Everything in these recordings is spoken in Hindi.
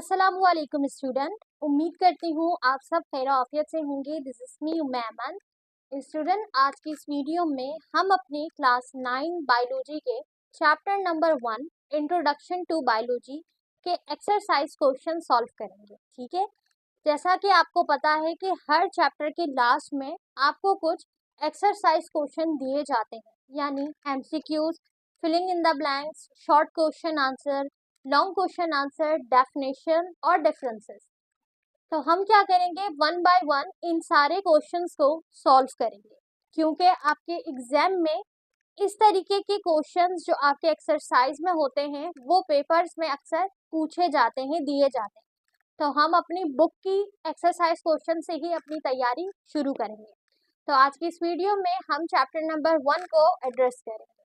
अस्सलामुअलैकुम स्टूडेंट। उम्मीद करती हूँ आप सब खैर आफियत से होंगे। This is me Umaiman. Student, आज की इस वीडियो में हम अपने क्लास 9 बायोलॉजी के chapter number 1 introduction to biology के एक्सरसाइज क्वेश्चन सॉल्व करेंगे। ठीक है, जैसा कि आपको पता है कि हर चैप्टर के लास्ट में आपको कुछ एक्सरसाइज क्वेश्चन दिए जाते हैं, यानी MCQs, filling in the blanks, short question answer, long question answer, definition और डिफरेंसेस। तो हम क्या करेंगे, वन बाय वन इन सारे क्वेश्चंस को सॉल्व करेंगे, क्योंकि आपके एग्जाम में इस तरीके के क्वेश्चंस जो आपके एक्सरसाइज में होते हैं वो पेपर्स में अक्सर पूछे जाते हैं, दिए जाते हैं। तो हम अपनी बुक की एक्सरसाइज क्वेश्चन से ही अपनी तैयारी शुरू करेंगे। तो आज की इस वीडियो में हम चैप्टर नंबर 1 को एड्रेस करेंगे।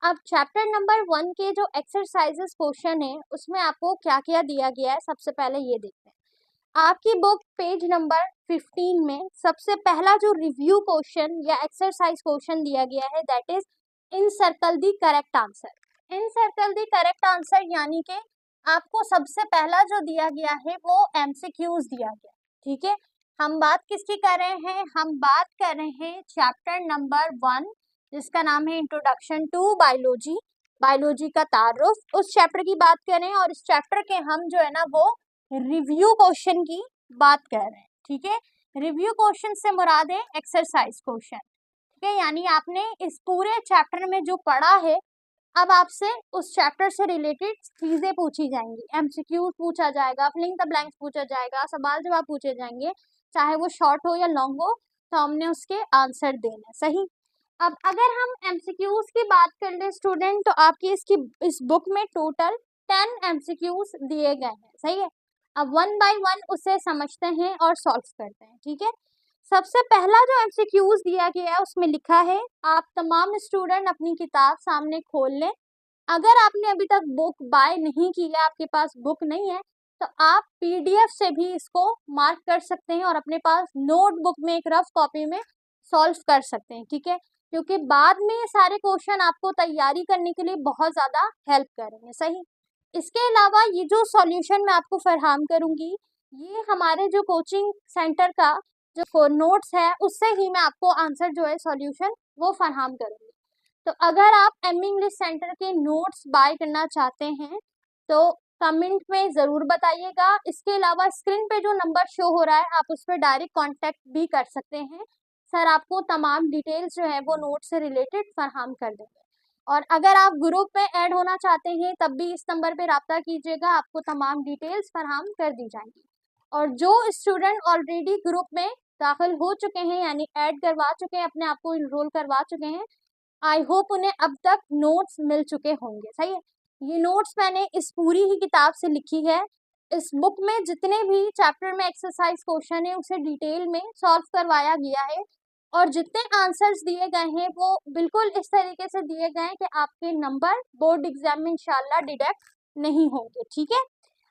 अब चैप्टर नंबर 1 के जो एक्सरसाइजेस क्वेश्चन है उसमें आपको क्या क्या दिया गया है, सबसे पहले ये देखते हैं। आपकी बुक पेज नंबर 15 में सबसे पहला जो रिव्यू क्वेश्चन या एक्सरसाइज क्वेश्चन दिया गया है, that is in circle the correct answer. In circle the correct answer यानी कि आपको सबसे पहला जो दिया गया है वो एमसीक्यूज दिया गया। ठीक है, हम बात किसकी कर रहे हैं, हम बात कर रहे हैं चैप्टर नंबर 1 जिसका नाम है इंट्रोडक्शन टू बायोलॉजी, बायोलॉजी का तारुफ। उस चैप्टर की बात करें और इस चैप्टर के हम जो है ना वो रिव्यू क्वेश्चन की बात कर रहे हैं। ठीक है, रिव्यू क्वेश्चन से मुराद है एक्सरसाइज क्वेश्चन। ठीक है, यानी आपने इस पूरे चैप्टर में जो पढ़ा है अब आपसे उस चैप्टर से रिलेटेड चीजें पूछी जाएंगी, एमसीक्यू पूछा जाएगा, फिलिंग द ब्लैंक्स पूछा जाएगा, सवाल जवाब पूछे जाएंगे, चाहे वो शॉर्ट हो या लॉन्ग हो, तो हमने उसके आंसर देने। सही। अब अगर हम एमसीक्यूज की बात कर ले स्टूडेंट, तो आपकी इस बुक में टोटल 10 एमसीक्यूज दिए गए हैं। सही है, अब वन बाय वन उसे समझते हैं और सॉल्व करते हैं। ठीक है, सबसे पहला जो एमसीक्यूज दिया गया है उसमें लिखा है, आप तमाम स्टूडेंट अपनी किताब सामने खोल लें। अगर आपने अभी तक बुक बाय नहीं की है, आपके पास बुक नहीं है, तो आप पीडीएफ से भी इसको मार्क कर सकते हैं और अपने पास नोटबुक में एक रफ कॉपी में सॉल्व कर सकते हैं। ठीक है, क्योंकि बाद में ये सारे क्वेश्चन आपको तैयारी करने के लिए बहुत ज़्यादा हेल्प करेंगे। सही। इसके अलावा ये जो सॉल्यूशन मैं आपको फरहम करूंगी, ये हमारे जो कोचिंग सेंटर का जो नोट्स है उससे ही मैं आपको आंसर जो है सॉल्यूशन वो फरहम करूंगी। तो अगर आप एम इंग्लिश सेंटर के नोट्स बाय करना चाहते हैं तो कमेंट में ज़रूर बताइएगा। इसके अलावा स्क्रीन पे जो नंबर शो हो रहा है आप उस पर डायरेक्ट कांटेक्ट भी कर सकते हैं, सर आपको तमाम डिटेल्स जो है वो नोट से रिलेटेड फरहम कर देंगे। और अगर आप ग्रुप में ऐड होना चाहते हैं तब भी इस नंबर पे रब्ता कीजिएगा, आपको तमाम डिटेल्स फरहम कर दी जाएंगी। और जो स्टूडेंट ऑलरेडी ग्रुप में दाखिल हो चुके हैं, यानी ऐड करवा चुके हैं, अपने आप को इनरोल करवा चुके हैं, आई होप उन्हें अब तक नोट्स मिल चुके होंगे। सही है, ये नोट्स मैंने इस पूरी ही किताब से लिखी है। इस बुक में जितने भी चैप्टर में एक्सरसाइज क्वेश्चन है उसे डिटेल में सॉल्व करवाया गया है और जितने आंसर्स दिए गए हैं वो बिल्कुल इस तरीके से दिए गए हैं कि आपके नंबर बोर्ड एग्जाम में इंशाल्लाह डिडक्ट नहीं होंगे। ठीक है,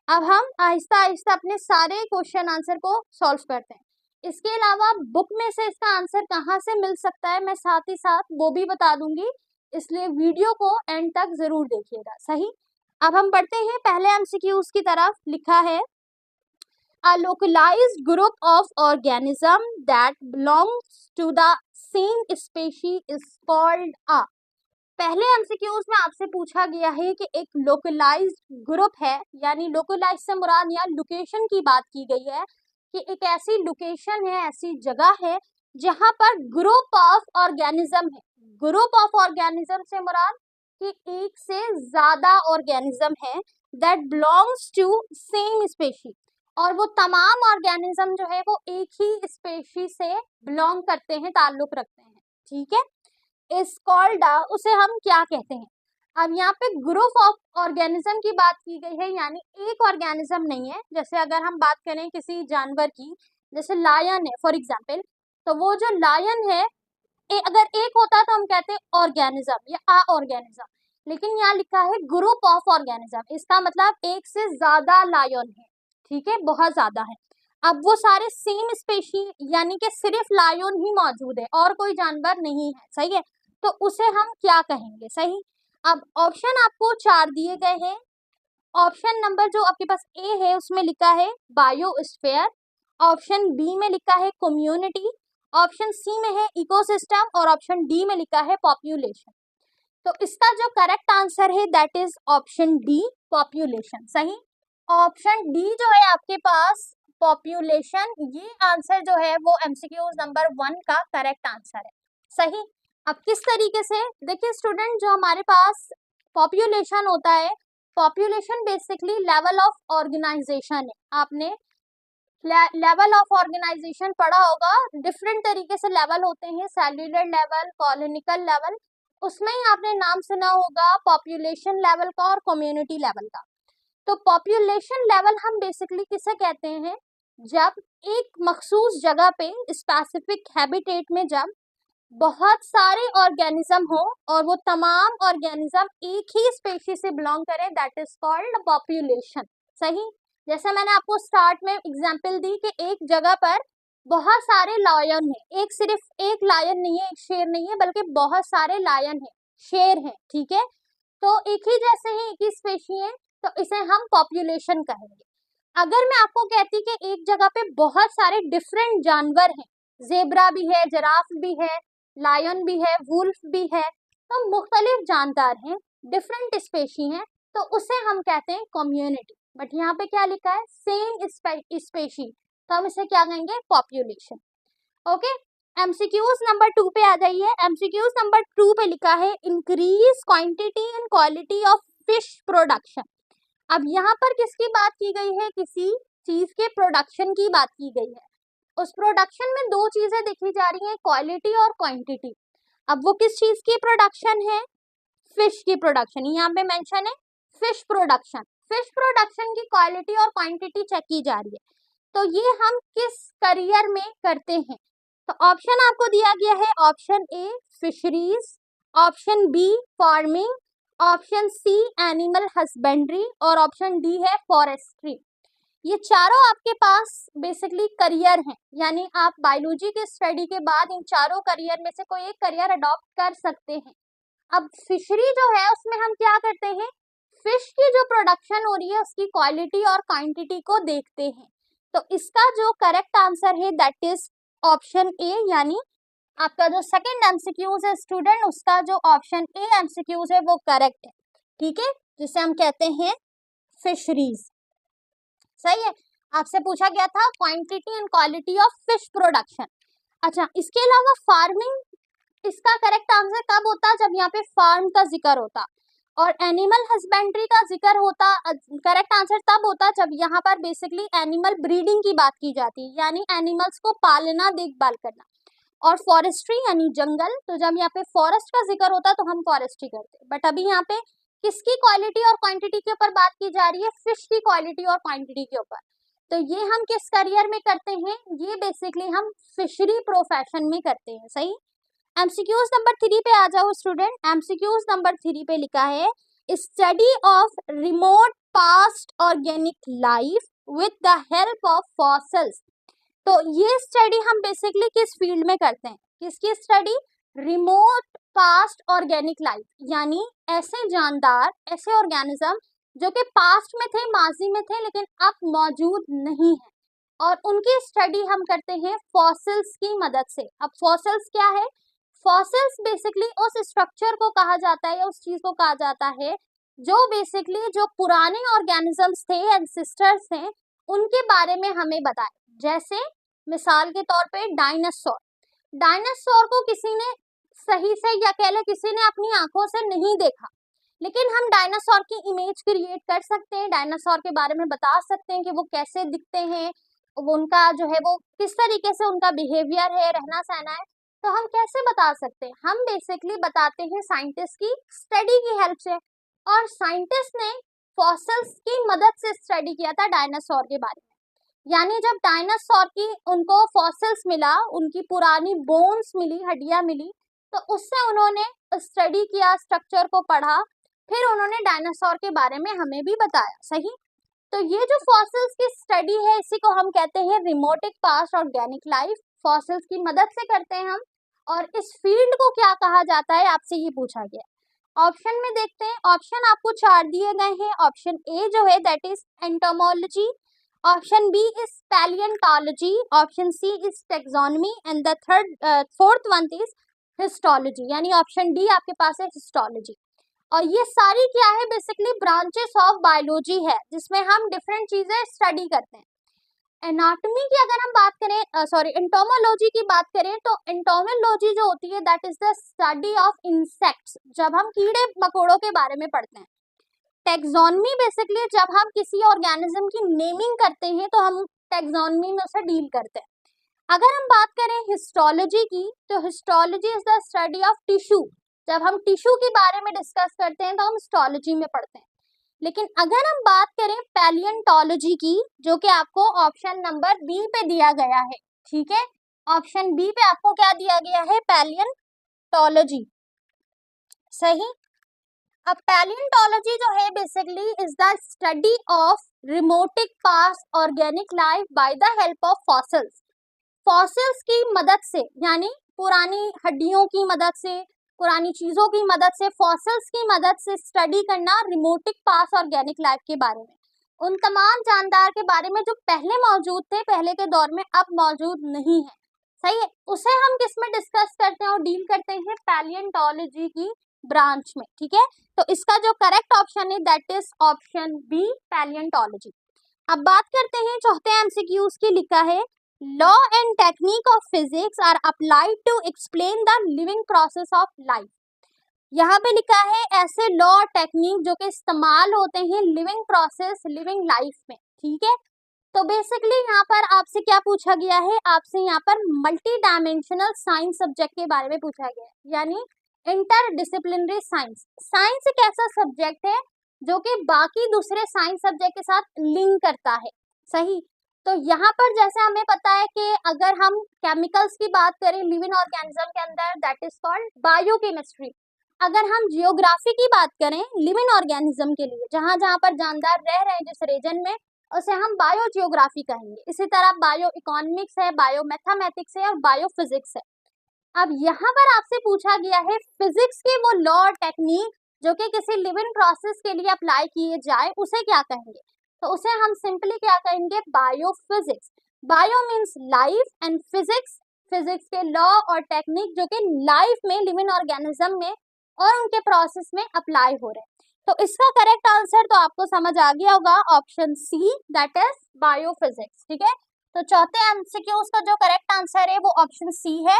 अब हम आहिस्ता आहिस्ता अपने सारे क्वेश्चन आंसर को सॉल्व करते हैं। इसके अलावा बुक में से इसका आंसर कहाँ से मिल सकता है मैं साथ ही साथ वो भी बता दूंगी, इसलिए वीडियो को एंड तक जरूर देखिएगा। सही। अब हम पढ़ते हैं पहले एमसीक्यूज की तरफ। लिखा है, a localized group of organism that belongs to the same species is called a। पहले एमसीक्यूज में आपसे पूछा गया है कि एक लोकलाइज्ड ग्रुप है, यानी लोकलाइज से मुराद यहाँ लोकेशन की बात की गई है कि एक ऐसी लोकेशन है, ऐसी जगह है जहां पर ग्रुप ऑफ ऑर्गेनिज्म है। ग्रुप ऑफ ऑर्गेनिज्म से मुराद कि एक से ज्यादा ऑर्गेनिज्म है, that belongs to same species, और वो तमाम ऑर्गेनिज्म जो है वो एक ही स्पेशीज से बिलोंग करते हैं, ताल्लुक रखते हैं। ठीक है, इस कॉल्ड उसे हम क्या कहते हैं। अब यहाँ पे ग्रुप ऑफ ऑर्गेनिज्म की बात की गई है, यानी एक ऑर्गेनिज्म नहीं है। जैसे अगर हम बात करें किसी जानवर की, जैसे लायन है फॉर एग्जांपल, तो वो जो लायन है अगर एक होता तो हम कहते हैं ऑर्गेनिज्म या आ ऑर्गेनिज्म, लेकिन यहाँ लिखा है ग्रुप ऑफ ऑर्गेनिज्म, इसका मतलब एक से ज्यादा लायन है। ठीक है, बहुत ज्यादा है। अब वो सारे सेम स्पेशी, यानी कि सिर्फ लायन ही मौजूद है और कोई जानवर नहीं है। सही है, तो उसे हम क्या कहेंगे। सही। अब ऑप्शन आपको 4 दिए गए हैं ऑप्शन नंबर जो आपके पास ए है उसमें लिखा है बायोस्फीयर, ऑप्शन बी में लिखा है कम्युनिटी, ऑप्शन सी में है इकोसिस्टम और ऑप्शन डी में लिखा है पॉपुलेशन। तो इसका जो करेक्ट आंसर है that is option D, population. सही, ऑप्शन डी जो है आपके पास पॉपुलेशन, ये आंसर जो है वो एमसीक्यू नंबर 1 का करेक्ट आंसर है। सही, अब किस तरीके से देखिए स्टूडेंट, जो हमारे पास पॉपुलेशन होता है, population basically level of organization है। आपने लेवल ऑफ ऑर्गेनाइजेशन पढ़ा होगा, डिफरेंट तरीके से लेवल होते हैं, सेल्यूलर लेवल, कॉलोनिकल लेवल, उसमें ही आपने नाम सुना होगा पॉपुलेशन लेवल का और कम्युनिटी लेवल का। तो पॉपुलेशन लेवल हम बेसिकली किसे कहते हैं, जब एक मखसूस जगह पे स्पेसिफिक हैबिटेट में जब बहुत सारे ऑर्गेनिज्म हो और वो तमाम ऑर्गेनिज्म एक ही स्पेशीज से बिलोंग करें, दैट इज कॉल्ड पॉपुलेशन। सही, जैसे मैंने आपको स्टार्ट में एग्जांपल दी कि एक जगह पर बहुत सारे लायन हैं, एक सिर्फ एक लायन नहीं है, एक शेर नहीं है, बल्कि बहुत सारे लायन हैं, शेर हैं, ठीक है, तो एक ही जैसे ही एक ही स्पेशी है, तो इसे हम पॉपुलेशन कहेंगे। अगर मैं आपको कहती कि एक जगह पे बहुत सारे डिफरेंट जानवर हैं, जेब्रा भी है, जिराफ भी है, लायन भी है, वुल्फ भी है, तो मुख्तलिफ जानदार हैं, डिफरेंट स्पेशी हैं, तो उसे हम कहते हैं कम्युनिटी। बट यहाँ पे क्या लिखा है, सेम स्पेशी, तो हम इसे क्या कहेंगे, पॉपुलेशन। ओके, एमसीक्यूज नंबर 2 पे आ जाइए। एमसीक्यूज नंबर 2 पे लिखा है increase quantity and quality of fish production. अब यहाँ पर किसकी बात की गई है, किसी चीज के प्रोडक्शन की बात की गई है। उस प्रोडक्शन में दो चीजें देखी जा रही हैं, क्वालिटी और क्वांटिटी। अब वो किस चीज की प्रोडक्शन है, फिश की प्रोडक्शन, यहाँ पे मेंशन है फिश प्रोडक्शन। फिश प्रोडक्शन की क्वालिटी और क्वांटिटी चेक की जा रही है, तो ये हम किस करियर में करते हैं। तो ऑप्शन आपको दिया गया है, option A fisheries, option B farming, option C animal husbandry और ऑप्शन डी है फॉरेस्ट्री। ये चारों आपके पास बेसिकली करियर हैं, यानी आप बायोलॉजी के स्टडी के बाद इन चारों करियर में से कोई एक करियर अडॉप्ट कर सकते हैं। अब फिशरी जो है उसमें हम क्या करते हैं, फिश की जो प्रोडक्शन हो रही है उसकी क्वालिटी और क्वांटिटी को देखते हैं। तो इसका जो करेक्ट आंसर है दैट इज ऑप्शन ए, यानी आपका जो सेकंड एमसीक्यूज है स्टूडेंट, उसका जो ऑप्शन ए एमसीक्यूज है वो करेक्ट है, ठीक है, जिसे हम कहते हैं फिशरीज। सही है, आपसे पूछा गया था quantity and quality of fish production. अच्छा, इसके अलावा फार्मिंग, इसका करेक्ट आंसर कब होता, जब यहाँ पे फार्म का जिक्र होता, और एनिमल हस्बेंड्री का जिक्र होता, करेक्ट आंसर तब होता जब यहाँ पर बेसिकली एनिमल ब्रीडिंग की बात की जाती, यानी एनिमल्स को पालना, देखभाल करना। और फॉरेस्ट्री यानी जंगल, तो जब यहाँ पे फॉरेस्ट का जिक्र होता तो हम फॉरेस्ट्री करते। बट अभी यहाँ पे किसकी क्वालिटी और क्वांटिटी के ऊपर बात की जा रही है, फिश की क्वालिटी और क्वांटिटी के ऊपर। तो ये हम किस करियर में करते हैं, ये बेसिकली हम फिशरी प्रोफेशन में करते हैं। सही, एमसीक्यूज नंबर 3 पे आ जाओ स्टूडेंट। एमसीक्यूज नंबर 3 पे लिखा है study of remote past organic life with the help of fossils. तो ये स्टडी हम बेसिकली किस फील्ड में करते हैं, किसकी study, remote past organic life, यानी ऐसे जानदार, ऐसे ऑर्गेनिज्म जो कि पास्ट में थे, माजी में थे, लेकिन अब मौजूद नहीं है, और उनकी स्टडी हम करते हैं फॉसिल्स की मदद से। अब फॉसिल्स क्या है, फॉसिल्स बेसिकली उस स्ट्रक्चर को कहा जाता है या उस चीज को कहा जाता है जो बेसिकली जो पुराने ऑर्गेनिजम्स थे, एंसेस्टर्स थे, उनके बारे में हमें बताए। जैसे मिसाल के तौर पे डायनासोर, डायनासोर को किसी ने सही से या कह ले किसी ने अपनी आंखों से नहीं देखा, लेकिन हम डायनासोर की इमेज क्रिएट कर सकते हैं, डायनासोर के बारे में बता सकते हैं कि वो कैसे दिखते हैं, उनका जो है वो किस तरीके से उनका बिहेवियर है, रहना सहना है। तो हम कैसे बता सकते हैं, हम बेसिकली बताते हैं साइंटिस्ट की स्टडी की हेल्प से, और साइंटिस्ट ने फॉसिल्स की मदद से स्टडी किया था डायनासोर के बारे में। यानी जब डायनासोर की उनको फॉसिल्स मिला, उनकी पुरानी बोन्स मिली, हड्डियां मिली, तो उससे उन्होंने स्टडी किया, स्ट्रक्चर को पढ़ा, फिर उन्होंने डायनासोर के बारे में हमें भी बताया। सही, तो ये जो फॉसिल्स की स्टडी है इसी को हम कहते हैं remote past organic life, fossils की मदद से करते हैं हम। और इस फील्ड को क्या कहा जाता है, आपसे ये पूछा गया। ऑप्शन में देखते हैं, ऑप्शन आपको 4 दिए गए हैं। ऑप्शन ए जो है that is entomology, option B is palaeontology, option C is taxonomy and the fourth one is histology, यानी ऑप्शन डी आपके पास है हिस्टोलॉजी। और ये सारी क्या है, बेसिकली ब्रांचेस ऑफ बायोलॉजी है जिसमें हम डिफरेंट चीजें स्टडी करते हैं। एनाटॉमी की अगर हम बात करें, सॉरी एंटोमोलॉजी की बात करें, तो एंटोमोलॉजी जो होती है that is the study of insects, जब हम कीड़े मकोड़ों के बारे में पढ़ते हैं। टैक्सोनॉमी बेसिकली जब हम किसी ऑर्गेनिज्म की नेमिंग करते हैं तो हम टैक्सोनॉमी में उसे डील करते हैं। अगर हम बात करें हिस्टोलॉजी की, तो histology is the study of tissue, जब हम टिश्यू के बारे में डिस्कस करते हैं तो हम हिस्टोलॉजी में पढ़ते हैं। लेकिन अगर हम बात करें पैलियंटोलॉजी की, जो कि आपको ऑप्शन नंबर बी पे दिया गया है, ठीक है, ऑप्शन बी पे आपको क्या दिया गया है, पैलियंटोलॉजी, सही। अब पैलियंटोलॉजी जो है basically is the study of remote past organic life by the help of fossils. Fossils की मदद से, यानी पुरानी हड्डियों की मदद से, पुरानी चीजों की मदद से, फॉसिल्स की मदद से स्टडी करना रिमोटिक पास्ट ऑर्गेनिक लाइफ के बारे में, उन तमाम जानदार के बारे में जो पहले मौजूद थे, पहले के दौर में, अब मौजूद नहीं है, सही है, उसे हम किस में डिस्कस करते हैं और डील करते हैं, पैलियंटोलॉजी की ब्रांच में, ठीक है। तो इसका जो करेक्ट ऑप्शन है that is option B, palaeontology. अब बात करते हैं चौथे एमसीक्यूज की। लिखा है law and technique of physics are applied to explain the living process of life. यहाँ पे लिखा है ऐसे लॉ और टेक्निक जो कि इस्तेमाल होते हैं लिविंग प्रोसेस, लिविंग लाइफ में, ठीक है। तो बेसिकली यहाँ पर आपसे क्या पूछा गया है, आपसे यहाँ पर मल्टी डायमेंशनल साइंस सब्जेक्ट के बारे में पूछा गया है, यानी इंटरडिसिप्लिनरी साइंस। साइंस एक ऐसा सब्जेक्ट है जो कि बाकी दूसरे साइंस सब्जेक्ट के साथ लिंक करता है, सही। तो यहाँ पर जैसे हमें पता है कि अगर हम केमिकल्स की बात करें लिविंग ऑर्गेनिज्म के अंदर दैट इज कॉल्ड बायोकेमिस्ट्री। अगर हम जियोग्राफी की बात करें लिविंग ऑर्गेनिज्म के लिए, जहाँ जहाँ पर जानदार रह रहे हैं जिस रीजन में, उसे हम बायो जियोग्राफी कहेंगे। इसी तरह बायो इकोनॉमिक्स है, बायो मैथमेटिक्स है और बायो फिजिक्स है। अब यहाँ पर आपसे पूछा गया है फिजिक्स के वो लॉ और टेक्निक जो कि किसी लिविंग प्रोसेस के लिए अप्लाई किए जाए, उसे क्या कहेंगे, तो उसे हम सिंपली क्या कहेंगे, biophysics. Bio means life and physics, physics के लॉ और टेक्निक जो कि लाइफ में, लिविंग ऑर्गेनिज्म में और उनके प्रोसेस में अप्लाई हो रहे हैं। तो इसका करेक्ट आंसर तो आपको समझ आ गया होगा, option see that is biophysics, ठीक है। तो चौथे एमसीक्यूज का जो करेक्ट आंसर है वो ऑप्शन सी है,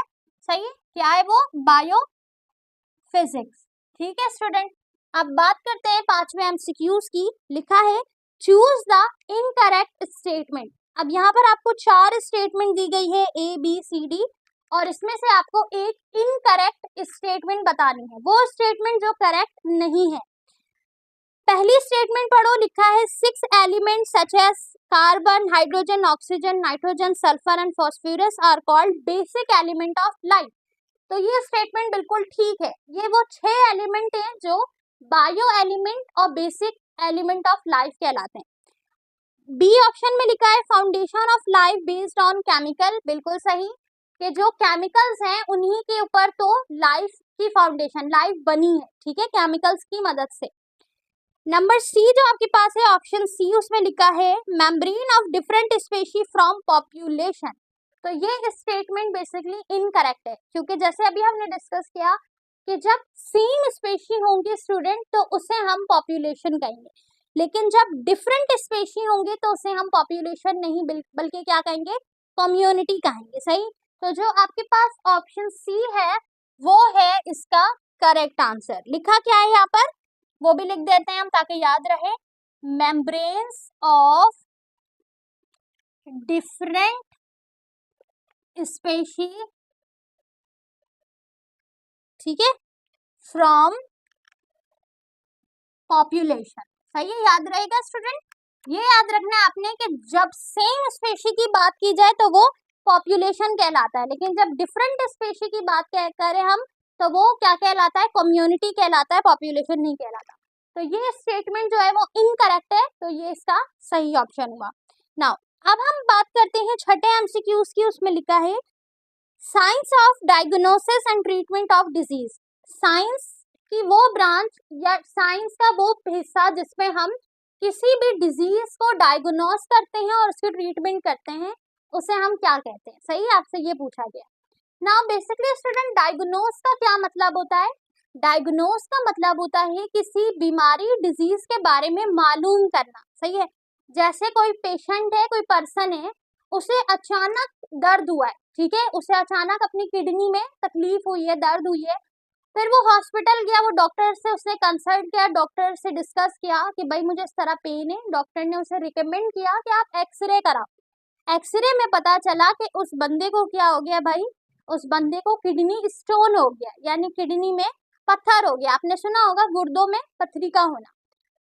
सही है। क्या है वो, बायोफिजिक्स, ठीक है स्टूडेंट। अब बात करते हैं पांचवें एमसीक्यूज की। लिखा है चूज द इनकरेक्ट स्टेटमेंट। अब यहाँ पर आपको 4 स्टेटमेंट दी गई है ए बी सी डी, और इसमें से आपको एक इनकरेक्ट स्टेटमेंट बतानी है, वो स्टेटमेंट जो करेक्ट नहीं है। पहली स्टेटमेंट पढ़ो। लिखा है 6 element such as carbon, hydrogen, oxygen, nitrogen, sulphur and phosphorus are called basic element of life. तो ये स्टेटमेंट बिल्कुल ठीक है, ये वो 6 एलिमेंट हैं जो बायो एलिमेंट और बेसिक एलिमेंट ऑफ लाइफ कहलाते हैं। बी ऑप्शन में लिखा है foundation of life based on chemical, बिल्कुल सही, कि जो केमिकल्स हैं उन्हीं के ऊपर तो लाइफ की फाउंडेशन, लाइफ बनी है, ठीक है, केमिकल्स की मदद से। नंबर सी जो आपके पास है ऑप्शन सी, उसमें लिखा है membrane of different species from population. तो ये स्टेटमेंट बेसिकली इनकरेक्ट है, क्योंकि जैसे अभी हमने डिस्कस किया कि जब सेम स्पेशी होंगे स्टूडेंट तो उसे हम पॉपुलेशन कहेंगे, लेकिन जब डिफरेंट स्पेशी होंगे तो उसे हम पॉपुलेशन नहीं बल्कि क्या कहेंगे, कम्युनिटी कहेंगे, सही। तो जो आपके पास ऑप्शन सी है वो है इसका करेक्ट आंसर। लिखा क्या है यहाँ पर, वो भी लिख देते हैं हम ताकि याद रहे, मेम्ब्रेन्स ऑफ डिफरेंट स्पेशी, ठीक है, फ्रॉम पॉपुलेशन, सही है, याद रहेगा स्टूडेंट। ये याद रखना है आपने कि जब सेम स्पेशी की बात की जाए तो वो पॉपुलेशन कहलाता है, लेकिन जब डिफरेंट स्पेशी की बात करें हम तो वो क्या कहलाता है, कम्युनिटी कहलाता है, पॉपुलेशन नहीं कहलाता। तो ये स्टेटमेंट जो है वो इनकरेक्ट है, तो ये इसका सही ऑप्शन हुआ। नाउ अब हम बात करते हैं छठे एमसीक्यूज की। उसमें लिखा है science of diagnosis and treatment of disease. Science कि वो ब्रांच या साइंस का वो हिस्सा जिसमें हम किसी भी डिजीज को डायग्नोस करते हैं और उसकी ट्रीटमेंट करते हैं, उसे हम क्या कहते हैं। सही, आपसे ये पूछा गया। नाउ बेसिकली स्टूडेंट, डायग्नोस का क्या मतलब होता है? डायग्नोस का मतलब होता है किसी बीमारी, डिजीज के बारे में मालूम करना। सही है, जैसे कोई पेशेंट है, कोई पर्सन है, उसे अचानक दर्द हुआ है, ठीक है, उसे अचानक अपनी किडनी में तकलीफ हुई है, दर्द हुई है, फिर वो हॉस्पिटल गया, वो डॉक्टर से उसने कंसल्ट किया, डॉक्टर से डिस्कस किया कि भाई मुझे इस तरह पेन है। डॉक्टर ने उसे रिकमेंड किया कि आप एक्सरे कराओ। एक्सरे में पता चला कि उस बंदे को क्या हो गया भाई, उस बंदे को किडनी स्टोन हो गया, यानी किडनी में पत्थर हो गया। आपने सुना होगा गुर्दों में पथरी का होना,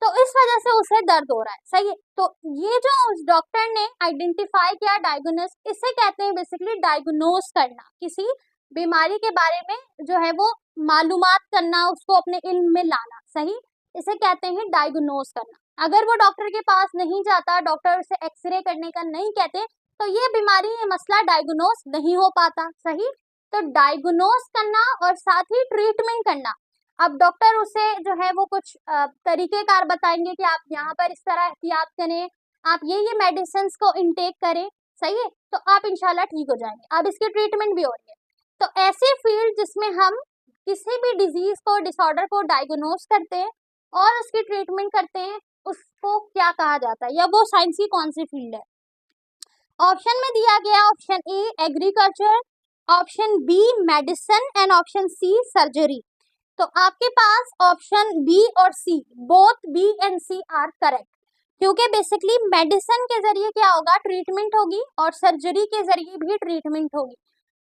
तो इस वजह से उसे दर्द हो रहा है। सही है, तो ये जो उस डॉक्टर ने आइडेंटिफाई किया, डायग्नोस, इसे कहते हैं बेसिकली डायग्नोस करना, किसी बीमारी के बारे में जो है वो मालूमात करना, उसको अपने इल्म में लाना। सही, इसे कहते हैं डायग्नोस करना। अगर वो डॉक्टर के पास नहीं जाता, डॉक्टर उसे एक्सरे करने का नहीं कहते, तो ये बीमारी, ये मसला डायग्नोस नहीं हो पाता। सही, तो डायग्नोस करना और साथ ही ट्रीटमेंट करना। अब डॉक्टर उसे जो है वो कुछ तरीकेकार बताएंगे कि आप यहाँ पर इस तरह एहतियात करें, आप ये मेडिसिन को इनटेक करें। सही है, तो आप इंशाल्लाह ठीक हो जाएंगे। अब इसकी ट्रीटमेंट भी हो रही है। तो ऐसे फील्ड जिसमें हम किसी भी डिजीज को, डिसऑर्डर को डायग्नोस करते हैं और उसकी ट्रीटमेंट करते हैं, उसको क्या कहा जाता है, या वो साइंस की कौन सी फील्ड है? ऑप्शन में दिया गया, option A agriculture, option B medicine and option C surgery. तो आपके पास ऑप्शन बी और C, both B and C are correct, क्योंकि बेसिकली मेडिसिन के जरिए क्या होगा, ट्रीटमेंट होगी, और सर्जरी के जरिए भी ट्रीटमेंट होगी।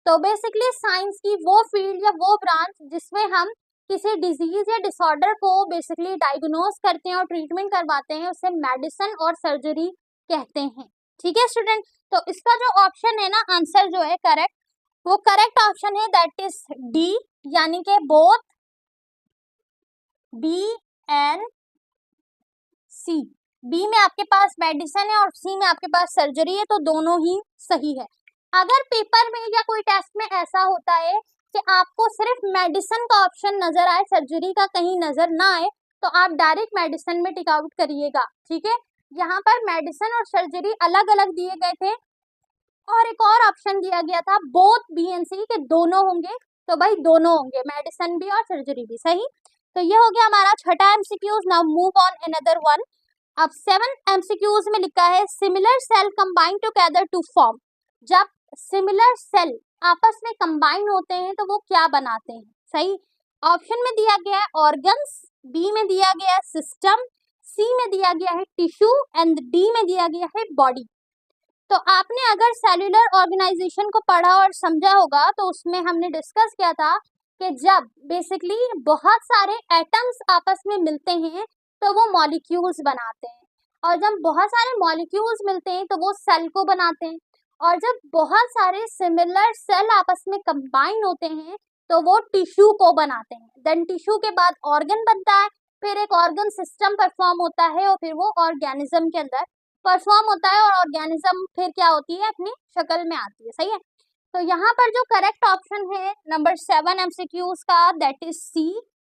तो बेसिकली साइंस की वो फील्ड या वो ब्रांच जिसमें हम किसी डिजीज या डिसऑर्डर को बेसिकली डायग्नोस करते हैं और ट्रीटमेंट करवाते हैं, उसे मेडिसिन और सर्जरी कहते हैं। ठीक है स्टूडेंट, तो इसका जो ऑप्शन है ना, आंसर जो है करेक्ट, वो करेक्ट ऑप्शन है, दैट इज डी, यानी कि both B and C. B में आपके पास मेडिसिन है और सी में आपके पास सर्जरी है, तो दोनों ही सही है। अगर पेपर में या कोई टेस्ट में ऐसा होता है कि आपको सिर्फ मेडिसिन का ऑप्शन नजर आए, सर्जरी का कहीं नजर ना आए, तो आप डायरेक्ट मेडिसिन में टिक आउट करिएगा। ठीक है, यहाँ पर मेडिसिन और सर्जरी अलग अलग दिए गए थे, और एक और ऑप्शन दिया गया था बोथ बी एंड सी के दोनों होंगे, तो भाई दोनों होंगे, मेडिसिन भी और सर्जरी भी। सही, तो ये हो गया हमारा छठा MCQs. Now move on another one. अब 7 एमसीक्यूज में लिखा है similar cell combine together to form. जब सिमिलर सेल आपस में कंबाइन होते हैं तो वो क्या बनाते हैं? सही, ऑप्शन में दिया गया है ऑर्गन्स, बी में दिया गया है सिस्टम, सी में दिया गया है टिश्यू एंड डी में दिया गया है बॉडी। तो आपने अगर सेल्यूलर ऑर्गेनाइजेशन को पढ़ा और समझा होगा, तो उसमें हमने डिस्कस किया था कि जब बेसिकली बहुत सारे एटम्स आपस में मिलते हैं तो वो मॉलिक्यूल्स बनाते हैं, और जब बहुत सारे मॉलिक्यूल्स मिलते हैं तो वो सेल को बनाते हैं, और जब बहुत सारे सिमिलर सेल आपस में कंबाइन होते हैं तो वो टिश्यू को बनाते हैं। देन टिश्यू के बाद ऑर्गन बनता है, फिर एक ऑर्गन सिस्टम परफॉर्म होता है, और फिर वो ऑर्गेनिज्म के अंदर परफॉर्म होता है, और ऑर्गेनिज्म फिर क्या होती है, अपनी शक्ल में आती है। सही है, तो यहाँ पर जो करेक्ट ऑप्शन है नंबर 7 एमसीक्यूज का, दैट इज सी,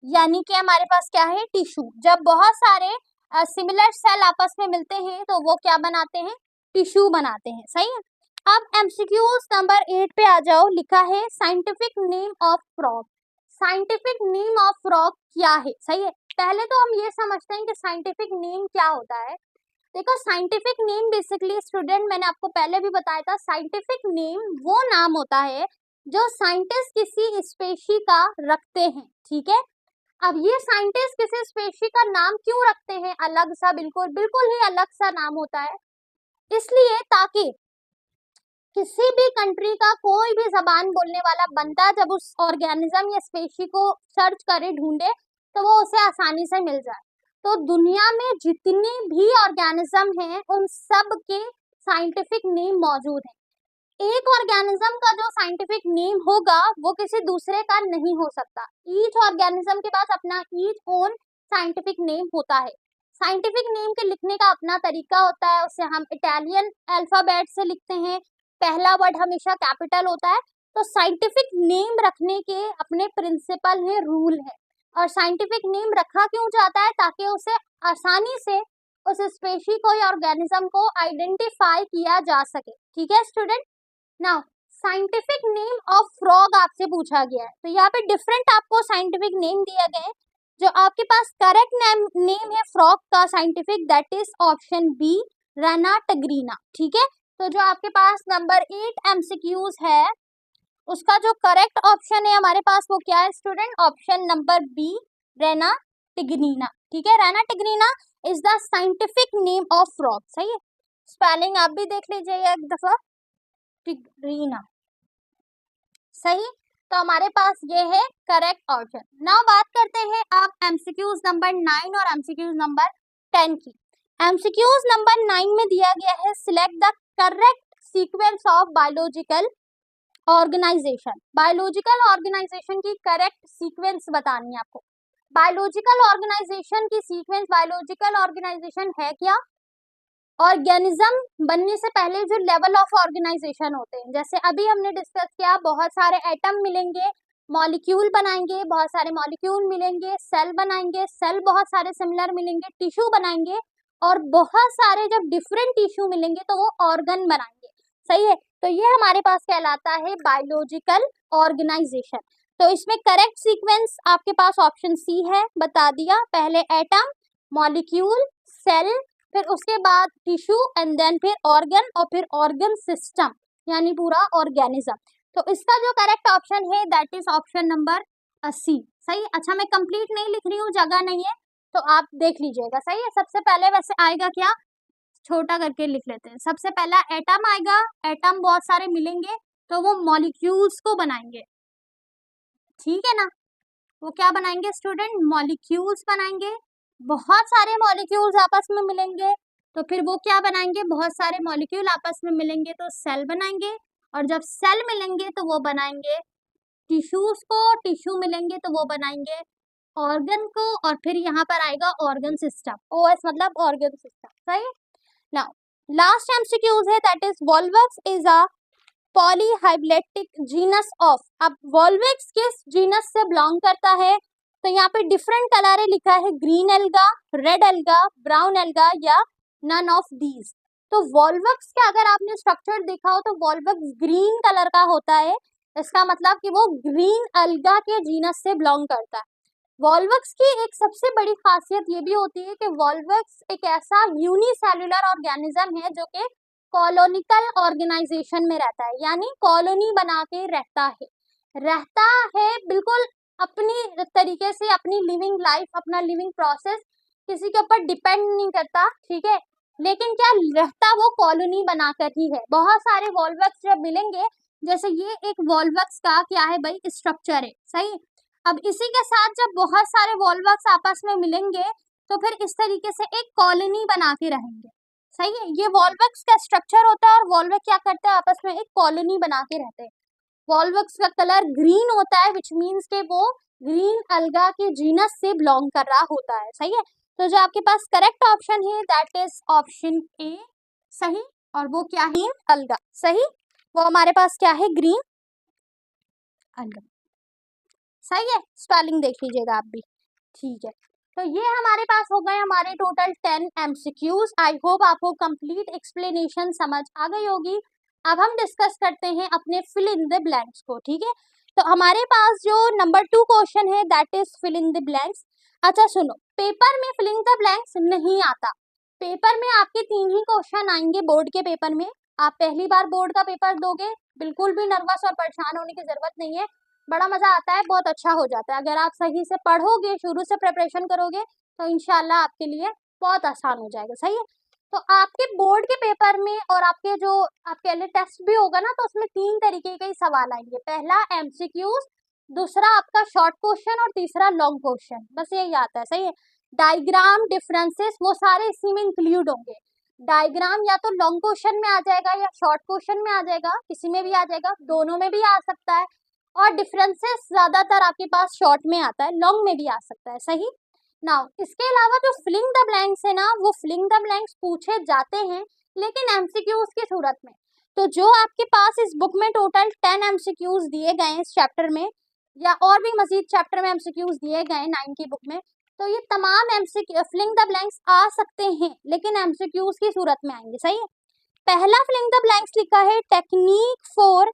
यानी कि हमारे पास क्या है, टिश्यू। जब बहुत सारे सिमिलर सेल आपस में मिलते हैं तो वो क्या बनाते हैं, टिश्यू बनाते हैं। सही है, अब एमसीक्यूज नंबर 8 पे आ जाओ। लिखा है scientific name of frog. Scientific name of frog क्या है? सही है, पहले तो हम ये समझते हैं कि साइंटिफिक नेम क्या होता है। देखो, साइंटिफिक नेम बेसिकली स्टूडेंट, मैंने आपको पहले भी बताया था, साइंटिफिक नेम वो नाम होता है जो साइंटिस्ट किसी स्पेशी का रखते हैं। ठीक है, अब ये साइंटिस्ट किसी स्पेशी का नाम क्यों रखते हैं, अलग सा, बिल्कुल बिल्कुल ही अलग सा नाम होता है, इसलिए ताकि किसी भी कंट्री का कोई भी जबान बोलने वाला बंदा जब उस ऑर्गेनिज्म या स्पेशी को सर्च करे, ढूंढे, तो वो उसे आसानी से मिल जाए। तो दुनिया में जितने भी ऑर्गेनिज्म हैं उन सब के साइंटिफिक नेम मौजूद हैं। एक ऑर्गेनिज्म का जो साइंटिफिक नेम होगा वो किसी दूसरे का नहीं हो सकता। ईच ऑर्गेनिज्म के पास अपना ईच ओन साइंटिफिक नेम होता है। साइंटिफिक नेम के लिखने का अपना तरीका होता है, उसे हम इटालियन अल्फाबेट से लिखते हैं, पहला वर्ड हमेशा कैपिटल होता है। तो साइंटिफिक नेम रखने के अपने प्रिंसिपल है, रूल है। और साइंटिफिक नेम रखा क्यों जाता है, ताकि उसे आसानी से उस स्पेशी को या ऑर्गेनिज्म को आइडेंटिफाई किया जा सके। ठीक है student. Now scientific name of frog आपसे पूछा गया है, तो यहाँ पे डिफरेंट आपको साइंटिफिक नेम दिया गया है। जो आपके पास करेक्ट नेम है फ्रॉग का scientific, that is option B, Rana tigrina. ठीक है, तो जो आपके पास नंबर 8 एमसीक्यूज है उसका जो करेक्ट ऑप्शन है हमारे पास वो क्या है student, option number B, Rana tigrina. ठीक है, Rana tigrina is the scientific name of frog. सही है, स्पेलिंग आप भी देख लीजिए एक दफा, टिग्रीना। सही, तो हमारे पास ये है करेक्ट ऑप्शन। नाउ बात करते हैं आप एमसीक्यूज नंबर 9 और एमसीक्यूज नंबर 10 की। एमसीक्यूज नंबर 9 में दिया गया है select the correct sequence of biological organization. Biological organization की करेक्ट सीक्वेंस बतानी है आपको। बायोलॉजिकल ऑर्गेनाइजेशन की सीक्वेंस, बायोलॉजिकल ऑर्गेनाइजेशन है क्या, ऑर्गेनिज्म बनने से पहले जो लेवल ऑफ ऑर्गेनाइजेशन होते हैं, जैसे अभी हमने डिस्कस किया बहुत सारे एटम मिलेंगे, मॉलिक्यूल बनाएंगे, बहुत सारे मॉलिक्यूल मिलेंगे, सेल बनाएंगे, सेल बहुत सारे सिमिलर मिलेंगे, टिश्यू बनाएंगे, और बहुत सारे जब डिफरेंट टिश्यू मिलेंगे तो वो ऑर्गन बनाएंगे। सही है, तो ये हमारे पास कहलाता है बायोलॉजिकल ऑर्गेनाइजेशन। तो इसमें करेक्ट सीक्वेंस आपके पास ऑप्शन सी है, बता दिया, पहले एटम, मॉलिक्यूल, सेल, फिर उसके बाद टिश्यू एंड देन फिर ऑर्गन, और फिर ऑर्गन सिस्टम यानी पूरा ऑर्गेनिज्म। तो इसका जो करेक्ट ऑप्शन है that is option number C. सही, अच्छा मैं कंप्लीट नहीं लिख रही हूँ, जगह नहीं है तो आप देख लीजिएगा। सही है, सबसे पहले वैसे आएगा क्या, छोटा करके लिख लेते हैं। सबसे पहला एटम आएगा, एटम बहुत सारे मिलेंगे तो वो मॉलिक्यूल्स को बनाएंगे। ठीक है ना, वो क्या बनाएंगे स्टूडेंट, मॉलिक्यूल्स बनाएंगे। बहुत सारे मॉलिक्यूल्स आपस में मिलेंगे तो फिर वो क्या बनाएंगे, बहुत सारे मॉलिक्यूल आपस में मिलेंगे तो सेल बनाएंगे, और जब सेल मिलेंगे तो वो बनाएंगे टिश्यूज को, टिश्यू मिलेंगे तो वो बनाएंगे ऑर्गन को, और फिर यहाँ पर आएगा ऑर्गन सिस्टम, ओएस मतलब ऑर्गन सिस्टम। सही, नाउ लास्ट एमसीक्यूज है that is Volvox is a polyphyletic genus of. अब वॉल्वक्स किस जीनस से बिलोंग करता है, तो यहाँ पे डिफरेंट कलर है लिखा है, green alga, red alga, brown alga या नन ऑफ दीज। तो वॉल्वक्स का अगर आपने स्ट्रक्चर देखा हो तो वॉल्वक्स ग्रीन कलर का होता है, इसका मतलब कि वो ग्रीन एल्गा के जीनस से बिलोंग करता है। वॉल्वक्स की एक सबसे बड़ी खासियत ये भी होती है कि वॉल्वक्स एक ऐसा यूनिसेल्युलर ऑर्गेनिज्म है जो कि कॉलोनिकल ऑर्गेनाइजेशन में रहता है, यानी कॉलोनी बना के रहता है बिल्कुल अपनी तरीके से, अपनी लिविंग लाइफ, अपना लिविंग प्रोसेस किसी के ऊपर डिपेंड नहीं करता। ठीक है, लेकिन क्या रहता वो कॉलोनी बनाकर ही है। बहुत सारे वॉल्वक्स जब मिलेंगे, जैसे ये एक वॉल्वक्स का क्या है भाई, स्ट्रक्चर है। सही, अब इसी के साथ जब बहुत सारे वॉल्वक्स आपस में मिलेंगे तो फिर इस तरीके से एक कॉलोनी बना के रहेंगे। सही है, ये वॉल्वक्स का स्ट्रक्चर होता है, और वॉल्वक क्या करते हैं, आपस में एक कॉलोनी बना के रहते हैं। वॉल्वक्स का कलर ग्रीन होता है, विच मीन्स के वो ग्रीन अलगा के जीनस से बिलोंग कर रहा होता है। सही है, तो जो आपके पास करेक्ट ऑप्शन है दैट इज ऑप्शन ए। सही, और वो क्या है, ग्रीन अलगा। सही, वो हमारे पास क्या है, ग्रीन अलगा। सही है, स्पेलिंग देख लीजिएगा आप भी। ठीक है, तो ये हमारे पास हो गए हमारे टोटल 10 एमसीक्यूज। आई होप आपको कंप्लीट एक्सप्लेनेशन समझ आ गई होगी। अब हम डिस्कस करते हैं अपने फिल इन द ब्लैंक्स को। ठीक है, तो हमारे पास जो नंबर 2 क्वेश्चन है that is fill in the blanks. अच्छा सुनो, पेपर में फिल इन द ब्लैंक्स नहीं आता। पेपर में आपके 3 ही क्वेश्चन आएंगे बोर्ड के पेपर में। आप पहली बार बोर्ड का पेपर दोगे, बिल्कुल भी नर्वस और परेशान होने की जरूरत नहीं है, बड़ा मजा आता है, बहुत अच्छा हो जाता है। अगर आप सही से पढ़ोगे, शुरू से प्रिपरेशन करोगे तो इंशाल्लाह आपके लिए बहुत आसान हो जाएगा। सही है, तो आपके बोर्ड के पेपर में और आपके जो आपके लिए टेस्ट भी होगा ना, तो उसमें 3 तरीके के सवाल आएंगे। पहला एमसीक्यूज, दूसरा आपका शॉर्ट क्वेश्चन, और तीसरा लॉन्ग क्वेश्चन। बस यही आता है। सही है, डायग्राम, डिफरेंसेस वो सारे इसी में इंक्लूड होंगे। डायग्राम या तो लॉन्ग क्वेश्चन में आ जाएगा या शॉर्ट क्वेश्चन में आ जाएगा, किसी में भी आ जाएगा, दोनों में भी आ सकता है। और डिफरेंसेस ज्यादातर आपके पास शॉर्ट में आता है, लॉन्ग में भी आ सकता है। सही, नाउ इसके अलावा जो फिलिंग द ब्लैंक्स है ना, वो फिलिंग द ब्लैंक्स पूछे जाते हैं लेकिन एमसीक्यूज की सूरत में। तो जो आपके पास इस बुक में टोटल 10 एमसीक्यूज दिए गए हैं इस चैप्टर में, या और भी मजीद चैप्टर में एमसीक्यूज दिए गए 9 की बुक में, तो ये तमाम एमसीक्यू फिलिंग द ब्लैंक्स आ सकते हैं, लेकिन एमसीक्यूज की सूरत में आएंगे। सही है। पहला फिलिंग द ब्लैंक्स लिखा है, technique for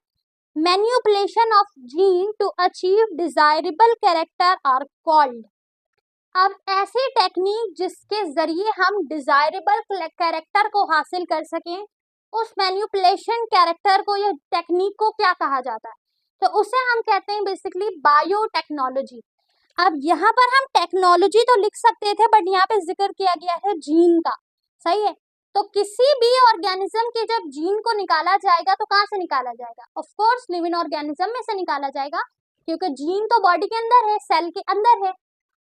manipulation of gene to achieve desirable character are called. अब ऐसी टेक्निक जिसके जरिए हम डिजायरेबल कैरेक्टर को हासिल कर सकें, उस मैन्युपुलेशन कैरेक्टर को या टेक्निक को क्या कहा जाता है? तो उसे हम कहते हैं बेसिकली बायोटेक्नोलॉजी। अब यहाँ पर हम टेक्नोलॉजी तो लिख सकते थे, बट यहाँ पे जिक्र किया गया है जीन का। सही है। तो किसी भी ऑर्गेनिज्म के जब जीन को निकाला जाएगा तो कहाँ से निकाला जाएगा? ऑफ कोर्स लिविंग ऑर्गेनिज्म में से निकाला जाएगा, क्योंकि जीन तो बॉडी के अंदर है, सेल के अंदर है।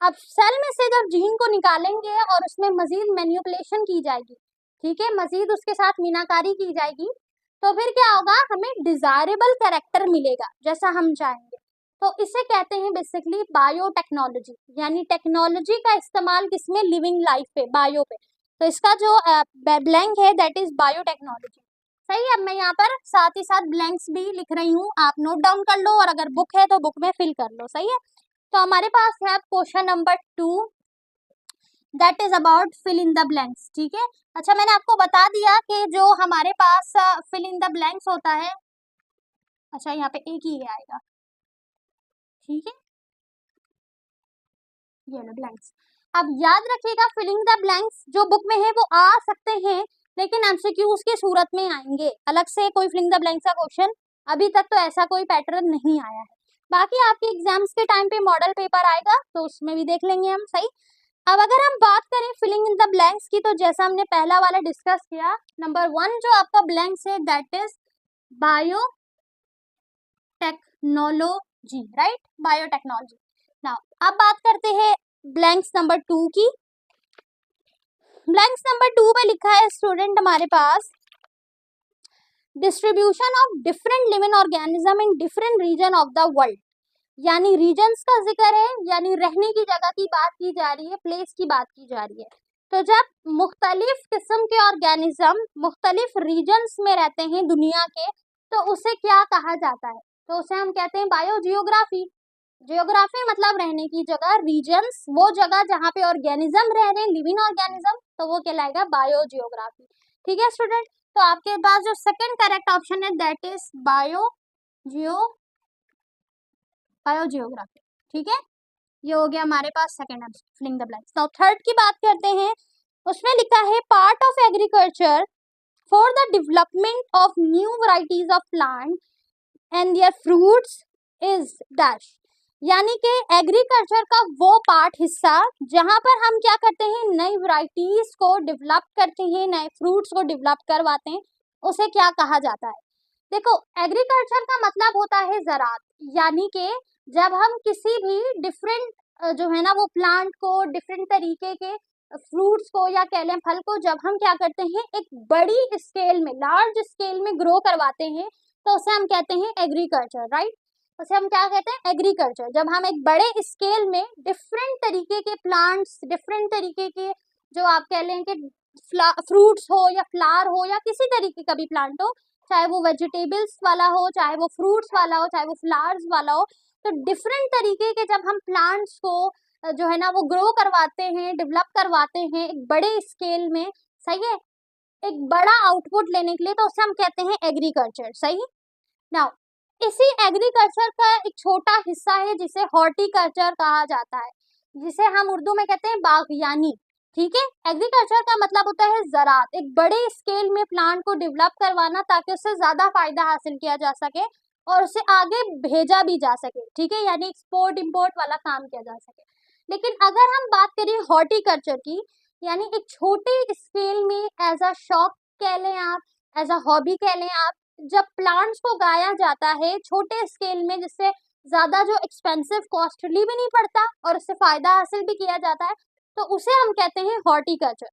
अब सेल में से जब जीन को निकालेंगे और उसमें मजीद मैन्युपुलेशन की जाएगी, ठीक है, मजीद उसके साथ मीनाकारी की जाएगी, तो फिर क्या होगा? हमें डिजायरेबल कैरेक्टर मिलेगा जैसा हम चाहेंगे। तो इसे कहते हैं बेसिकली बायोटेक्नोलॉजी, यानी टेक्नोलॉजी का इस्तेमाल किसमें? लिविंग लाइफ पे, बायो पे। तो इसका जो ब्लैंक है दैट इज बायोटेक्नोलॉजी। सही है। अब मैं यहाँ पर साथ ही साथ ब्लैंक्स भी लिख रही हूँ, आप नोट डाउन कर लो, और अगर बुक है तो बुक में फिल कर लो। सही है। तो हमारे पास है question number 2, that is about fill in the blanks. ठीक है। अच्छा, मैंने आपको बता दिया कि जो हमारे पास फिल इन द ब्लैंक्स होता है, अच्छा यहाँ पे एक ही आएगा, ठीक है, ये लो ब्लैंक्स। अब याद रखिएगा फिलिंग द ब्लैंक्स जो बुक में है वो आ सकते हैं, लेकिन एमसीक्यूज की सूरत में आएंगे। अलग से कोई फिलिंग द ब्लैंक्स का क्वेश्चन अभी तक तो ऐसा कोई पैटर्न नहीं आया है। बाकी आपके एग्जाम्स के टाइम पे मॉडल पेपर आएगा तो उसमें भी देख लेंगे हम। सही। अब अगर हम बात करें फिलिंग इन द ब्लैंक्स की, तो जैसा हमने पहला वाला डिस्कस किया, नंबर 1 जो आपका ब्लैंक्स है that is biotechnology, right, biotechnology. Now अब बात करते हैं ब्लैंक्स नंबर 2 की। ब्लैंक्स नंबर 2 में लिखा है स्टूडेंट हमारे पास, distribution of different living organism in different region of the world, यानी रीजन्स का जिक्र है, यानी रहने की जगह की बात की जा रही है, प्लेस की बात की जा रही है। तो जब मुख्तलिफ किस्म के ऑर्गेनिज्म मुख्तलिफ रीजन्स में रहते हैं दुनिया के, तो उसे क्या कहा जाता है? तो उसे हम कहते हैं बायोजियोग्राफी। जियोग्राफी मतलब रहने की जगह, रीजन्स वो जगह जहाँ पे ऑर्गेनिज्म रह रहे हैं, लिविंग ऑर्गेनिज्म, तो वो कहलाएगा बायोजियोग्राफी। ठीक है स्टूडेंट। तो आपके पास जो सेकंड करेक्ट ऑप्शन है दैट इज बायोजियोग्राफी। ठीक है, ये हो गया हमारे पास second filling the blanks. Now third की बात करते हैं, उसमें लिखा है part of agriculture for the development of new varieties of plant and their fruits is dash, यानी कि एग्रीकल्चर का वो पार्ट हिस्सा जहां पर हम क्या करते हैं? नई वैरायटीज को डेवलप करते हैं, नए फ्रूट्स को डेवलप करवाते हैं, उसे क्या कहा जाता है? देखो, एग्रीकल्चर का मतलब होता है ज़राअत, यानी कि जब हम किसी भी डिफरेंट जो है ना वो प्लांट को, डिफरेंट तरीके के फ्रूट्स को या कह लें फल को, जब हम क्या करते हैं एक बड़ी स्केल में, लार्ज स्केल में ग्रो करवाते हैं, तो उसे हम कहते हैं एग्रीकल्चर, राइट। उसे हम क्या कहते हैं? एग्रीकल्चर। जब हम एक बड़े स्केल में डिफरेंट तरीके के प्लांट्स, डिफरेंट तरीके के जो आप कह लें कि फ्रूट्स हो या फ्लावर हो या किसी तरीके का भी प्लांट हो, चाहे वो वेजिटेबल्स वाला हो, चाहे वो फ्रूट्स वाला हो, चाहे वो फ्लावर्स वाला हो, तो डिफरेंट तरीके के जब हम प्लांट्स को जो है ना वो ग्रो करवाते हैं, डेवलप करवाते हैं एक बड़े स्केल में, सही है, एक बड़ा आउटपुट लेने के लिए, तो उसे हम कहते हैं एग्रीकल्चर। सही। नाउ इसी एग्रीकल्चर का एक छोटा हिस्सा है जिसे हॉर्टिकल्चर कहा जाता है, जिसे हम उर्दू में कहते हैं बागयानी। ठीक है। एग्रीकल्चर का मतलब होता है ज़राअत, एक बड़े स्केल में प्लांट को डेवलप करवाना ताकि उससे ज़्यादा फायदा हासिल किया जा सके और उसे आगे भेजा भी जा सके। ठीक है, यानी एक्सपोर्ट इम्पोर्ट वाला काम किया जा सके। लेकिन अगर हम बात करें हॉर्टिकल्चर की, यानी एक छोटे स्केल में एज अ शौक कह लें आप, एज अ हॉबी कह लें आप, जब प्लांट्स को गाया जाता है छोटे स्केल में, जिससे ज़्यादा जो एक्सपेंसिव कॉस्टली भी नहीं पड़ता और उससे फ़ायदा हासिल भी किया जाता है, तो उसे हम कहते हैं हॉर्टिकल्चर।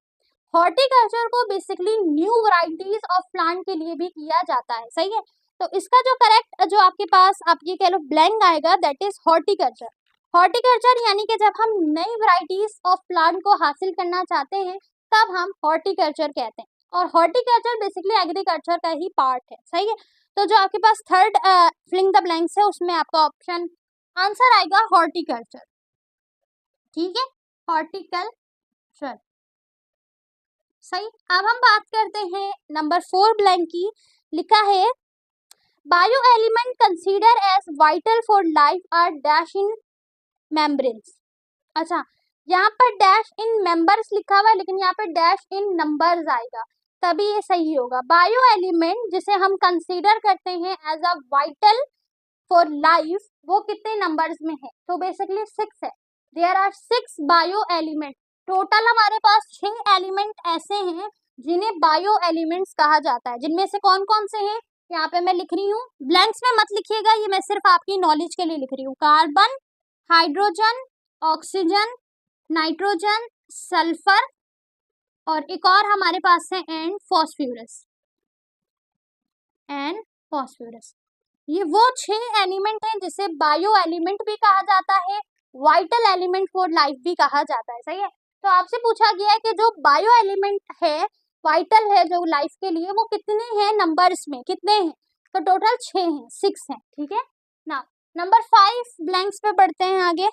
हॉर्टिकल्चर को basically new varieties of plant के लिए भी किया जाता है। सही है। तो इसका जो करेक्ट जो आपके पास आप ये कह लो ब्लैंक आएगा दैट इज हॉर्टिकल्चर। हॉर्टिकल्चर यानी कि जब हम नई वैरायटीज ऑफ प्लांट को हासिल करना चाहते हैं तब हम हॉर्टिकल्चर कहते हैं, और हॉर्टिकल्चर बेसिकली एग्रीकल्चर का ही पार्ट है। सही है। तो जो आपके पास थर्ड फिलिंग द ब्लैंक्स है उसमें आपका ऑप्शन आंसर आएगा हॉर्टिकल्चर। ठीक है, हॉर्टिकल्चर सही। अब हम बात करते हैं नंबर 4 ब्लैंक की। लिखा है bio element consider as vital for life are dash in membranes. अच्छा, यहाँ पर डैश इन मेंबर्स लिखा हुआ है, लेकिन यहाँ पर डैश इन नंबर्स आएगा तभी ये सही होगा। बायो एलिमेंट जिसे हम कंसीडर करते हैं as a vital for life, वो कितने नंबर्स में है? तो बेसिकली 6 है। There are 6 bio element. Total हमारे पास 6 एलिमेंट ऐसे हैं जिन्हें बायो एलिमेंट्स कहा जाता है। जिनमें से कौन कौन से हैं यहाँ पे मैं लिख रही हूँ, ब्लैंक्स में मत लिखिएगा, ये मैं सिर्फ आपकी नॉलेज के लिए लिख रही हूँ। Carbon, hydrogen, oxygen, nitrogen, sulphur और एक और हमारे पास है एंड फॉस्फोरस। ये वो 6 एलिमेंट हैं जिसे बायो एलिमेंट भी कहा जाता है, वाइटल एलिमेंट फॉर लाइफ भी कहा जाता है। सही है। तो आपसे पूछा गया है कि जो बायो एलिमेंट है, वाइटल है जो लाइफ के लिए, वो कितने हैं नंबर्स में, कितने हैं? तो टोटल 6 हैं, 6 हैं। ठीक है ना। नंबर 5 ब्लैंक्स पे पढ़ते हैं आगे।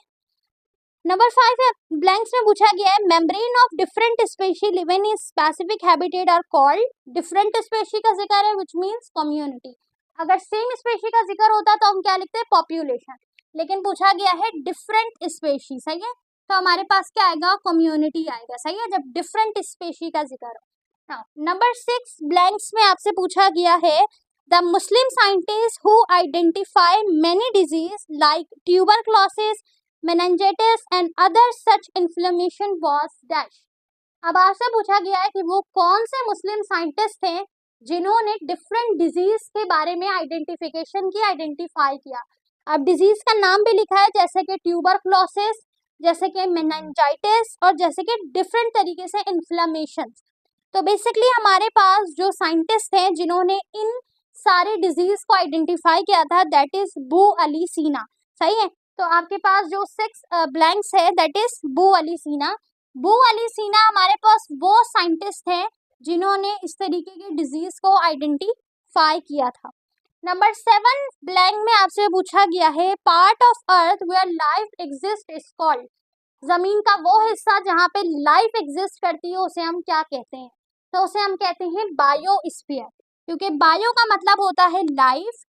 नंबर 5 है, ब्लैंक्स में पूछा गया है membrane of different species live in specific habitat are called. Different species का जिक्र है व्हिच मींस कम्युनिटी। अगर सेम स्पेशीज का जिक्र होता तो हम क्या लिखते हैं? पॉपुलेशन। लेकिन पूछा गया है डिफरेंट स्पेशीज। सही है, तो हमारे पास क्या आएगा? कम्युनिटी आएगा। सही है, जब डिफरेंट स्पेशीज का जिक्र हो। नंबर 6 ब्लैंक्स में आपसे पूछा गया है the Muslim scientist who identify many disease like tuberculosis, meningitis and other such inflammation was dash। अब आपसे पूछा गया है कि वो कौन से मुस्लिम साइंटिस्ट थे जिन्होंने डिफरेंट डिजीज के बारे में आइडेंटिफिकेशन की, आइडेंटिफाई किया। अब डिजीज का नाम भी लिखा है, जैसे कि ट्यूबरक्लोसिस, जैसे कि मेनिंजाइटिस और जैसे कि डिफरेंट तरीके से इन्फ्लेमेशन। तो बेसिकली हमारे पास जो साइंटिस्ट हैं जिन्होंने इन सारे डिजीज को आइडेंटिफाई किया था, दैट इज बू अली सीना। सही है, तो आपके पास जो 6 ब्लैंक्स है दैट इज बू अली सीना। बू अली सीना हमारे पास वो साइंटिस्ट हैं जिन्होंने इस तरीके के डिजीज को आइडेंटिफाई किया था। नंबर 7 ब्लैंक में आपसे पूछा गया है part of earth where life exist is called. जमीन का वो हिस्सा जहाँ पे लाइफ एग्जिस्ट करती है उसे हम क्या कहते हैं? तो उसे हम कहते हैं बायोस्फीयर, क्योंकि बायो का मतलब होता है लाइफ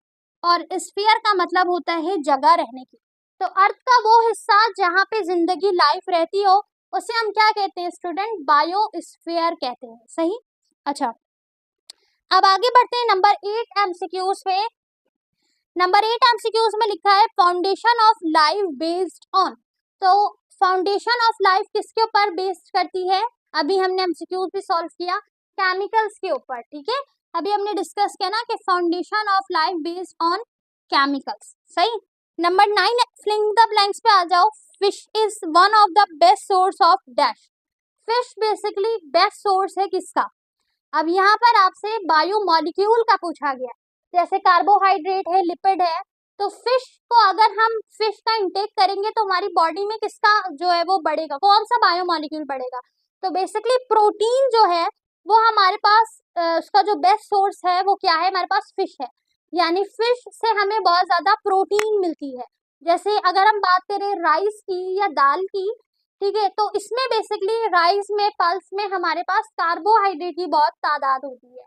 और स्फीयर का मतलब होता है जगह रहने की। तो अर्थ का वो हिस्सा जहाँ पे जिंदगी लाइफ रहती हो उसे हम क्या कहते हैं स्टूडेंट? बायोस्फीयर कहते हैं। सही। अच्छा, अब आगे बढ़ते हैं नंबर 8 एमसीक्यूज पे। नंबर 8 एमसीक्यूज में लिखा है foundation of life based on. तो फाउंडेशन ऑफ लाइफ किसके ऊपर बेस्ड करती है? अभी हमने एमसीक्यूज भी सॉल्व किया, केमिकल्स के ऊपर। ठीक है, अभी हमने डिस्कस किया ना कि foundation of life based on chemicals. सही। नंबर 9 फिलिंग द ब्लैंक्स पे आ जाओ। Fish is one of the best source of dash. Fish basically best source है किसका? अब यहाँ पर आपसे बायो मॉलिक्यूल का पूछा गया, जैसे कार्बोहाइड्रेट है, लिपिड है। तो फिश को अगर हम फिश का इंटेक करेंगे तो हमारी बॉडी में किसका जो है वो बढ़ेगा? कौन सा बायो मॉलिक्यूल बढ़ेगा? तो बेसिकली प्रोटीन जो है वो हमारे पास उसका जो बेस्ट सोर्स है वो क्या है? हमारे पास फिश है। यानी फिश से हमें बहुत ज्यादा प्रोटीन मिलती है। जैसे अगर हम बात करें राइस की या दाल की, ठीक है, तो इसमें बेसिकली राइस में, पल्स में हमारे पास कार्बोहाइड्रेट की बहुत तादाद होती है।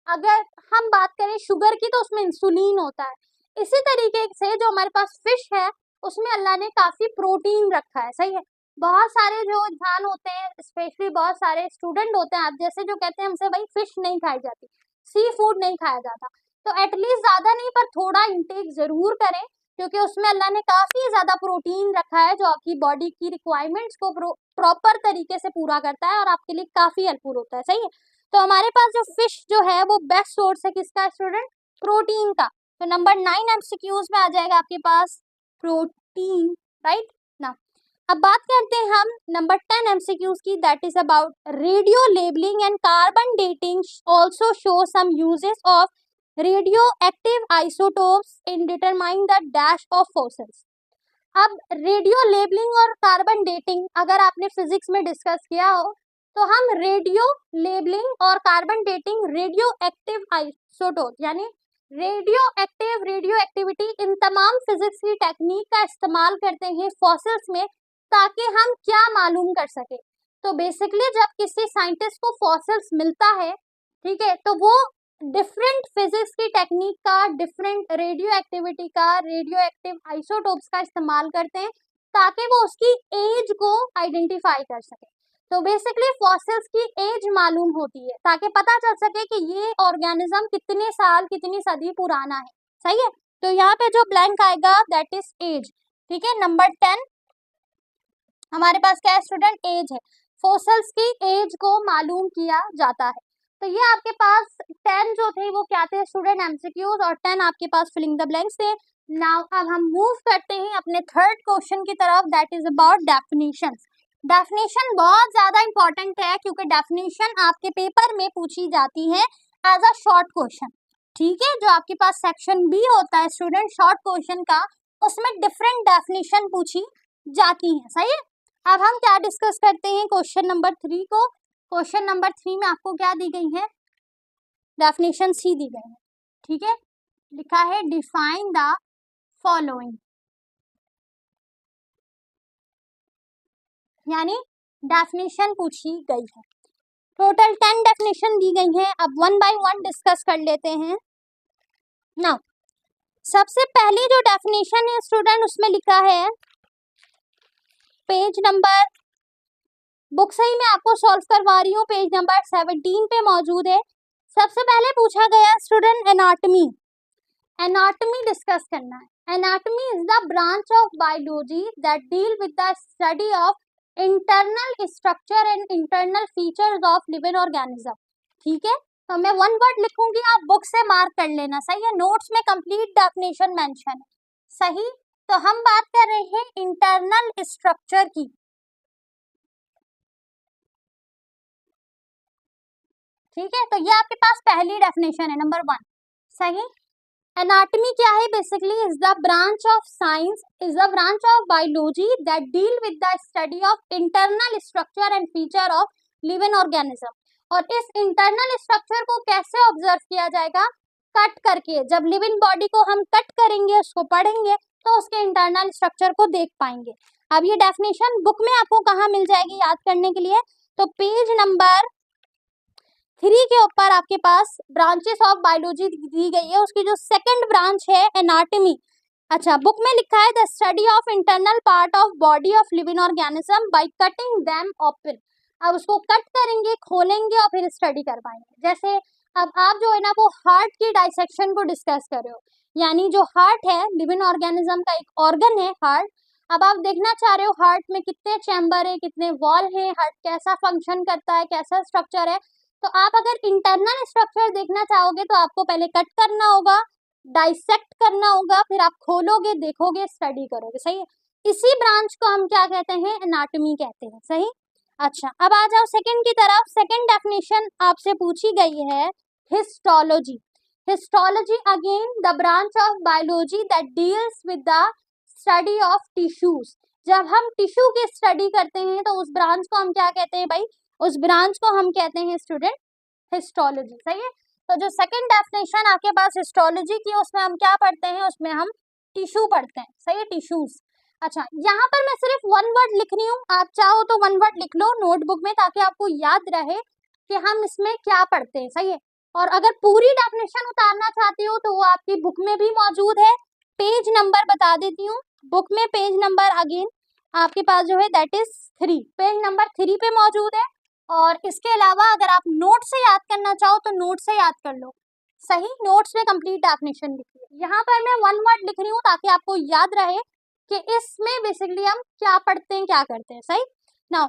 अगर हम बात करें शुगर की तो उसमें इंसुलिन होता है। इसी तरीके से जो हमारे पास फिश है उसमें अल्लाह ने काफी प्रोटीन रखा है। सही है। बहुत सारे जो इंसान होते हैं, स्पेशली बहुत सारे स्टूडेंट होते हैं आप जैसे, जो कहते हैं हमसे भाई फिश नहीं खाई जाती, सी फूड नहीं खाया जाता। तो एटलीस्ट ज्यादा नहीं पर थोड़ा इंटेक जरूर करें, क्योंकि उसमें अल्लाह ने काफी ज्यादा प्रोटीन रखा है जो आपकी बॉडी की रिक्वायरमेंट्स को प्रॉपर तरीके से पूरा करता है और आपके लिए काफी हेल्पफुल होता है। सही है। तो हमारे पास जो फिश जो है वो बेस्ट सोर्स है किसका स्टूडेंट? प्रोटीन का। तो नंबर 9 एमसीक्यूज में आ जाएगा आपके पास प्रोटीन। राइट ना। अब बात करते हैं हम नंबर 10 एमसीक्यूज की, that is about radio labelling and carbon dating also show some uses of radioactive isotopes in determining the dash of fossils। अब रेडियो लेबलिंग और कार्बन डेटिंग अगर आपने फिजिक्स में डिस्कस किया हो तो हम रेडियो लेबलिंग और carbon dating radio active isotope यानी रेडियो एक्टिविटी, इन तमाम फिजिक्स की टेक्निक का इस्तेमाल करते हैं फॉसिल्स में ताकि हम क्या मालूम कर सके। तो बेसिकली जब किसी साइंटिस्ट को फॉसिल्स मिलता है, ठीक है, तो वो डिफरेंट फिजिक्स की टेक्निक का, डिफरेंट रेडियो एक्टिविटी का, रेडियो एक्टिव आइसोटोप्स का इस्तेमाल करते हैं ताकि वो उसकी एज को आइडेंटिफाई कर सके। तो बेसिकली फॉसिल्स की एज मालूम होती है ताकि पता चल सके कि ये ऑर्गेनिज्म कितने साल, कितनी सदी पुराना है। सही है, तो यहाँ पे जो ब्लैंक आएगा दैट इज एज। ठीक है, नंबर 10 हमारे पास क्या है स्टूडेंट, एज है। फॉसिल्स की एज को मालूम किया जाता है। तो ये आपके पास 10 जो थे वो क्या थे स्टूडेंट, एमसीक्यूज, और 10 आपके पास फिलिंग द ब्लैंक्स थे। नाउ अब हम मूव करते हैं अपने थर्ड क्वेश्चन की तरफ, that is about definitions. Definition बहुत ज्यादा इंपॉर्टेंट है क्योंकि डेफिनेशन आपके पेपर में पूछी जाती है एज अ शॉर्ट क्वेश्चन। ठीक है, जो आपके पास सेक्शन बी होता है स्टूडेंट शॉर्ट क्वेश्चन का, उसमें डिफरेंट डेफिनेशन पूछी जाती है। सही है, अब हम क्या डिस्कस करते हैं क्वेश्चन नंबर 3 को। क्वेश्चन नंबर 3 में आपको क्या दी गई है, डेफिनेशन सी दी गई है। ठीक है, लिखा है डिफाइन द फॉलोइंग, यानी डेफिनेशन पूछी गई है। टोटल 10 डेफिनेशन दी गई है। अब वन बाय वन डिस्कस कर लेते हैं। नाउ सबसे पहली जो डेफिनेशन है स्टूडेंट, उसमें लिखा है पेज नंबर, बुक से ही मैं आपको सॉल्व करवा रही हूँ, पेज नंबर 17 पे मौजूद है। सबसे पहले पूछा गया स्टूडेंट एनाटॉमी। एनाटॉमी डिस्कस करना है। Anatomy is the branch of biology that deal with the study of internal structure and internal features of living organism. ठीक है, तो मैं वन वर्ड लिखूंगी, आप बुक से मार्क कर लेना। सही है, नोट्स में कंप्लीट डेफिनेशन मेंशन है। सही, तो हम बात कर रहे हैं इंटरनल स्ट्रक्चर की। ठीक है, तो ये आपके पास पहली डेफिनेशन है, नंबर 1। सही, एनाटॉमी क्या है, basically is the branch of science, is the branch of biology that deal with the study of internal structure and feature of living organism. और इस इंटरनल स्ट्रक्चर को कैसे ऑब्जर्व किया जाएगा, कट करके। जब लिविंग बॉडी को हम कट करेंगे, उसको पढ़ेंगे, तो उसके इंटरनल स्ट्रक्चर को देख पाएंगे। अब ये डेफिनेशन बुक में आपको कहाँ मिल जाएगी याद करने के लिए, तो पेज नंबर 3 के ऊपर आपके पास ब्रांचेस ऑफ बायोलॉजी दी गई है, उसकी जो सेकंड ब्रांच है एनाटॉमी। अच्छा, बुक में लिखा है the study of internal part of body of living organism by cutting them open. अब उसको कट करेंगे, खोलेंगे और फिर स्टडी कर पाएंगे। जैसे अब आप जो है ना वो हार्ट की डाइसेक्शन को डिस्कस कर रहे हो, यानी जो हार्ट है लिविंग ऑर्गेनिज्म का एक ऑर्गन है हार्ट। अब आप देखना चाह रहे हो हार्ट में कितने चैम्बर है, कितने वॉल है, हार्ट कैसा फंक्शन करता है, कैसा स्ट्रक्चर है। तो आप अगर इंटरनल स्ट्रक्चर देखना चाहोगे तो आपको पहले कट करना होगा, डाइसेक्ट करना होगा, फिर आप खोलोगे, देखोगे, स्टडी करोगे। सही है, इसी ब्रांच को हम क्या कहते हैं, एनाटॉमी कहते हैं। सही, अच्छा अब आ जाओ सेकंड की तरफ। सेकंड डेफिनेशन आपसे पूछी गई है histology. Histology again the branch of biology that deals with the study of tissues. जब हम टिश्यू की स्टडी करते हैं तो उस ब्रांच को हम क्या कहते हैं भाई, उस ब्रांच को हम कहते हैं स्टूडेंट हिस्टोलॉजी। सही है, तो जो सेकंड डेफिनेशन आपके पास हिस्टोलॉजी की, उसमें हम क्या पढ़ते हैं, उसमें हम टिश्यू पढ़ते हैं। सही है, टिश्यूज। अच्छा, यहाँ पर मैं सिर्फ वन वर्ड लिख रही हूँ, आप चाहो तो वन वर्ड लिख लो नोटबुक में ताकि आपको याद रहे कि हम इसमें क्या पढ़ते हैं। सही है, और अगर पूरी डेफिनेशन उतारना चाहते हो तो वो आपकी बुक में भी मौजूद है। पेज नंबर बता देती हूँ, बुक में पेज नंबर अगेन आपके पास जो है दैट इज 3, पेज नंबर 3 पे मौजूद है। और इसके अलावा अगर आप नोट से याद करना चाहो तो नोट से याद कर लो। सही, नोट्स में कंप्लीट डेफिनेशन लिखी है। यहाँ पर मैं वन वर्ड लिख रही हूँ ताकि आपको याद रहे कि इसमें बेसिकली हम क्या पढ़ते हैं, क्या करते हैं। सही, नाउ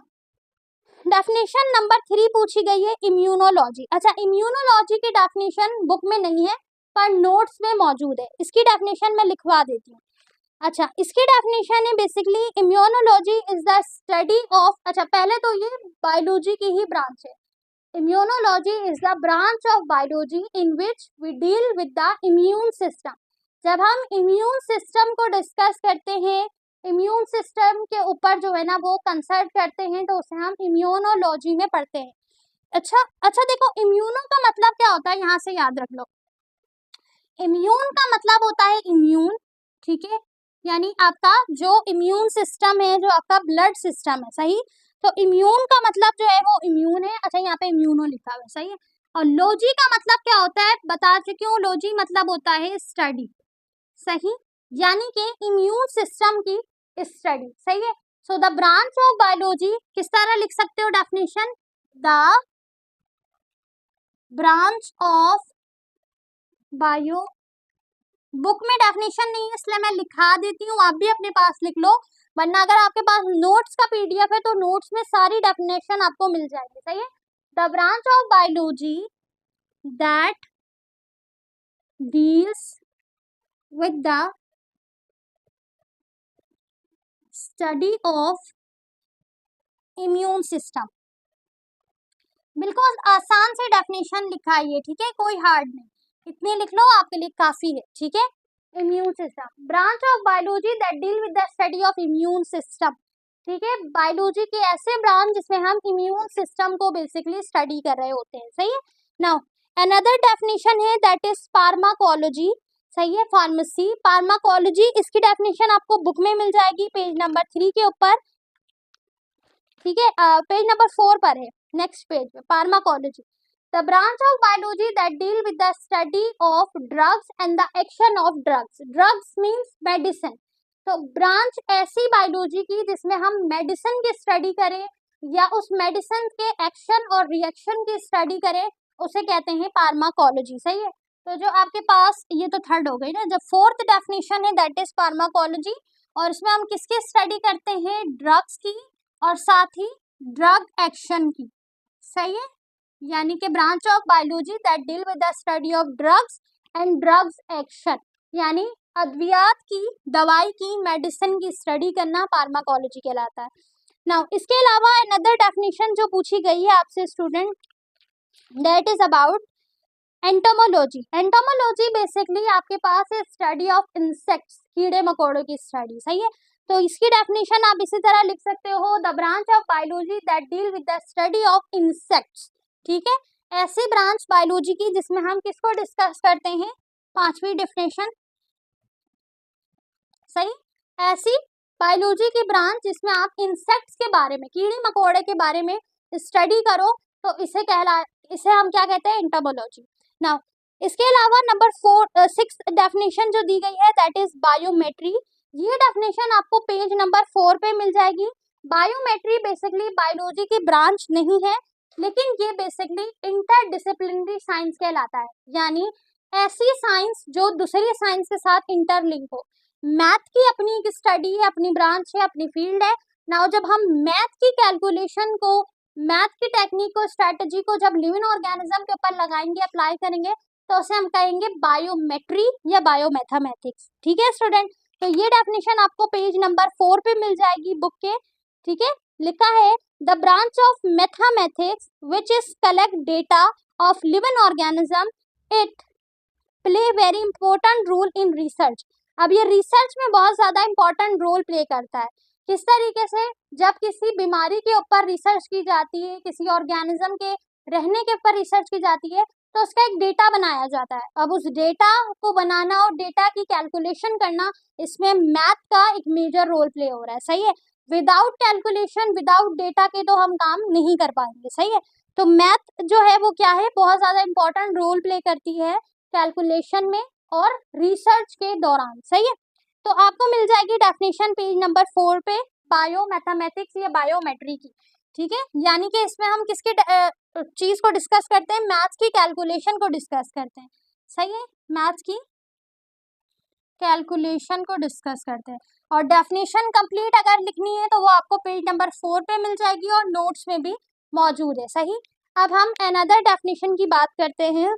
डेफिनेशन नंबर 3 पूछी गई है इम्यूनोलॉजी। अच्छा, इम्यूनोलॉजी की डेफिनेशन बुक में नहीं है पर नोट्स में मौजूद है, इसकी डेफिनेशन मैं लिखवा देती हूँ। अच्छा, इसकी डेफिनेशन है basically immunology is the study of, अच्छा पहले तो ये बायोलॉजी की ही ब्रांच है। Immunology is the branch of biology in which we deal with the immune system. जब हम इम्यून सिस्टम को डिस्कस करते हैं, इम्यून सिस्टम के ऊपर जो है ना वो कंसल्ट करते हैं, तो उसे हम इम्यूनोलॉजी में पढ़ते हैं। अच्छा देखो, इम्यूनो का मतलब क्या होता है, यहाँ से याद रख लो। इम्यून का मतलब होता है इम्यून, ठीक है, यानी आपका जो इम्यून सिस्टम है, जो आपका ब्लड सिस्टम है, सही। तो इम्यून का मतलब जो है वो इम्यून है। अच्छा, यहाँ पे इम्यूनो लिखा हुआ है, सही है। और लॉजी का मतलब क्या होता है, बता चुकी हूँ, लॉजी मतलब होता है स्टडी, सही, यानी कि इम्यून सिस्टम की स्टडी, सही है। So the branch of biology, किस तरह लिख सकते हो definition, the branch of bio, book में डेफिनेशन नहीं है इसलिए मैं लिखा देती हूँ, आप भी अपने पास लिख लो, वरना अगर आपके पास नोट्स का पीडीएफ है तो नोट्स में सारी डेफिनेशन आपको मिल जाएगी, सही है। The branch of biology that deals with the study of immune system, बिल्कुल आसान से डेफिनेशन लिखा है ये, ठीक है, कोई हार्ड नहीं, इतने लिख लो आपके लिए काफी है, ठीक है। Immune system, branch of biology that deal with the study of immune system, ठीक है, बायोलॉजी के ऐसे ब्रांच जिसमें हम इम्यून सिस्टम को बेसिकली स्टडी कर रहे होते हैं, सही है। नाउ अनदर डेफिनेशन है दैट इज फार्माकोलॉजी, सही है, फार्मेसी, फार्माकोलॉजी, इसकी डेफिनेशन आपको बुक में मिल जाएगी पेज नंबर 3 के ऊपर, ठीक है, पेज नंबर 4 पर है, नेक्स्ट पेज पे, pharmacology, the branch of biology that deal with the study of drugs and the action of drugs, drugs means medicine, तो ब्रांच ऐसी बायोलॉजी की जिसमें हम मेडिसिन की स्टडी करें या उस मेडिसिन के एक्शन और रिएक्शन की स्टडी करें, उसे कहते हैं फार्माकोलॉजी, सही है। तो जो आपके पास, ये तो थर्ड हो गई ना, जब फोर्थ डेफिनेशन है दैट इज फार्माकोलॉजी, और इसमें हम किसकी स्टडी करते हैं, ड्रग्स की और साथ ही ड्रग एक्शन की, सही है, यानी कि branch of biology that deal with the study of drugs and drugs action, यानी अद्वियात की, दवाई की, मेडिसिन की स्टडी करना फार्माकोलॉजी कहलाता है। नाउ इसके अलावा अनदर डेफिनेशन जो पूछी गई है आपसे student, that is about entomology, entomology basically आपके पास है स्टडी ऑफ इंसेक्ट्स, कीड़े मकोड़ों की स्टडी, सही है। तो इसकी डेफिनेशन आप इसी तरह लिख सकते हो, the branch of biology that deal with the study of insects, ठीक है, ऐसी ब्रांच बायोलॉजी की जिसमें हम किसको डिस्कस करते हैं, पांचवी डेफिनेशन, सही, ऐसी बायोलॉजी की ब्रांच जिसमें आप इंसेक्ट्स के बारे में, कीड़े मकोड़े के बारे में स्टडी करो, तो इसे हम क्या कहते हैं, एंटोमोलॉजी। नाउ इसके अलावा नंबर 6 डेफिनेशन जो दी गई है दैट इज बायोमेट्री, ये डेफिनेशन आपको पेज नंबर 4 पे मिल जाएगी। बायोमेट्री बेसिकली बायोलॉजी की ब्रांच नहीं है, लेकिन ये बेसिकली इंटरडिसिप्लिनरी साइंस कहलाता है, यानी ऐसी साइंस जो दूसरी साइंस के साथ इंटरलिंक हो। मैथ की अपनी एक स्टडी है, अपनी ब्रांच है, अपनी फील्ड है। नाउ जब हम मैथ की कैलकुलेशन को, मैथ की टेक्निक को, स्ट्रेटजी को जब लिविंग ऑर्गेनिज्म के ऊपर लगाएंगे, अप्लाई करेंगे, तो उसे हम कहेंगे बायोमेट्री या बायोमैथमेटिक्स, ठीक है स्टूडेंट। तो ये डेफिनेशन आपको पेज नंबर 4 पे मिल जाएगी बुक के, ठीक है, लिखा है the branch of mathematics which is collect data of living organism, it play very important role in research. अब ये रिसर्च में बहुत ज्यादा इंपॉर्टेंट रोल प्ले करता है, किस तरीके से, जब किसी बीमारी के ऊपर रिसर्च की जाती है, किसी ऑर्गेनिज्म के रहने के ऊपर रिसर्च की जाती है, तो उसका एक डेटा बनाया जाता है। अब उस डेटा को बनाना और डेटा की कैलकुलेशन करना, इसमें मैथ का एक मेजर रोल प्ले हो रहा है, सही है। विदाउट कैलकुलेशन, विदाउट डेटा के तो हम काम नहीं कर पाएंगे, सही है। तो मैथ जो है वो क्या है, बहुत ज्यादा इंपॉर्टेंट रोल प्ले करती है कैलकुलेशन में और रिसर्च के दौरान, सही है। तो आपको मिल जाएगी डेफिनेशन पेज नंबर 4 पे, बायोमैथमेटिक्स या बायोमेट्री की, ठीक है, यानी कि इसमें हम किसकी चीज को डिस्कस करते हैं, मैथ्स की कैलकुलेशन को डिस्कस करते हैं, सही है, मैथ्स की कैलकुलेशन को डिस्कस करते हैं। और डेफिनेशन कंप्लीट अगर लिखनी है तो वो आपको पेज नंबर 4 पे मिल जाएगी और नोट्स में भी मौजूद है, सही। अब हम अनदर डेफिनेशन की बात करते हैं,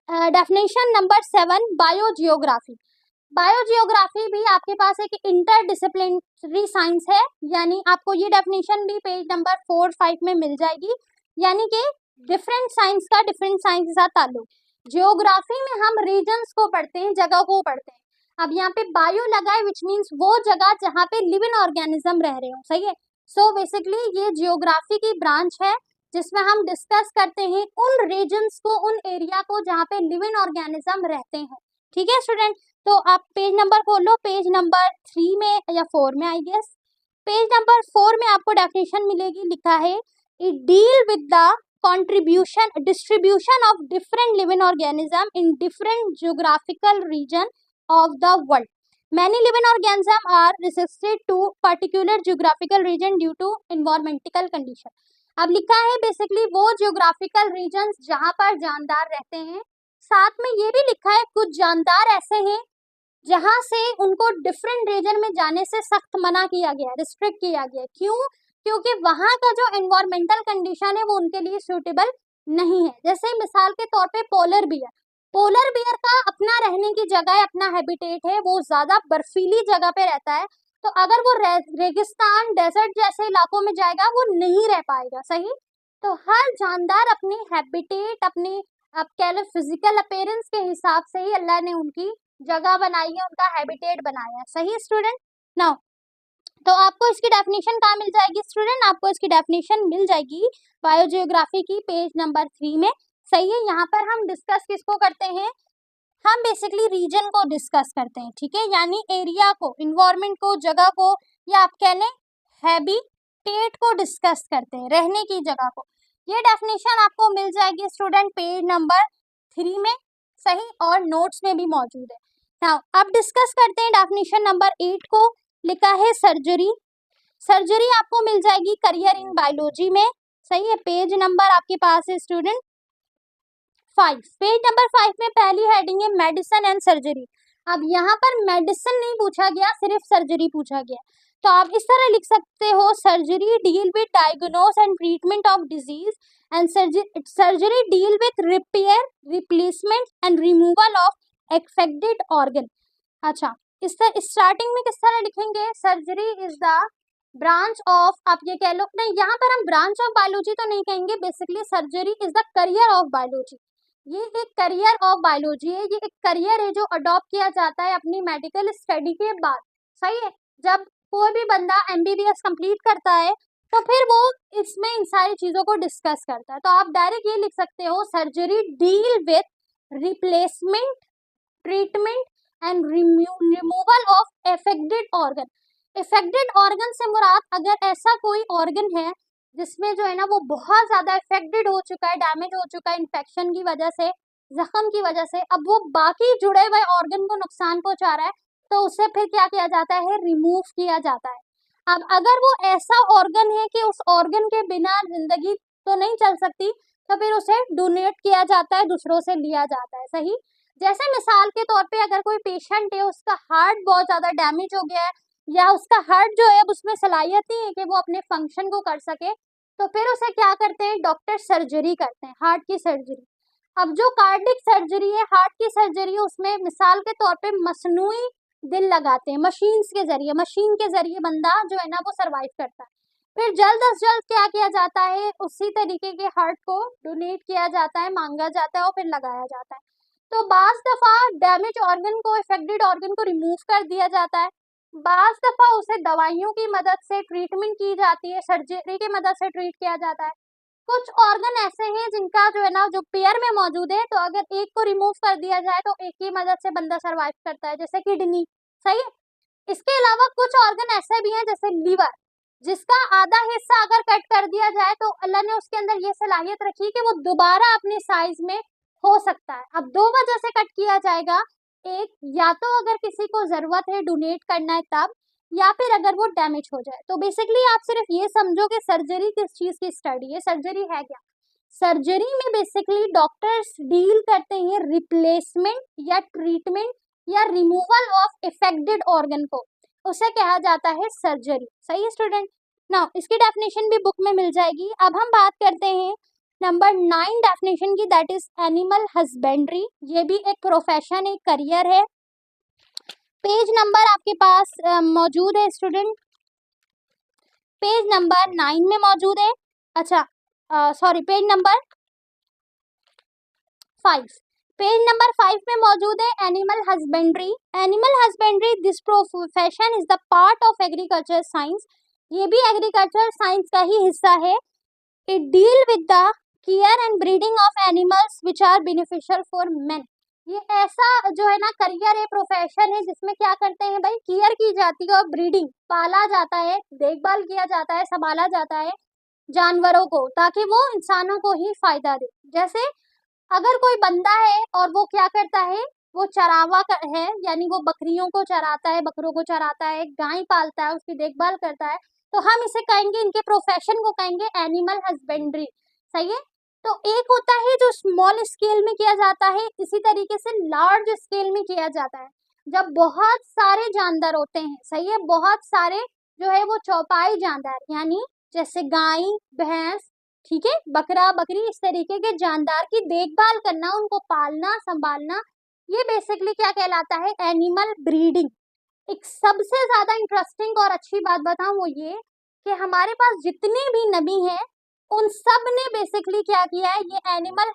डेफिनेशन नंबर 7, बायोजियोग्राफी। बायोजियोग्राफी भी आपके पास एक इंटरडिसिप्लिनरी साइंस है, यानी आपको ये डेफिनेशन भी पेज नंबर 4-5 में मिल जाएगी, यानी कि डिफरेंट साइंस का डिफरेंट साइंस के साथ ताल्लुक। जियोग्राफी में हम रीजन्स को पढ़ते हैं, जगह को पढ़ते हैं। अब यहाँ पे बायो लगा है विच मीन्स वो जगह जहाँ पे लिविंग ऑर्गेनिज्म रह रहे हो, सही है। सो बेसिकली ये जियोग्राफी की ब्रांच है जिसमें हम डिस्कस करते हैं उन रीजन्स को, उन एरिया को जहाँ पे लिविंग ऑर्गेनिज्म रहते हैं। ठीक है स्टूडेंट, तो आप पेज नंबर खोलो, पेज नंबर 3 में या 4 में आई गेस। पेज नंबर 4 में आपको डेफिनेशन मिलेगी, लिखा है it deal with the contribution distribution of different living organism in different geographical region of the world. Many living organism are restricted to particular geographical region due to environmental condition. अब लिखा है बेसिकली वो जियोग्राफिकल रीजन्स जहाँ पर जानदार रहते हैं, साथ में ये भी लिखा है कुछ जानदार ऐसे हैं जहाँ से उनको डिफरेंट रीजन में जाने से सख्त मना किया गया, रिस्ट्रिक्ट किया गया। क्यों? क्योंकि वहाँ का जो एनवायरमेंटल कंडीशन है वो उनके लिए सूटेबल नहीं है। जैसे मिसाल के तौर पे पोलर बियर का अपना रहने की जगह है, अपना हैबिटेट है, वो ज्यादा बर्फीली जगह पे रहता है, तो अगर वो रेगिस्तान डेजर्ट जैसे इलाकों में जाएगा वो नहीं रह पाएगा। सही, तो हर जानदार अपनी हैबिटेट, अपनी आप कह लो फिजिकल अपीयरेंस के हिसाब से ही अल्लाह ने उनकी जगह बनाई है, उनका हैबिटेट बनाया है। सही स्टूडेंट, नाउ तो आपको इसकी डेफिनेशन कहाँ मिल जाएगी स्टूडेंट? आपको इसकी डेफिनेशन मिल जाएगी बायोजियोग्राफी की पेज नंबर 3 में। सही है, यहाँ पर हम डिस्कस किसको करते हैं? हम बेसिकली रीजन को डिस्कस करते हैं। ठीक है, यानी एरिया को, इन्वायरमेंट को, जगह को, या आप कह लें हैबिटेट को डिस्कस करते हैं, रहने की जगह को। ये डेफिनेशन आपको मिल जाएगी स्टूडेंट पेज नंबर 3 में। सही, और नोट्स में भी मौजूद है। नाउ अब डिस्कस करते हैं डेफिनेशन नंबर 8 को। लिखा है सर्जरी। सर्जरी आपको मिल जाएगी करियर इन बायोलॉजी में। सही है, पेज नंबर आपके पास है स्टूडेंट 5। पेज नंबर 5 में पहली हेडिंग है मेडिसिन एंड सर्जरी। अब यहाँ पर मेडिसिन नहीं पूछा गया, सिर्फ सर्जरी पूछा गया, तो आप इस तरह लिख सकते हो surgery deal with diagnose and treatment of disease and surgery deal with repair, replacement and removal of affected organ. अच्छा, इस स्टार्टिंग में किस तरह लिखेंगे? Surgery is the branch of, आप ये कह लो, नहीं यहाँ पर हम ब्रांच ऑफ बायोलॉजी तो नहीं कहेंगे, basically surgery is the career of biology. ये एक करियर ऑफ बायोलॉजी है, ये एक करियर है जो अडॉप्ट किया जाता है अपनी मेडिकल स्टडी के बाद। सही है, जब कोई भी बंदा MBBS कंप्लीट करता है तो फिर वो इसमें इन सारी चीजों को डिस्कस करता है। तो आप डायरेक्ट ये लिख सकते हो surgery deal with replacement, treatment and removal of affected organ. Affected organ से मुराद अगर ऐसा कोई ऑर्गन है जिसमें जो है ना वो बहुत ज्यादा इफेक्टेड हो चुका है, डैमेज हो चुका है इन्फेक्शन की वजह से, जख्म की वजह से, अब वो बाकी जुड़े हुए ऑर्गन को नुकसान पहुंचा रहा है, तो उसे फिर क्या किया जाता है? रिमूव किया जाता है। अब अगर वो ऐसा ऑर्गन है कि उस ऑर्गन के बिना जिंदगी तो नहीं चल सकती, तो फिर उसे डोनेट किया जाता है, दूसरों से लिया जाता है। सही, जैसे मिसाल के तौर पे अगर कोई पेशेंट है, उसका हार्ट बहुत ज्यादा डैमेज हो गया है, या उसका हार्ट जो है उसमें सलाहियत नहीं है कि वो अपने फंक्शन को कर सके, तो फिर उसे क्या करते हैं? डॉक्टर सर्जरी करते हैं, हार्ट की सर्जरी। अब जो कार्डिक सर्जरी है, हार्ट की सर्जरी, उसमें मिसाल के तौर पे मसनूई दिल लगाते हैं, मशीन के जरिए बंदा जो है ना वो सरवाइव करता है। फिर जल्द अज जल्द क्या किया जाता है? उसी तरीके के हार्ट को डोनेट किया जाता है, मांगा जाता है और फिर लगाया जाता है। तो बाज दफा डैमेज ऑर्गन को, इफेक्टेड ऑर्गन को रिमूव कर दिया जाता है, बाज दफा उसे दवाइयों की मदद से ट्रीटमेंट की जाती है, सर्जरी की मदद से ट्रीट किया जाता है। कुछ ऑर्गन ऐसे हैं जिनका जो है ना जो पेयर में मौजूद है, तो अगर एक को रिमूव कर दिया जाए तो एक की मदद से बंदा सरवाइव करता है, जैसे किडनी। सही है, इसके अलावा कुछ ऑर्गन ऐसे भी हैं जैसे लीवर, जिसका आधा हिस्सा अगर कट कर दिया जाए तो अल्लाह ने उसके अंदर ये सलाहियत रखी कि वो दोबारा अपने साइज में हो सकता है। अब दो वजह से कट किया जाएगा, एक या तो अगर किसी को जरूरत है डोनेट करना है तब, या फिर अगर वो डैमेज हो जाए। तो बेसिकली आप सिर्फ ये समझो कि सर्जरी किस चीज की स्टडी है। सर्जरी है क्या? सर्जरी में बेसिकली डॉक्टर्स डील करते हैं रिप्लेसमेंट या ट्रीटमेंट या रिमूवल ऑफ इफेक्टेड ऑर्गन को, उसे कहा जाता है सर्जरी। सही है स्टूडेंट, नाउ इसकी डेफिनेशन भी बुक में मिल जाएगी। अब हम बात करते हैं नंबर 9 डेफिनेशन की, दैट इज एनिमल हस्बेंड्री। ये भी एक प्रोफेशन, एक करियर है। पेज नंबर आपके पास मौजूद है स्टूडेंट, पेज नंबर 9 में मौजूद है। अच्छा sorry, page number 5, page number 5 में मौजूद है animal husbandry. Animal husbandry, this profession is the part of agriculture science. ये भी एग्रीकल्चर साइंस का ही हिस्सा है। It deal with the care and breeding of animals which are beneficial for men. ये ऐसा जो है ना करियर है, प्रोफेशन है, जिसमें क्या करते हैं भाई, केयर की जाती है और ब्रीडिंग, पाला जाता है, देखभाल किया जाता है, संभाला जाता है जानवरों को, ताकि वो इंसानों को ही फायदा दे। जैसे अगर कोई बंदा है और वो क्या करता है, वो चरावा है, यानी वो बकरियों को चराता है, बकरों को चराता है, गाय पालता है, उसकी देखभाल करता है, तो हम इसे कहेंगे, इनके प्रोफेशन को कहेंगे एनिमल हस्बेंड्री। सही है। तो एक होता है जो स्मॉल स्केल में किया जाता है, इसी तरीके से लार्ज स्केल में किया जाता है जब बहुत सारे जानवर होते हैं। सही है, बहुत सारे जो है वो चौपाई जानवर, यानी जैसे गाय, भैंस, ठीक है, बकरा, बकरी, इस तरीके के जानदार की देखभाल करना, उनको पालना, संभालना, ये बेसिकली क्या कहलाता है, एनिमल ब्रीडिंग। एक सबसे ज्यादा इंटरेस्टिंग और अच्छी बात बताऊं वो ये कि हमारे पास जितने भी नबी हैं उन सब ने बेसिकली क्या किया है, ये एनिमल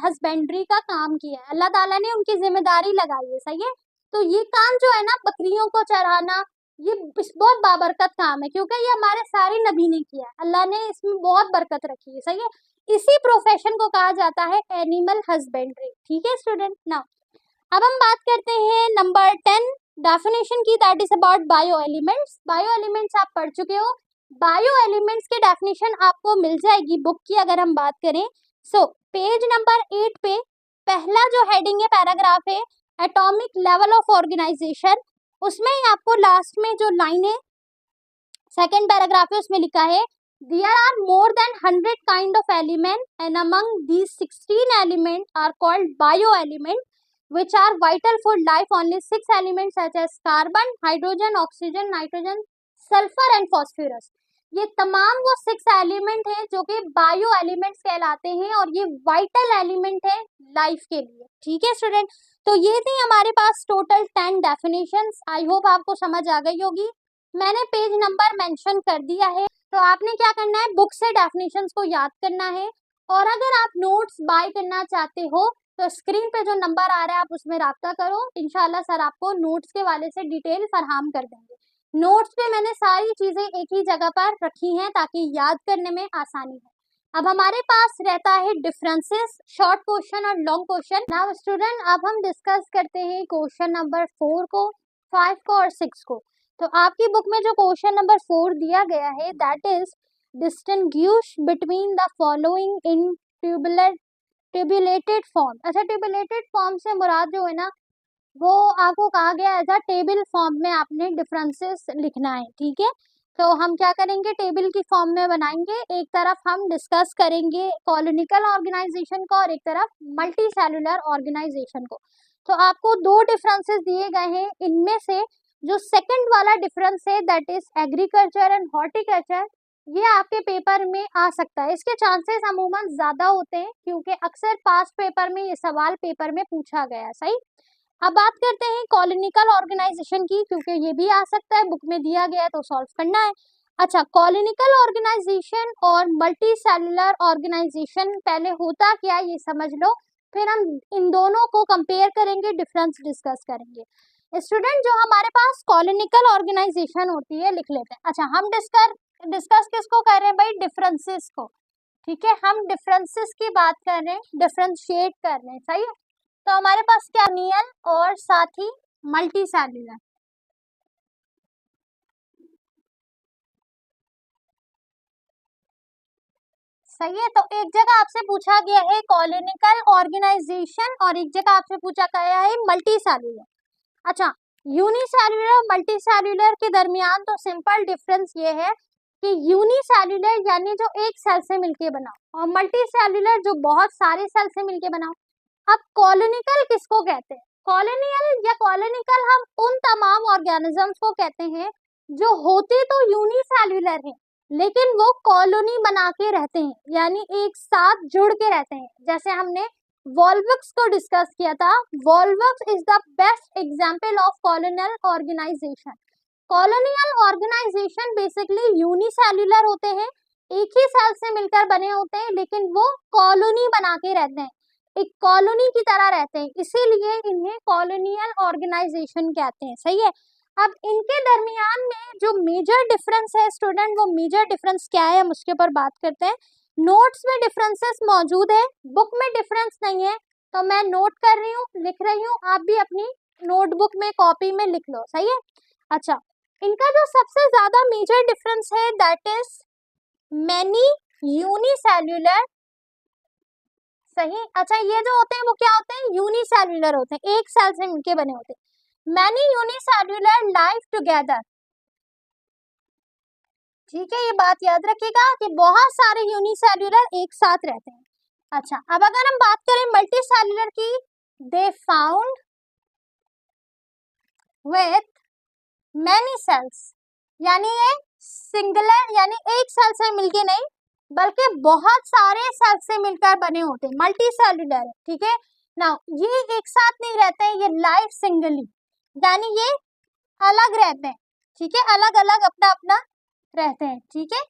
हस्बेंड्री का काम किया है। अल्लाह ताला ने उनकी जिम्मेदारी लगाई है। सही है। तो ये काम जो है ना, बकरियों को चराना, ये बहुत बाबरकत काम है, क्योंकि ये हमारे सारे नबी ने किया है, अल्लाह ने इसमें बहुत बरकत रखी है। सही है। इसी प्रोफेशन को कहा जाता है एनिमल हस्बेंड्री। ठीक है स्टूडेंट। नाउ अब हम बात करते हैं नंबर 10 डेफिनेशन की, that is about bio elements. Bio elements आप पढ़ चुके हो। बायो एलिमेंट्स की डेफिनेशन आपको मिल जाएगी बुक की, अगर हम बात करें। सो पेज नंबर 8 पे पहला जो हेडिंग है, पैराग्राफ है, एटॉमिक लेवल ऑफ ऑर्गेनाइजेशन। उसमें ही आपको लास्ट में जो लाइन है, सेकेंड पैराग्राफ है, उसमें लिखा है there are more than 100 kind of element and among these 16 elements are called bio element which are vital for life. Only 6 elements such as carbon, hydrogen, oxygen, nitrogen, sulfur and phosphorus, ये तमाम वो 6 एलिमेंट हैं जो कि बायो एलिमेंट्स कहलाते हैं और ये वाइटल एलिमेंट है लाइफ के लिए। ठीक है स्टूडेंट। तो ये थी हमारे पास टोटल 10 डेफिनेशंस। आई होप आपको समझ आ गई होगी। मैंने पेज नंबर मेंशन कर दिया है, तो आपने क्या करना है, बुक से डेफिनेशंस को याद करना है। और अगर आप नोट्स बाय करना चाहते हो तो स्क्रीन पे जो नंबर आ रहा है आप उसमें राब्ता करो, इंशाल्लाह सर आपको नोट्स के वाले से डिटेल फरहाम कर देंगे। नोट्स पे मैंने सारी चीजें एक ही जगह पर रखी हैं ताकि याद करने में आसानी है। अब हमारे पास रहता है डिफरेंसेस, शॉर्ट क्वेश्चन और लॉन्ग क्वेश्चन। नाउ स्टूडेंट अब हम डिस्कस करते हैं क्वेश्चन नंबर 4 को, 5 को और 6 को। तो आपकी बुक में जो क्वेश्चन नंबर 4 दिया गया है, that is distinguish between the following in tabulated form. अच्छा, ट्यूबुलेटेड फॉर्म से मुराद जो है ना, वो आपको कहा गया एज अ टेबल फॉर्म में आपने डिफरेंसेस लिखना है। ठीक है। तो हम क्या करेंगे, टेबल की फॉर्म में बनाएंगे। एक तरफ हम डिस्कस करेंगे कॉलोनिकल ऑर्गेनाइजेशन को और एक तरफ मल्टी सेलुलर ऑर्गेनाइजेशन को। तो आपको 2 डिफरेंसेस दिए गए हैं, इनमें से जो सेकंड वाला डिफरेंस है that is agriculture and horticulture, ये आपके पेपर में आ सकता है। इसके चांसेस अमूमन ज्यादा होते हैं क्योंकि अक्सर पास्ट पेपर में ये सवाल पेपर में पूछा गया। सही। अब बात करते हैं कॉलोनिकल ऑर्गेनाइजेशन की, क्योंकि ये भी आ सकता है, बुक में दिया गया है तो सॉल्व करना है। अच्छा, कॉलोनिकल ऑर्गेनाइजेशन और मल्टी सेलुलर ऑर्गेनाइजेशन पहले होता क्या ये समझ लो, फिर हम इन दोनों को कंपेयर करेंगे, डिफरेंस डिस्कस करेंगे। स्टूडेंट जो हमारे पास कॉलोनिकल ऑर्गेनाइजेशन होती है, लिख लेते हैं। अच्छा, हम डिस्कस किसको कर रहे हैं भाई, डिफरेंसेस को। ठीक है, हम डिफरेंसेस की बात कर रहे हैं, डिफरेंशिएट कर रहे हैं। सही है। तो हमारे पास क्या, नियल और साथ ही मल्टी सेलुलर। सही है। तो एक जगह आपसे पूछा गया है कॉलोनिकल ऑर्गेनाइजेशन और एक जगह आपसे पूछा गया है मल्टी सेलुलर। अच्छा, यूनिसेल्युलर मल्टी सेल्युलर के दरमियान तो सिंपल डिफरेंस ये है कि यूनिसेल्युलर यानी जो एक सेल से मिलके बना, और मल्टी सेल्युलर जो बहुत सारे सेल से मिलके बना। अब कॉलोनिकल किसको कहते हैं, कॉलोनियल या कॉलोनिकल हम उन तमाम ऑर्गेनिजम्स को कहते हैं जो होते तो यूनिसेल्युलर हैं लेकिन वो कॉलोनी बना के रहते हैं, यानी एक साथ जुड़ के रहते हैं। जैसे हमने वॉल्वक्स को डिस्कस किया था, Volvox is the best example of colonial organisation. Colonial organisation basically unicellular होते हैं, एक ही सेल से मिलकर बने होते हैं लेकिन वो कॉलोनी बना के रहते हैं, एक कॉलोनी की तरह रहते हैं, इसीलिए इन्हें कॉलोनियल ऑर्गेनाइजेशन कहते हैं। सही है। अब इनके दरमियान में जो मेजर डिफरेंस है स्टूडेंट, वो मेजर डिफरेंस क्या है हम उसके ऊपर बात करते हैं। नोट्स में डिफरेंसेस मौजूद है, बुक में डिफरेंस नहीं है, तो मैं नोट कर रही हूँ, लिख रही हूँ, आप भी अपनी नोटबुक में कॉपी में लिख लो, सही है। अच्छा, इनका जो सबसे ज्यादा मेजर डिफरेंस है दैट इज मैनी यूनिसेल्युलर, सही। अच्छा, ये जो होते हैं वो क्या होते हैं, यूनिसेल्युलर होते हैं, एक सेल से मिलके बने होते हैं। मैनी यूनिसेल्युलर लाइव टुगेदर, ठीक है, ये बात याद रखिएगा कि बहुत सारे यूनिसेल्युलर एक साथ रहते हैं। अच्छा, अब अगर हम बात करें मल्टी सेल्युलर की, they found with many cells, यानी ये सिंगुलर यानी एक सेल से मिलके नहीं बल्कि बहुत सारे सेल से मिलकर बने होते हैं, मल्टी सेल्युलर है, ठीक है ना। ये एक साथ नहीं रहते हैं, ये लाइव सिंगली, यानी ये अलग रहते हैं, ठीक है, अलग अलग अपना अपना रहते हैं, ठीक है,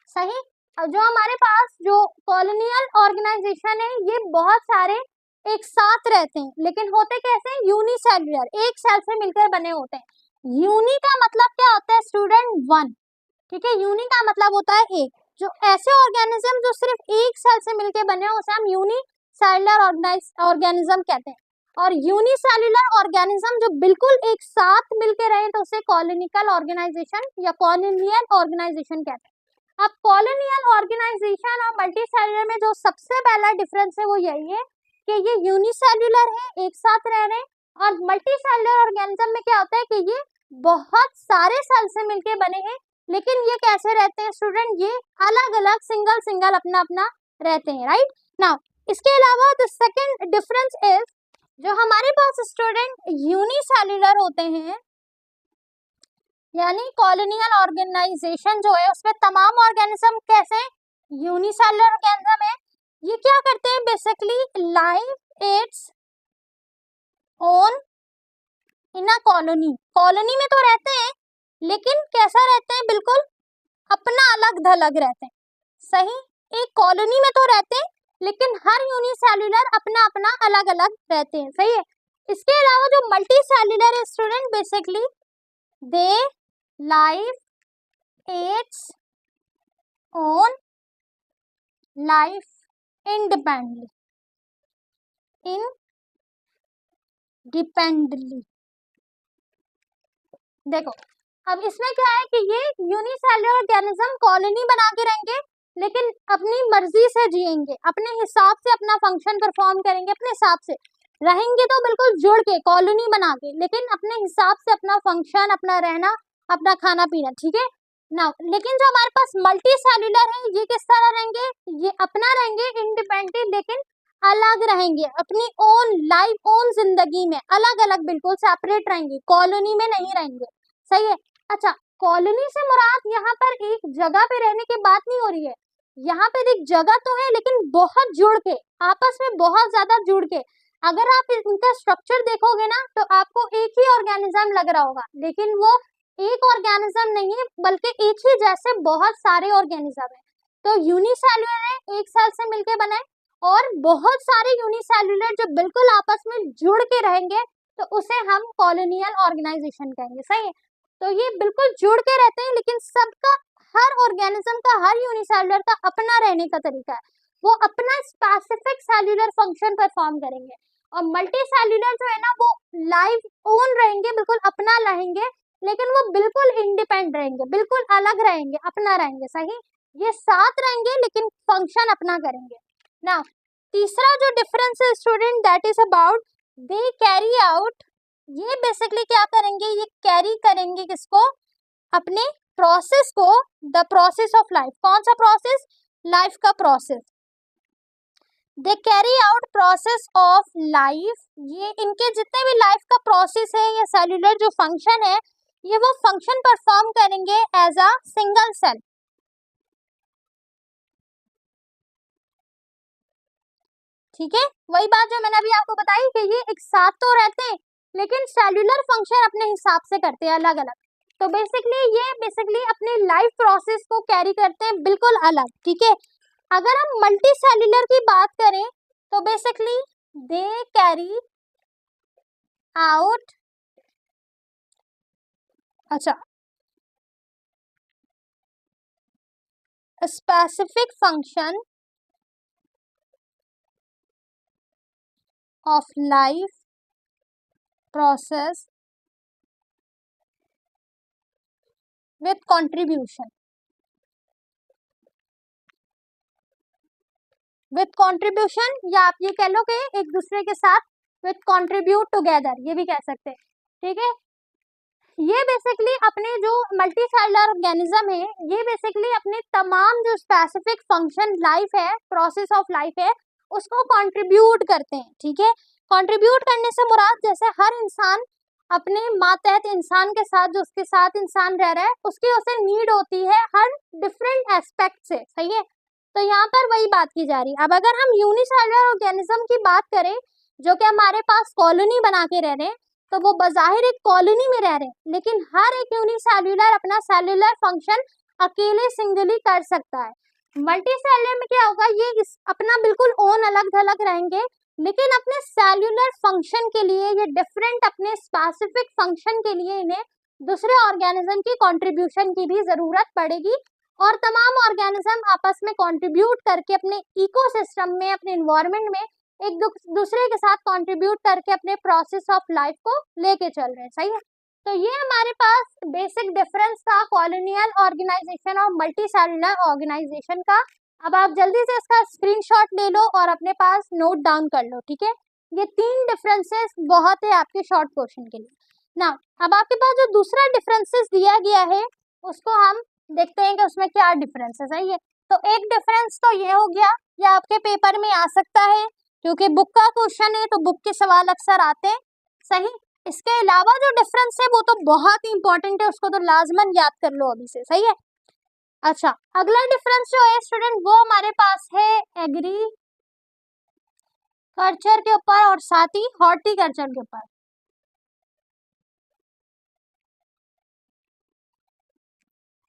सही। अब जो हमारे पास जो कॉलोनियल ऑर्गेनाइजेशन है, ये बहुत सारे एक साथ रहते हैं, लेकिन होते कैसे हैं, यूनिसेल्युलर, एक सेल से मिलकर बने होते हैं। यूनि का मतलब क्या होता है स्टूडेंट, वन, ठीक है, यूनि का मतलब होता है एक। जो ऐसे ऑर्गेनिज्म जो सिर्फ एक सेल से मिलकर बने हो उसे हम यूनिसेल्युलर ऑर्गेनिज्म कहते हैं, और यूनिसेल्युलर ऑर्गेनिज्म जो बिल्कुल एक साथ मिलकर रहे तो उसे कॉलोनिकल ऑर्गेनाइजेशन या कॉलोनियल ऑर्गेनाइजेशन कहते हैं। अब कॉलोनियल ऑर्गेनाइजेशन और मल्टी सेल्युलर में जो सबसे पहला डिफरेंस है वो यही है कि ये यूनिसेल्युलर है, एक साथ रह रहे हैं, और मल्टी सेल्युलर ऑर्गेनिज्म में क्या होता है कि ये बहुत सारे सेल से मिलके बने हैं, लेकिन ये कैसे रहते हैं स्टूडेंट, ये अलग अलग सिंगल सिंगल अपना अपना रहते हैं, राइट नाउ। इसके अलावा द सेकंड डिफरेंस इज, जो हमारे पास स्टूडेंट यूनिसेल्युलर होते हैं यानी कॉलोनियल ऑर्गेनाइजेशन जो है उसमें तमाम ऑर्गेनिज्म कैसे यूनिसेलुलर ऑर्गेनिज्म है, ये क्या करते हैं basically live its own in a colony, colony में तो रहते हैं लेकिन कैसा रहते हैं, बिल्कुल अपना अलग थलग रहते हैं, सही। एक कॉलोनी में तो रहते हैं लेकिन हर यूनिसेल्युलर अपना अपना अलग अलग रहते हैं, सही है। इसके अलावा जो multi cellular student basically they live its own life independently, independently, देखो अब इसमें क्या है कि ये यूनिसेल्युलर ऑर्गेनिज्म कॉलोनी बना के रहेंगे लेकिन अपनी मर्जी से जिएंगे, अपने हिसाब से अपना फंक्शन परफॉर्म करेंगे, अपने हिसाब से रहेंगे तो बिल्कुल जुड़ के कॉलोनी बना के, लेकिन अपने हिसाब से अपना फंक्शन, अपना रहना, अपना खाना पीना, ठीक है ना। लेकिन जो हमारे पास मल्टी सेल्युलर है ये किस तरह रहेंगे, ये अपना रहेंगे इंडिपेंडेंट लेकिन अलग रहेंगे, अपनी ओन लाइफ ओन जिंदगी में अलग अलग बिल्कुल सेपरेट रहेंगे, कॉलोनी में नहीं रहेंगे, सही है। अच्छा, कॉलोनी से मुराद यहाँ पर एक जगह पे रहने की बात नहीं हो रही है, यहाँ पे एक जगह तो है लेकिन बहुत जुड़ के, आपस में बहुत ज्यादा जुड़ के, अगर आप इनका स्ट्रक्चर देखोगे ना तो आपको एक ही ऑर्गेनिज्म लग रहा होगा, लेकिन वो एक ऑर्गेनिज्म नहीं है बल्कि एक ही जैसे बहुत सारे ऑर्गेनिज्म है। तो यूनिसेल्युलर है, एक सेल से मिलके बने, और बहुत सारे यूनिसेल्युलर जो बिल्कुल आपस में जुड़ के रहेंगे तो उसे हम कॉलोनियल ऑर्गेनाइजेशन कहेंगे, सही है। तो ये बिल्कुल जुड़ के रहते हैं लेकिन सबका, हर ऑर्गेनिज्म का, हर यूनिसेल्युलर का अपना रहने का तरीका है, वो अपना स्पेसिफिक सेल्युलर फंक्शन परफॉर्म करेंगे। और मल्टी सेल्युलर जो है ना वो लाइव ओन रहेंगे, बिल्कुल अपना रहेंगे, लेकिन वो बिल्कुल इंडिपेंडेंट रहेंगे, बिल्कुल अलग रहेंगे, अपना रहेंगे, सही। ये साथ रहेंगे लेकिन फंक्शन अपना करेंगे ना। तीसरा जो डिफरेंस है student that is about they carry out, ये बेसिकली क्या करेंगे, ये कैरी करेंगे किसको, अपने प्रोसेस को, द प्रोसेस ऑफ लाइफ, कौन सा प्रोसेस, लाइफ का process, they carry out process of life, ये इनके जितने भी लाइफ का प्रोसेस है या सेल्युलर जो फंक्शन है ये वो फंक्शन परफॉर्म करेंगे एज अ सिंगल सेल, ठीक है। वही बात जो मैंने अभी आपको बताई कि ये एक साथ तो रहते हैं लेकिन सेल्युलर फंक्शन अपने हिसाब से करते हैं अलग अलग, तो बेसिकली अपने लाइफ प्रोसेस को कैरी करते हैं बिल्कुल अलग, ठीक है। अगर हम मल्टी सेल्युलर की बात करें तो बेसिकली दे कैरी आउट, अच्छा specific function of life process with contribution. With contribution, या आप ये कह लो कि एक दूसरे के साथ विथ कंट्रीब्यूट टुगेदर, ये भी कह सकते हैं, ठीक है। ये बेसिकली अपने जो मल्टी सेलुलर ऑर्गेनिज्म है, ये बेसिकली अपने तमाम जो स्पेसिफिक फंक्शन लाइफ है, प्रोसेस ऑफ लाइफ है, उसको कंट्रीब्यूट करते हैं, ठीक है। कंट्रीब्यूट करने से मुराद जैसे हर इंसान अपने मातहत इंसान के साथ, जो उसके साथ इंसान रह रहा है, उसकी उसे नीड होती है हर डिफरेंट एस्पेक्ट से, सही है। तो यहाँ पर वही बात की जा रही है। अब अगर हम यूनिसेलुलर ऑर्गेनिज्म की बात करें, जो कि हमारे पास कॉलोनी बना के रह रहे हैं, तो वो बजाहिर एक कॉलोनी में रह रहे हैं, लेकिन हर एक यूनिसेलुलर अपना सेलुलर फंक्शन अकेले सिंगली कर सकता है। मल्टी सेलुलर में क्या होगा, ये अपना बिल्कुल ओन अलग थलग रहेंगे, लेकिन अपने सेलुलर फंक्शन के लिए, ये डिफरेंट अपने स्पेसिफिक फंक्शन के लिए इन्हें दूसरे ऑर्गेनिज्म की कंट्रीब्यूशन की भी जरूरत पड़ेगी, और तमाम ऑर्गेनिज्म आपस में कंट्रीब्यूट करके अपने इकोसिस्टम में, अपने एनवायरनमेंट में एक दूसरे के साथ कंट्रीब्यूट करके अपने प्रोसेस ऑफ लाइफ को लेके चल रहे हैं, सही है। तो ये हमारे पास बेसिक डिफरेंस था कॉलोनियल ऑर्गेनाइजेशन और मल्टी सेलुलर ऑर्गेनाइजेशन का। अब आप जल्दी से इसका स्क्रीनशॉट ले लो और अपने पास नोट डाउन कर लो, ठीक है। ये 3 डिफरेंसेस बहुत है आपके शॉर्ट क्वेश्चन के लिए ना। अब आपके पास जो दूसरा डिफरेंसेस दिया गया है, उसको हम देखते हैं कि उसमें क्या डिफरेंस है, सही है। तो एक डिफरेंस तो ये हो गया, ये आपके पेपर में आ सकता है, क्योंकि बुक का क्वेश्चन है तो बुक के सवाल अक्सर आते हैं, सही। इसके अलावा जो डिफरेंस है वो तो बहुत ही इंपॉर्टेंट है, उसको तो लाजमन याद कर लो अभी से, सही है। अच्छा, अगला डिफरेंस जो है स्टूडेंट, वो हमारे पास है एग्रीकल्चर के ऊपर और साथ ही हॉर्टिकल्चर के ऊपर।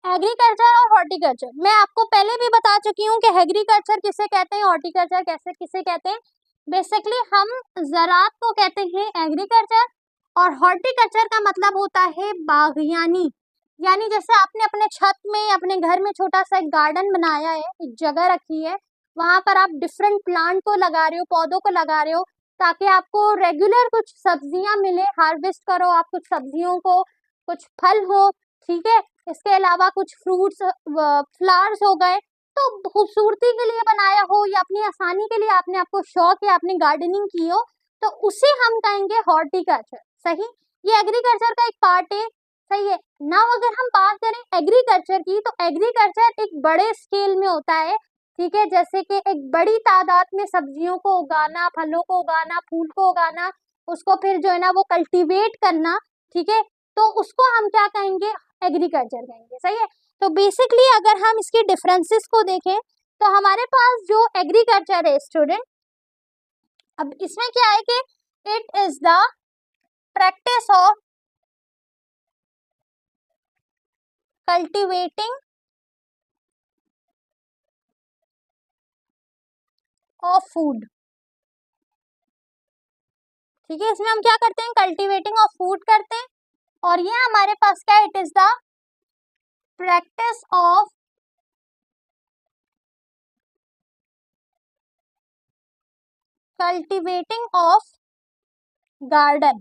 एग्रीकल्चर और हॉर्टिकल्चर मैं आपको पहले भी बता चुकी हूँ कि एग्रीकल्चर किसे कहते हैं, हॉर्टिकल्चर कैसे किसे कहते हैं। बेसिकली हम ज़राअत को कहते हैं एग्रीकल्चर, और हॉर्टिकल्चर का मतलब होता है बागयानी। यानी जैसे आपने अपने छत में, अपने घर में छोटा सा एक गार्डन बनाया है, एक जगह रखी है, वहां पर आप डिफरेंट प्लांट को लगा रहे हो, पौधों को लगा रहे हो, ताकि आपको रेगुलर कुछ सब्जियां मिले, हार्वेस्ट करो आप कुछ सब्जियों को, कुछ फल हो, ठीक है। इसके अलावा कुछ फ्रूट्स, फ्लावर्स हो गए, तो खूबसूरती के लिए बनाया हो या अपनी आसानी के लिए आपने, आपको शौक है, आपने गार्डनिंग की हो, तो उसे हम कहेंगे हॉर्टिकल्चर, सही। ये एग्रीकल्चर का एक पार्ट है, सही है ना। अगर हम बात करें एग्रीकल्चर की, तो एग्रीकल्चर एक बड़े स्केल में होता है, ठीक है। जैसे कि एक बड़ी तादाद में सब्जियों को उगाना, फलों को उगाना, फूल को उगाना, उसको फिर जो है ना वो कल्टीवेट करना, ठीक है। तो उसको हम क्या कहेंगे, एग्रीकल्चर कहेंगे, सही है। तो बेसिकली अगर हम इसके डिफरेंसेस को देखें, तो हमारे पास जो एग्रीकल्चर है स्टूडेंट, अब इसमें क्या है कि it is the practice of cultivating of food, ठीक है। इसमें हम क्या करते हैं, कल्टीवेटिंग ऑफ फूड करते हैं, और ये हमारे पास क्या है, it is the practice of cultivating of garden,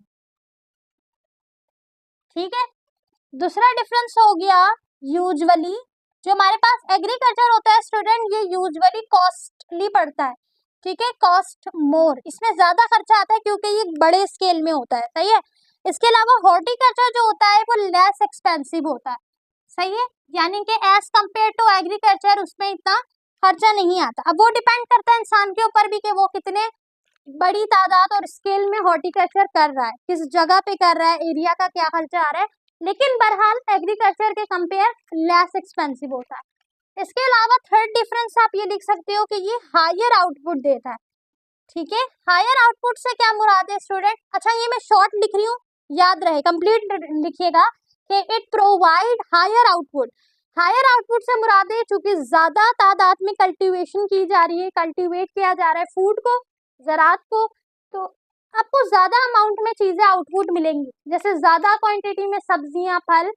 ठीक है। दूसरा डिफरेंस हो गया, यूजुअली जो हमारे पास एग्रीकल्चर होता है स्टूडेंट, ये यूजुअली कॉस्टली पड़ता है, ठीक है, कॉस्ट मोर, इसमें ज्यादा खर्चा आता है क्योंकि ये बड़े स्केल में होता है, सही है। इसके अलावा हॉर्टिकल्चर जो होता है वो लेस एक्सपेंसिव होता है, सही है। यानी कि एज कम्पेयर टू एग्रीकल्चर उसमें इतना खर्चा नहीं आता। अब वो डिपेंड करता है इंसान के ऊपर भी कि वो कितने बड़ी तादाद और स्केल में हॉर्टिकल्चर कर रहा है, किस जगह पे कर रहा है, एरिया का क्या खर्चा आ रहा है, लेकिन बहरहाल एग्रीकल्चर के कंपेयर लेस एक्सपेंसिव होता है। इसके अलावा थर्ड डिफरेंस आप ये लिख सकते हो कि ये हायर आउटपुट देता है, ठीक है। हायर आउटपुट से क्या मुराद है स्टूडेंट, अच्छा ये मैं शॉर्ट लिख रही हूँ, याद रहे, कंप्लीट लिखिएगा कि it provide higher output. Higher output से मुराद है चूंकि ज्यादा तादाद में कल्टीवेशन की जा रही है, कल्टीवेट किया जा रहा है फूड को, ज़राअत को, तो आपको ज्यादा अमाउंट में चीजें आउटपुट मिलेंगी, जैसे ज्यादा क्वांटिटी में सब्जियां, फल,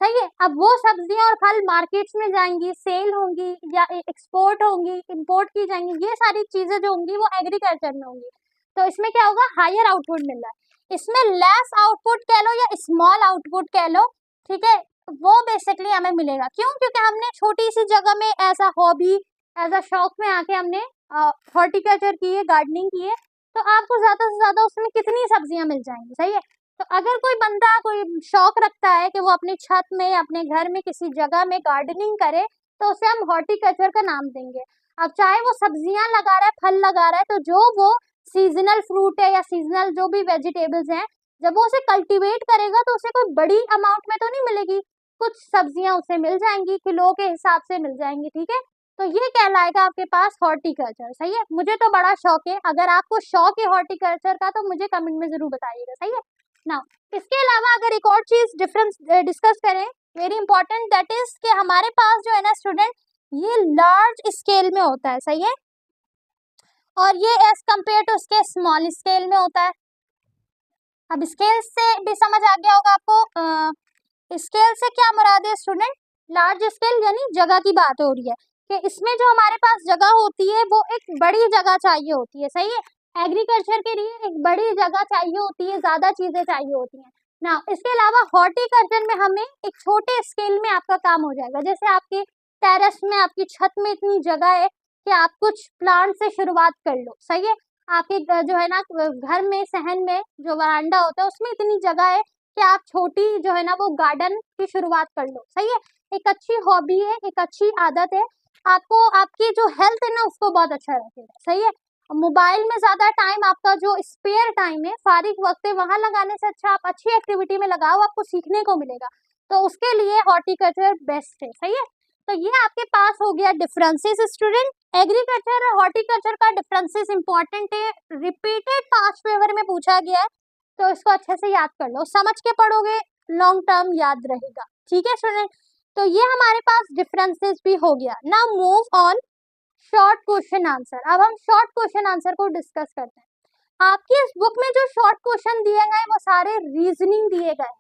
सही है। अब वो सब्जियां और फल मार्केट्स में जाएंगी, सेल होंगी या एक्सपोर्ट होंगी, इंपोर्ट की जाएंगी, ये सारी चीजें जो होंगी वो एग्रीकल्चर में होंगी। तो इसमें क्या होगा, हायर आउटपुट मिल रहा है। इसमें लेस आउटपुट कह लो या स्मॉल आउटपुट कह लो, ठीक है, वो बेसिकली हमें मिलेगा। क्यों? क्योंकि हमने छोटी सी जगह में as a hobby, as a शौक में आके हमने हॉर्टिकल्चर की है, गार्डनिंग की है, तो आपको ज्यादा से ज्यादा उसमें कितनी सब्जियां मिल जाएंगी। सही है। तो अगर कोई बंदा कोई शौक रखता है कि वो अपनी छत में, अपने घर में किसी जगह में गार्डनिंग करे, तो उसे हम हॉर्टिकल्चर का नाम देंगे। अब चाहे वो सब्जियां लगा रहा है, फल लगा रहा है, तो जो वो सीजनल फ्रूट है या सीजनल जो भी वेजिटेबल्स हैं, जब वो उसे कल्टीवेट करेगा तो उसे कोई बड़ी अमाउंट में तो नहीं मिलेगी, कुछ सब्जियां उसे मिल जाएंगी, किलो के हिसाब से मिल जाएंगी। ठीक है, तो ये कहलाएगा आपके पास हॉर्टिकल्चर। सही है। मुझे तो बड़ा शौक है, अगर आपको शौक है हॉर्टिकल्चर का तो मुझे कमेंट में जरूर बताइएगा। सही है ना। इसके अलावा अगर एक और चीज डिफरेंस डिस्कस करें, वेरी इंपॉर्टेंट, दैट इज कि हमारे पास जो है ना स्टूडेंट, ये लार्ज स्केल में होता है। सही है। और ये एज कम्पेयर टू उसके स्मॉल स्केल में होता है। अब स्केल से भी समझ आ गया होगा आपको। स्केल से क्या मुराद है स्टूडेंट? लार्ज स्केल यानी जगह की बात हो रही है कि इसमें जो हमारे पास जगह होती है वो एक बड़ी जगह चाहिए होती है। सही है। एग्रीकल्चर के लिए एक बड़ी जगह चाहिए होती है, ज्यादा चीजें चाहिए होती हैं ना। इसके अलावा हॉर्टिकल्चर में हमें एक छोटे स्केल में आपका काम हो जाएगा। जैसे आपके टेरेस में, आपकी छत में इतनी जगह है कि आप कुछ प्लांट से शुरुआत कर लो। सही है। आपके जो है ना घर में, सहन में जो वरांडा होता है उसमें इतनी जगह है कि आप छोटी जो है ना वो गार्डन की शुरुआत कर लो। सही है। एक अच्छी हॉबी है, एक अच्छी आदत है, आपको आपकी जो हेल्थ है ना उसको बहुत अच्छा रखेगा। सही है। मोबाइल में ज्यादा टाइम, आपका जो स्पेयर टाइम है, फारिग वक्त है, वहां लगाने से अच्छा आप अच्छी एक्टिविटी में लगाओ, आपको सीखने को मिलेगा। तो उसके लिए हॉर्टिकल्चर बेस्ट है। सही है। तो ये आपके पास हो गया डिफरेंसेस स्टूडेंट। एग्रीकल्चर और हॉर्टिकल्चर का डिफरेंसेस इंपॉर्टेंट है, रिपीटेड पास्ट पेपर में पूछा गया है, तो इसको अच्छे से याद कर लो, समझ के पढ़ोगे लॉन्ग टर्म याद रहेगा। ठीक है स्टूडेंट। तो ये हमारे पास डिफरेंसेस भी हो गया। Now move on short question answer. अब हम शॉर्ट क्वेश्चन आंसर को डिस्कस करते हैं। आपकी इस बुक में जो शॉर्ट क्वेश्चन दिए गए वो सारे रीजनिंग दिए गए।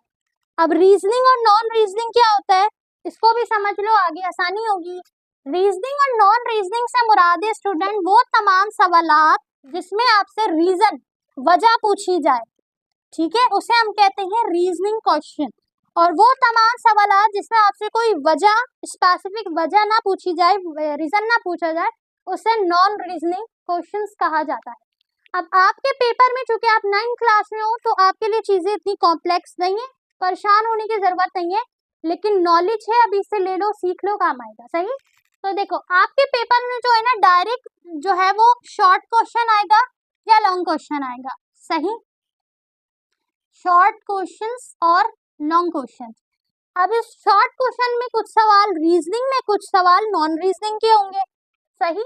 अब रीजनिंग और नॉन रीजनिंग क्या होता है इसको भी समझ लो, आगे आसानी होगी। रीजनिंग और नॉन रीजनिंग से मुराद है स्टूडेंट वो तमाम सवालात जिसमें आपसे रीजन, वजह पूछी जाए, ठीक है, उसे हम कहते हैं रीजनिंग क्वेश्चन। और वो तमाम सवालात जिसमें आपसे कोई वजह, स्पेसिफिक वजह ना पूछी जाए, रीजन ना पूछा जाए, उसे नॉन रीजनिंग क्वेश्चंस कहा जाता है। अब आपके पेपर में चूंकि आप 9th क्लास में हो तो आपके लिए चीजें इतनी कॉम्प्लेक्स नहीं है, परेशान होने की जरूरत नहीं है, लेकिन नॉलेज है, अभी से ले लो, सीख लो, काम आएगा। सही। तो देखो आपके पेपर में जो है ना डायरेक्ट जो है वो शॉर्ट क्वेश्चन आएगा या लॉन्ग क्वेश्चन आएगा। सही। शॉर्ट क्वेश्चंस और लॉन्ग क्वेश्चन। अब इस शॉर्ट क्वेश्चन में कुछ सवाल रीजनिंग में, कुछ सवाल नॉन रीजनिंग के होंगे। सही।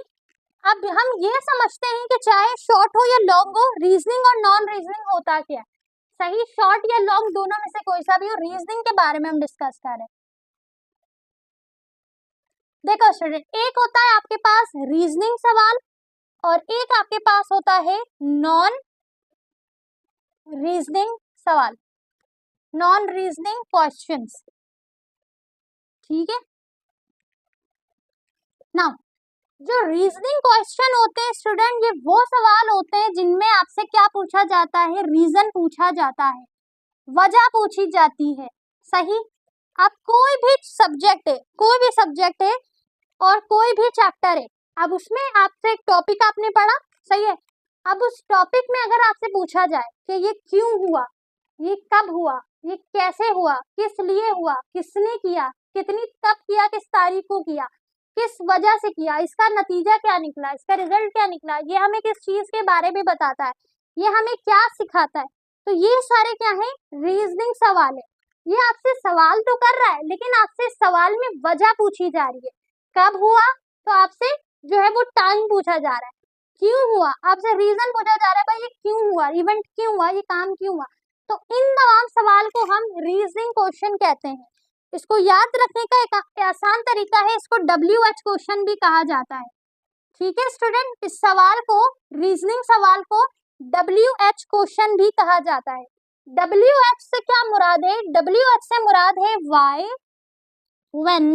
अब हम ये समझते हैं कि चाहे शॉर्ट हो या लॉन्ग हो, रीजनिंग और नॉन रीजनिंग होता क्या है। सही। शॉर्ट या लॉन्ग दोनों में से कोई सा भी हो, रीजनिंग के बारे में हम डिस्कस कर रहे हैं। देखो स्टूडेंट, एक होता है आपके पास रीजनिंग सवाल और एक आपके पास होता है नॉन रीजनिंग सवाल, नॉन रीजनिंग क्वेश्चंस। ठीक है ना। जो रीजनिंग क्वेश्चन होते हैं स्टूडेंट, ये वो सवाल होते हैं जिनमें आपसे क्या पूछा जाता है, रीजन पूछा जाता है, वजह पूछी जाती है। सही। अब कोई भी सब्जेक्ट है, कोई भी सब्जेक्ट है और कोई भी चैप्टर है, अब उसमें आपसे एक टॉपिक आपने पढ़ा। सही है। अब उस टॉपिक में अगर आपसे पूछा जाए कि ये क्यों हुआ, ये कब हुआ, ये कैसे हुआ, किस लिए हुआ, किसने किया, कितनी तब किया, किस तारीख को किया, किस वजह से किया, इसका नतीजा क्या निकला, इसका रिजल्ट क्या निकला, ये हमें किस चीज के बारे में बताता है, ये हमें क्या सिखाता है, तो ये सारे क्या है, रीजनिंग सवाल है। ये आपसे सवाल तो कर रहा है लेकिन आपसे सवाल में वजह पूछी जा रही है। कब हुआ तो आपसे जो है वो टाइम पूछा जा रहा है, क्यों हुआ आपसे रीजन पूछा जा रहा है, भाई ये क्यों हुआ, इवेंट क्यों हुआ, ये काम क्यों हुआ। तो इन तमाम सवाल को हम रीजनिंग क्वेश्चन कहते हैं। इसको याद रखने का एक आसान तरीका है, इसको WH क्वेश्चन भी कहा जाता है। ठीक है स्टूडेंट, इस सवाल को, रीजनिंग सवाल को WH क्वेश्चन भी कहा जाता है। WH से क्या मुराद है? WH से मुराद है वाई, when,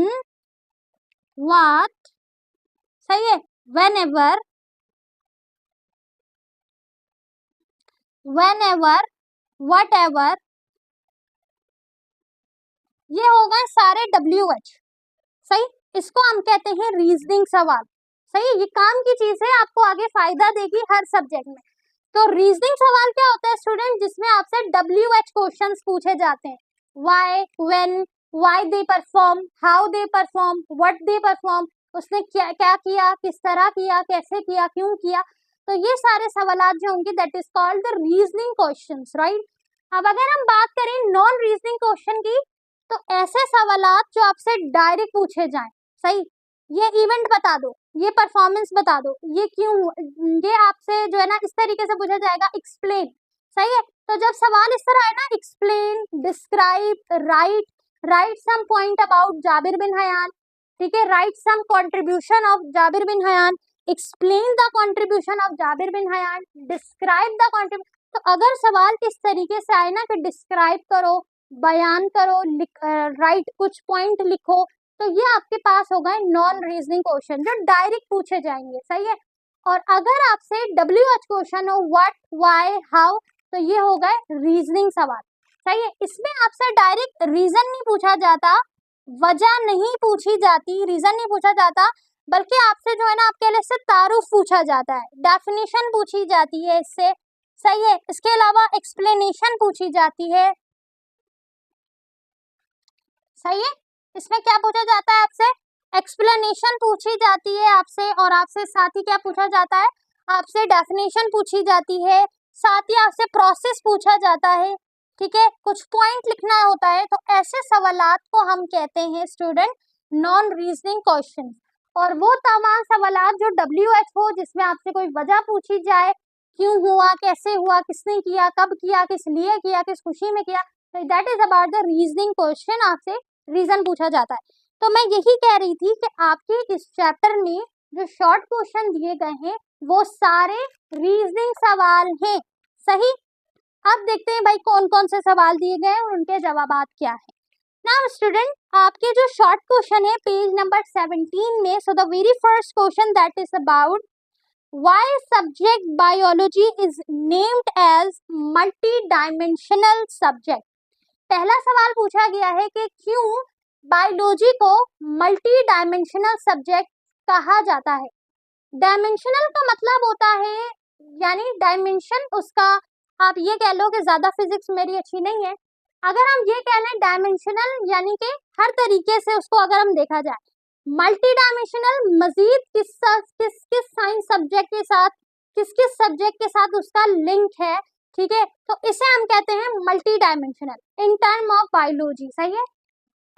what, सही है, whenever, whenever, whatever, ये हो गए सारे WH, सही। इसको हम कहते हैं रीजनिंग सवाल, सही। ये काम की चीज है, आपको आगे फायदा देगी हर सब्जेक्ट में। तो रीजनिंग सवाल क्या होता है स्टूडेंट, जिसमें आपसे WH क्वेश्चंस पूछे जाते हैं। Why, when, why they perform, how they perform, what they perform, उसने क्या क्या किया, किस तरह किया, कैसे किया, क्यों किया। तो ये सारे सवाल जो होंगे that is called the reasoning questions, right. अब अगर हम बात करें नॉन रीजनिंग क्वेश्चन की, तो ऐसे सवालात जो आपसे डायरेक्ट पूछे जाएं, सही। ये इवेंट बता दो, ये परफॉर्मेंस बता दो, ये क्यों, ये आपसे जो है ना इस तरीके से पूछा जाएगा, एक्सप्लेन, सही है। तो जब सवाल इस तरह है ना, explain, describe, right, right some point about Jabir bin Hayyan, ठीक है, right some contribution of Jabir bin Hayyan, explain the contribution of Jabir bin Hayyan, describe the contribution. तो अगर सवाल इस तरीके से आए ना कि डिस्क्राइब करो, बयान करो, राइट कुछ पॉइंट लिखो, तो ये आपके पास हो गए नॉन रीजनिंग क्वेश्चन जो डायरेक्ट पूछे जाएंगे, सही है। और अगर आपसे WH क्वेश्चन हो, व्हाट, व्हाई, हाउ, तो ये हो गए रीजनिंग सवाल, सही है। इसमें आपसे डायरेक्ट रीजन नहीं पूछा जाता, वजह नहीं पूछी जाती, रीजन नहीं पूछा जाता, बल्कि आपसे जो है ना आपके लिए से तारुफ पूछा जाता है, डेफिनेशन पूछी जाती है इससे, सही है। इसके अलावा एक्सप्लेनेशन पूछी जाती है, सही है। इसमें क्या पूछा जाता है आपसे, एक्सप्लेनेशन पूछी जाती है आपसे, और आपसे साथ ही क्या पूछा जाता है, आपसे डेफिनेशन पूछी जाती है, साथ ही आपसे प्रोसेस पूछा जाता है, ठीक है, कुछ पॉइंट लिखना होता है। तो ऐसे सवालात को हम कहते हैं स्टूडेंट नॉन रीजनिंग क्वेश्चन। और वो तमाम सवालात जो WH हो, जिसमें आपसे कोई वजह पूछी जाए, क्यों हुआ, कैसे हुआ, किसने किया, कब किया, किस लिए किया, किस खुशी में किया, तो that is about the reasoning question, आपसे रीजन पूछा जाता है। तो मैं यही कह रही थी कि आपके इस चैप्टर में जो शॉर्ट क्वेश्चन दिए गए हैं वो सारे रीजनिंग सवाल हैं, सही। अब देखते हैं भाई कौन कौन से सवाल दिए गए हैं और उनके जवाब क्या है। नाउ स्टूडेंट, आपके जो शॉर्ट क्वेश्चन है पेज नंबर 17 में, so the very first question that is about why subject biology is named as multi dimensional subject. पहला सवाल पूछा गया है कि क्यों बायोलॉजी को मल्टी डायमेंशनल सब्जेक्ट कहा जाता है। डायमेंशनल का मतलब होता है, यानी डायमेंशन उसका, आप ये कह लो कि ज्यादा फिजिक्स मेरी अच्छी नहीं है, अगर हम ये कह लें डायमेंशनल यानी कि हर तरीके से उसको अगर हम देखा जाए, मल्टी डायमेंशनल मजीद किस किस साइंस सब्जेक्ट के साथ, किस सब्जेक्ट के साथ उसका लिंक है, ठीक है, तो इसे हम कहते हैं multi dimensional in term of biology, सही है।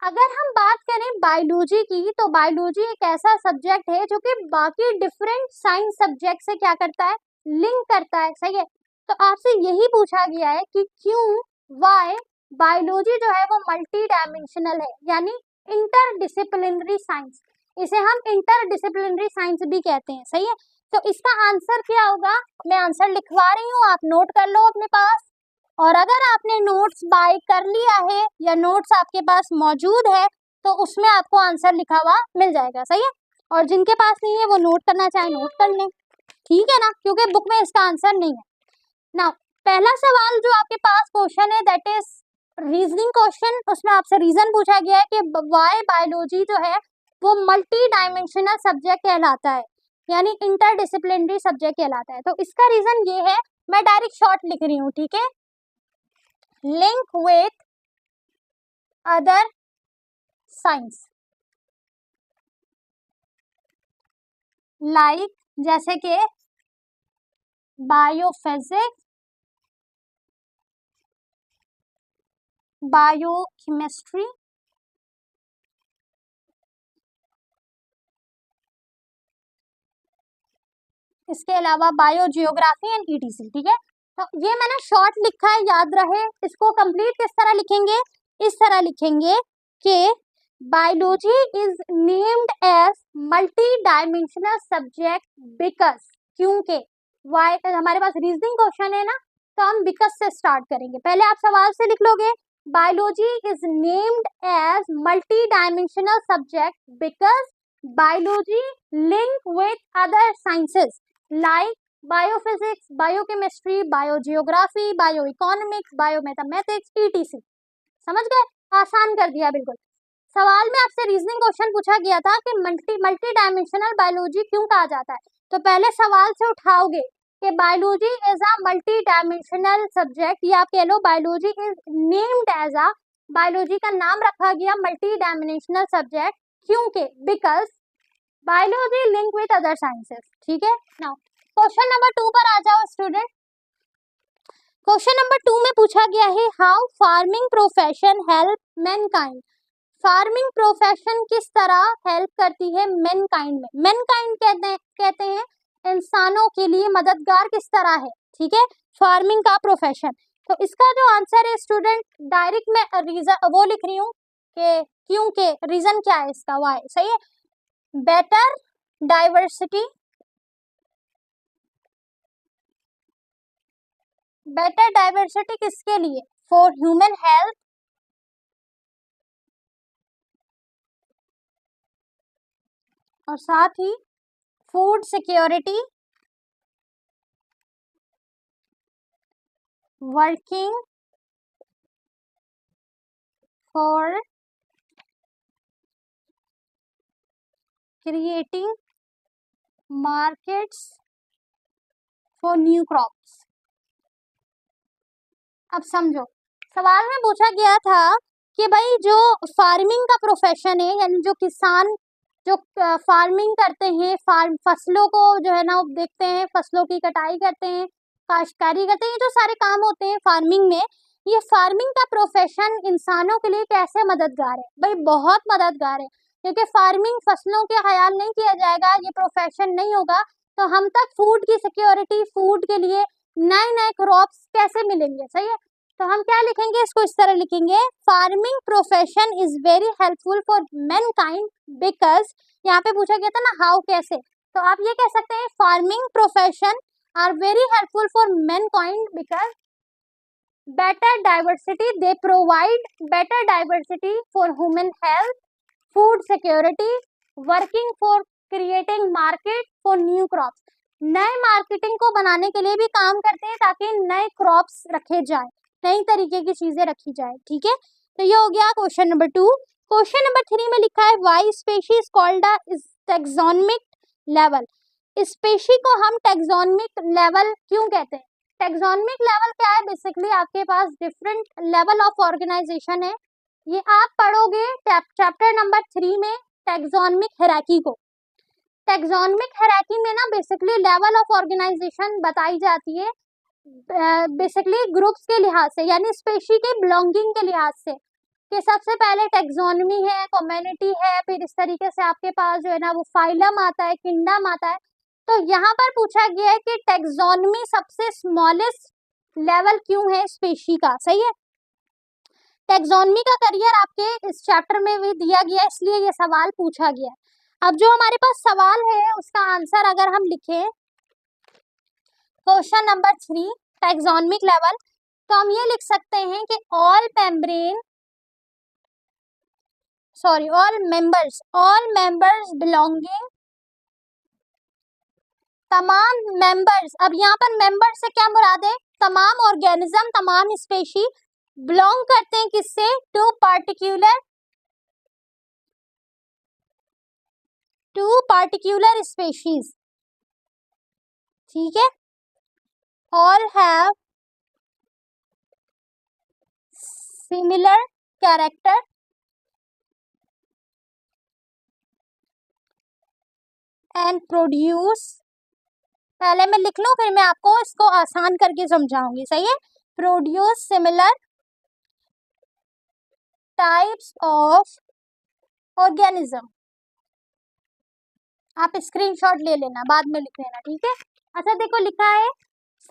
अगर हम बात करें बायोलॉजी की, तो बायोलॉजी एक ऐसा सब्जेक्ट है जो कि बाकी डिफरेंट साइंस सब्जेक्ट से क्या करता है, लिंक करता है, सही है। तो आपसे यही पूछा गया है कि क्यों, व्हाई बायोलॉजी जो है वो मल्टी डायमेंशनल है, यानी इंटरडिसिप्लिनरी साइंस, इसे हम इंटरडिसिप्लिनरी साइंस भी कहते हैं, सही है। तो इसका आंसर क्या होगा, मैं आंसर लिखवा रही हूँ, आप नोट कर लो अपने पास। और अगर आपने नोट्स बाय कर लिया है या नोट्स आपके पास मौजूद है तो उसमें आपको आंसर लिखा हुआ मिल जाएगा, सही है। और जिनके पास नहीं है वो नोट करना चाहे नोट कर लें, ठीक है ना, क्योंकि बुक में इसका आंसर नहीं है ना। पहला सवाल जो आपके पास क्वेश्चन है दैट इज रीजनिंग क्वेश्चन, उसमें आपसे रीजन पूछा गया है कि व्हाई बायोलॉजी जो है वो मल्टी डायमेंशनल सब्जेक्ट कहलाता है, यानी इंटरडिसिप्लिनरी सब्जेक्ट कहलाता है। तो इसका रीजन ये है, मैं डायरेक्ट शॉर्ट लिख रही हूँ, ठीक है, link with other science, like जैसे कि बायोफिजिक्स, बायोकेमिस्ट्री, इसके अलावा बायोजियोग्राफी एंड ETC, ठीक है। तो ये मैंने शॉर्ट लिखा है, याद रहे। इसको कंप्लीट किस तरह लिखेंगे, इस तरह लिखेंगे कि biology is named as multi dimensional subject because, क्योंकि वाई, हमारे पास रीजनिंग क्वेश्चन है ना, तो हम बिकॉज से स्टार्ट करेंगे। पहले आप सवाल से लिख लोगे, Biology is named as multi-dimensional subject because biology link with other sciences like biophysics, biochemistry, biogeography, bioeconomics, biomathematics, etc. समझ गए? आसान कर दिया बिल्कुल। सवाल में आपसे रीजनिंग क्वेश्चन पूछा गया था कि मल्टी डायमेंशनल बायोलॉजी क्यों कहा जाता है, तो पहले सवाल से उठाओगे कि biology is a multi dimensional subject, या आप कह लो biology is named as a, biology का नाम रखा गया मल्टी डायमेंशनल सब्जेक्ट क्योंकि because biology link with other sciences. ठीक है, नाउ क्वेश्चन नंबर 2 पर आ जाओ स्टूडेंट। क्वेश्चन नंबर 2 में पूछा गया है how farming profession help Mankind. Farming profession किस तरह हेल्प करती है मैनकाइंड में। मैनकाइंड कहते हैं इंसानों के लिए मददगार किस तरह है। ठीक है, फार्मिंग का प्रोफेशन। तो इसका जो आंसर है स्टूडेंट, डायरेक्ट में रीजन वो लिख रही हूँ कि क्योंकि रीजन क्या है इसका, वाई। सही है, बेटर डाइवर्सिटी, बेटर डाइवर्सिटी किसके लिए, फॉर ह्यूमन हेल्थ, और साथ ही food security, working for creating markets for new crops. अब समझो, सवाल में पूछा गया था कि भाई जो फार्मिंग का प्रोफेशन है, यानी जो किसान जो फार्मिंग करते हैं, फसलों को जो है ना वो देखते हैं, फसलों की कटाई करते हैं, काश्तकारी करते हैं, ये जो सारे काम होते हैं फार्मिंग में, ये फार्मिंग का प्रोफेशन इंसानों के लिए कैसे मददगार है। भाई बहुत मददगार है, क्योंकि फार्मिंग फसलों के ख्याल नहीं किया जाएगा, ये प्रोफेशन नहीं होगा तो हम तक फूड की सिक्योरिटी, फूड के लिए नए नए क्रॉप्स कैसे मिलेंगे। सही है, तो हम क्या लिखेंगे इसको, इस तरह लिखेंगे, farming profession is very helpful for mankind because, यहाँ पे पूछा गया था ना हाउ कैसे, तो आप ये कह सकते हैं farming profession are very helpful for mankind because better diversity, they provide better diversity for human health, food security, working for creating market for new crops, नए मार्केटिंग को बनाने के लिए भी काम करते हैं ताकि नए क्रॉप्स रखे जाए, नई तरीके की चीजें रखी जाए। ठीक है, तो ये हो गया क्वेश्चन नंबर 2। क्वेश्चन नंबर 3 में लिखा है why species called a taxonomic level. Species को हम टैक्सोनॉमिक लेवल क्यों कहते हैं। टैक्सोनॉमिक लेवल क्या है, बेसिकली आपके पास डिफरेंट लेवल ऑफ ऑर्गेनाइजेशन है, ये आप पढ़ोगे चैप्टर नंबर 3 में टैक्सोनॉमिक हायरार्की को। टैक्सोनॉमिक हायरार्की में ना बेसिकली लेवल ऑफ ऑर्गेनाइजेशन बताई जाती है, बेसिकली ग्रुप्स के लिहाज से, यानी स्पेशी के बिलोंगिंग के लिहाज से, कि सबसे पहले टैक्सोनॉमी है, कम्युनिटी है, फिर इस तरीके से आपके पास जो है ना वो फाइलम आता है, किंगडम आता है। तो यहाँ पर पूछा गया है कि टैक्सोनॉमी सबसे स्मॉलेस्ट लेवल क्यों है स्पेशी का। सही है, टैक्सोनॉमी का करियर आपके इस चैप्टर में भी दिया गया, इसलिए ये सवाल पूछा गया। अब जो हमारे पास सवाल है उसका आंसर अगर हम लिखें क्वेश्चन नंबर 3 टैक्सोनॉमिक लेवल, तो हम ये लिख सकते हैं कि ऑल मेंबर्स बिलोंगिंग, तमाम मेंबर्स, अब यहाँ पर मेंबर से क्या मुराद है, तमाम ऑर्गेनिज्म, तमाम स्पेशी बिलोंग करते हैं किससे, टू पार्टिकुलर स्पेशीज। ठीक है, all have similar character and produce, पहले मैं लिख लूं फिर मैं आपको इसको आसान करके समझाऊंगी। सही है, produce similar types of organism. आप स्क्रीनशॉट ले लेना, बाद में लिख लेना। ठीक है, अच्छा देखो लिखा है,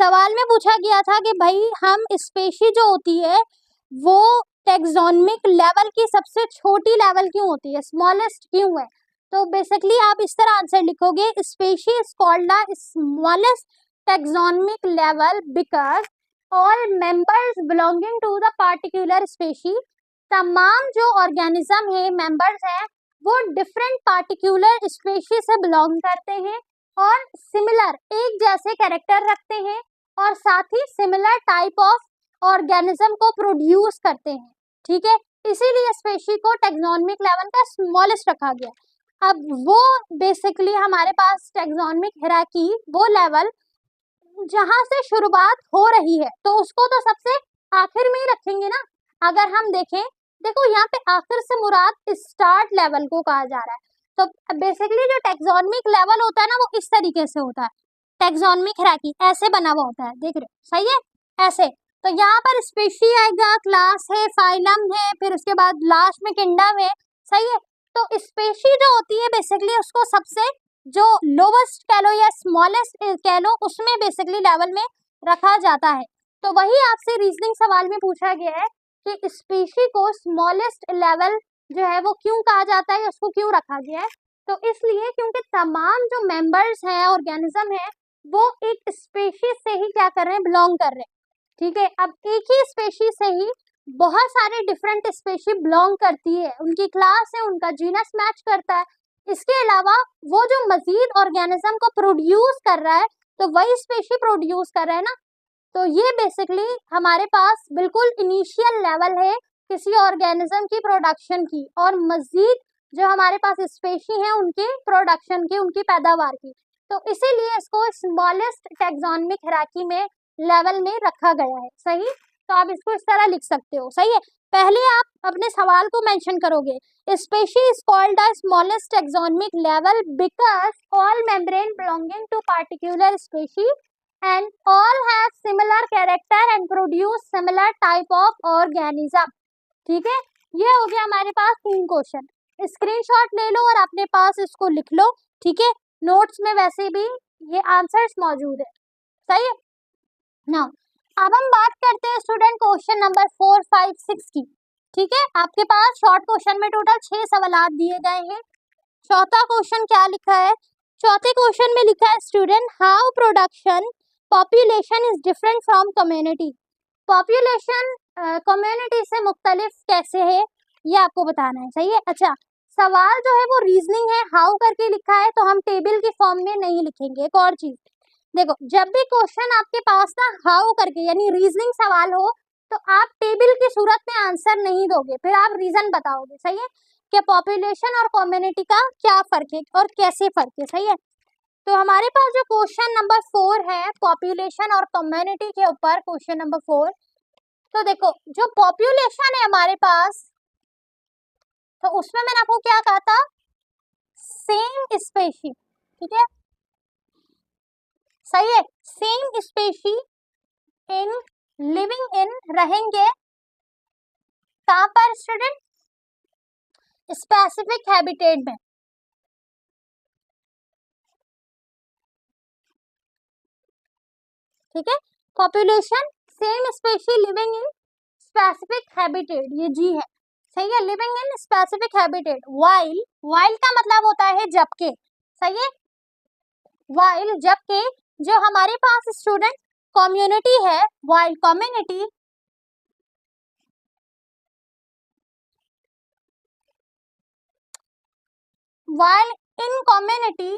सवाल में पूछा गया था कि भाई हम स्पेशी जो होती है वो टैक्सोनॉमिक लेवल की सबसे छोटी लेवल क्यों होती है, स्मॉलेस्ट क्यों है। तो बेसिकली आप इस तरह आंसर लिखोगे, species is called the smallest taxonomic level because all members belonging to the particular species, तमाम जो ऑर्गेनिज्म है मेंबर्स हैं वो डिफरेंट पार्टिकुलर स्पेशी से बिलोंग करते हैं और सिमिलर एक जैसे कैरेक्टर रखते हैं और साथ ही सिमिलर टाइप ऑफ ऑर्गेनिज्म को प्रोड्यूस करते हैं, ठीक है। इसीलिए स्पेशी को टैक्सोनॉमिक लेवल का स्मॉलेस्ट रखा गया। अब वो बेसिकली हमारे पास टैक्सोनॉमिक हायरार्की वो लेवल जहां से शुरुआत हो रही है तो उसको तो सबसे आखिर में ही रखेंगे ना। अगर हम देखें, देखो यहाँ पे आखिर से मुराद स्टार्ट लेवल को कहा जा रहा है। तो बेसिकली जो टैक्सोनॉमिक लेवल होता है ना वो इस तरीके से होता है, टैक्सोनॉमिक हायरार्की ऐसे बना हुआ होता है, देख रहे हो, सही है ऐसे। तो यहाँ पर स्पीशी आएगा, क्लास है, फाइलम है, फिर उसके बाद लास्ट में किंगडम है, सही है। तो स्पीशी जो होती है बेसिकली उसको सबसे जो लोवेस्ट कह लो या स्मॉलेस्ट कह लो उसमें बेसिकली लेवल में रखा जाता है। तो वही आपसे रीजनिंग सवाल में पूछा गया है कि स्पीशी को स्मॉलेस्ट लेवल जो है वो क्यों कहा जाता है, उसको क्यों रखा गया है। तो इसलिए क्योंकि तमाम जो मेंबर्स हैं ऑर्गेनिज्म है वो एक स्पेशीज से ही क्या कर रहे हैं, बिलोंग कर रहे हैं, ठीक है। अब एक ही स्पेशीज से ही बहुत सारे डिफरेंट स्पेशीज बिलोंग करती है, उनकी क्लास है, उनका जीनस मैच करता है। इसके अलावा वो जो मजीद ऑर्गेनिज्म को प्रोड्यूस कर रहा है तो वही स्पेशी प्रोड्यूस कर रहा है ना। तो ये बेसिकली हमारे पास बिल्कुल इनिशियल लेवल है किसी ऑर्गेनिज्म की प्रोडक्शन की और मजीद जो हमारे पास स्पेशी हैं उनके प्रोडक्शन की, उनकी पैदावार की। तो इसीलिए इसको स्मॉलेस्ट टैक्सोनॉमिक हायरार्की में लेवल में रखा गया है, सही। तो आप इसको इस तरह लिख सकते हो, सही है। पहले आप अपने सवाल को मेंशन करोगे, species is called the smallest taxonomic level because all membrane belonging to particular species and all have similar character and produce similar type of organism, ठीक है। ये हो गया हमारे पास 3 क्वेश्चन। स्क्रीनशॉट ले लो और अपने पास इसको लिख लो, ठीक है। नोट्स में वैसे भी ये आंसर्स मौजूद है, सही है ना। अब हम बात करते हैं स्टूडेंट क्वेश्चन नंबर 4, 5, 6 की, ठीक है। आपके पास शॉर्ट क्वेश्चन में टोटल 6 सवाल दिए गए हैं। चौथा क्वेश्चन क्या लिखा है, चौथे क्वेश्चन में लिखा है student how production population is different from community, population community से मुख्तलिफ कैसे है ये आपको बताना है, सही है। अच्छा, सवाल जो है वो रीजनिंग है, हाउ करके लिखा है तो हम टेबल के फॉर्म में नहीं लिखेंगे। एक और चीज देखो, जब भी क्वेश्चन आपके पास ना हाउ करके यानी रीजनिंग सवाल हो तो आप टेबल की सूरत में आंसर नहीं दोगे, फिर आप रीजन बताओगे, सही है, कि पॉपुलेशन और कम्युनिटी का क्या फर्क है और कैसे फर्क है, सही है। तो हमारे पास जो क्वेश्चन नंबर 4 है पॉपुलेशन और कम्युनिटी के ऊपर, क्वेश्चन नंबर 4, तो देखो जो पॉपुलेशन है हमारे पास तो उसमें मैंने आपको क्या कहा था, सेम स्पेशी, ठीक है, सही है, same species in living in रहेंगे कहां पर स्टूडेंट, स्पेसिफिक हैबिटेट में, ठीक है। Population same species living in specific habitat, ये जी है, सही है, living in specific habitat. While, while का मतलब होता है जबकि, सही है, वाइल जबकि जो हमारे पास स्टूडेंट कम्युनिटी है, while community while in community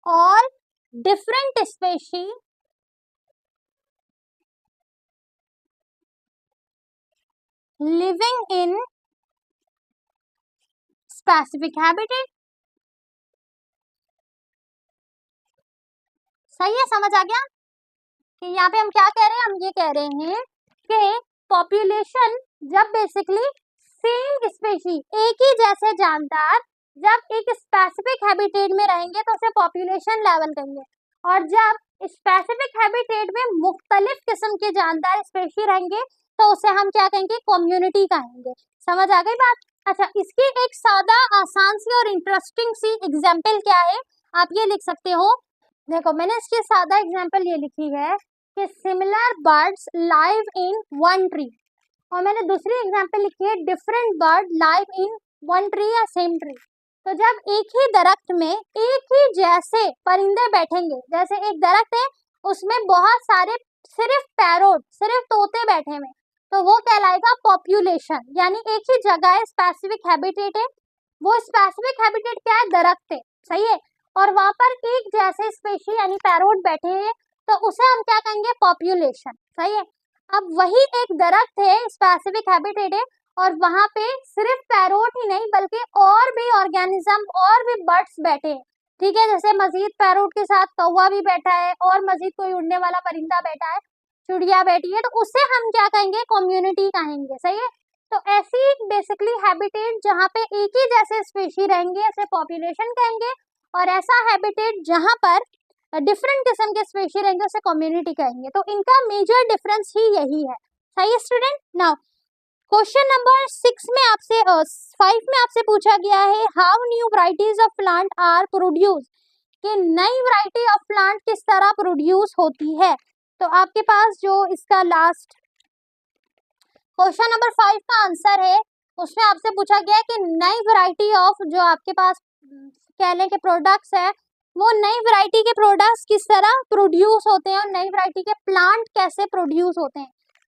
all different species living in specific habitat, सही है, समझ आ गया कि यहाँ पे हम क्या कह रहे हैं, हम ये कह रहे हैं कि पॉपुलेशन जब बेसिकली सेम स्पेशी एक ही जैसे जानदार जब एक स्पेसिफिक हैबिटेट में रहेंगे तो उसे पॉपुलेशन लेवल कहेंगे, और जब स्पेसिफिक हैबिटेट में मुख्तलिफ किस्म के जानदार स्पेशी रहेंगे तो उसे हम क्या कहेंगे, कम्युनिटी कहेंगे। समझ आ गई बात। अच्छा, इसकी एक सादा आसान सी और इंटरेस्टिंग सी एग्जाम्पल क्या है, आप ये लिख सकते हो, देखो मैंने इसकी सादा एग्जाम्पल ये लिखी है कि similar birds live in one tree, और मैंने दूसरी एग्जाम्पल लिखी है different bird live in one tree या सेम ट्री। तो जब एक ही दरख्त में एक ही जैसे परिंदे बैठेंगे, जैसे एक दरख्त है उसमें बहुत सारे सिर्फ पैरोट, सिर्फ तोते बैठे हुए, तो वो कहलाएगा पॉपुलेशन। यानी एक ही जगह है, स्पेसिफिक हैबिटेट है, वो स्पेसिफिक हैबिटेट क्या है, दरख्त है, सही है, और वहां पर एक जैसे स्पेशी यानी पैरोट बैठे हैं, तो उसे हम क्या कहेंगे, पॉपुलेशन, सही है। अब वही एक दरख्त है, स्पेसिफिक हैबिटेट है, और वहां पे सिर्फ पैरोट ही नहीं बल्कि और भी ऑर्गेनिज्म और भी बर्ड्स बैठे हैं, ठीक है, जैसे मजीद पैरोट के साथ कौवा भी बैठा है और मजीद कोई उड़ने वाला परिंदा बैठा है, चिड़िया बैठी है, तो उसे हम क्या कहेंगे, कम्युनिटी कहेंगे, सही है। तो ऐसी बेसिकली हैबिटेट जहाँ पे एक ही जैसे स्पीशी रहेंगे ऐसे पॉपुलेशन कहेंगे, और ऐसा हैबिटेट जहाँ पर डिफरेंट किस्म के स्पीशी रहेंगे उसे कम्युनिटी कहेंगे। तो इनका मेजर डिफरेंस ही यही है, सही है स्टूडेंट। नाउ क्वेश्चन नंबर 6 में आपसे 5 में आपसे पूछा गया है, how new varieties of plant are produce, कि नई वैरायटी ऑफ प्लांट किस तरह प्रोड्यूस होती है। तो आपके पास जो इसका लास्ट क्वेश्चन नंबर 5 का आंसर है, उसमें आपसे पूछा गया है कि नई वैरायटी ऑफ जो आपके पास कह लें कि प्रोडक्ट्स है, वो नई वैरायटी के प्रोडक्ट्स किस तरह प्रोड्यूस होते हैं और नई वैरायटी के प्लांट कैसे प्रोड्यूस होते हैं।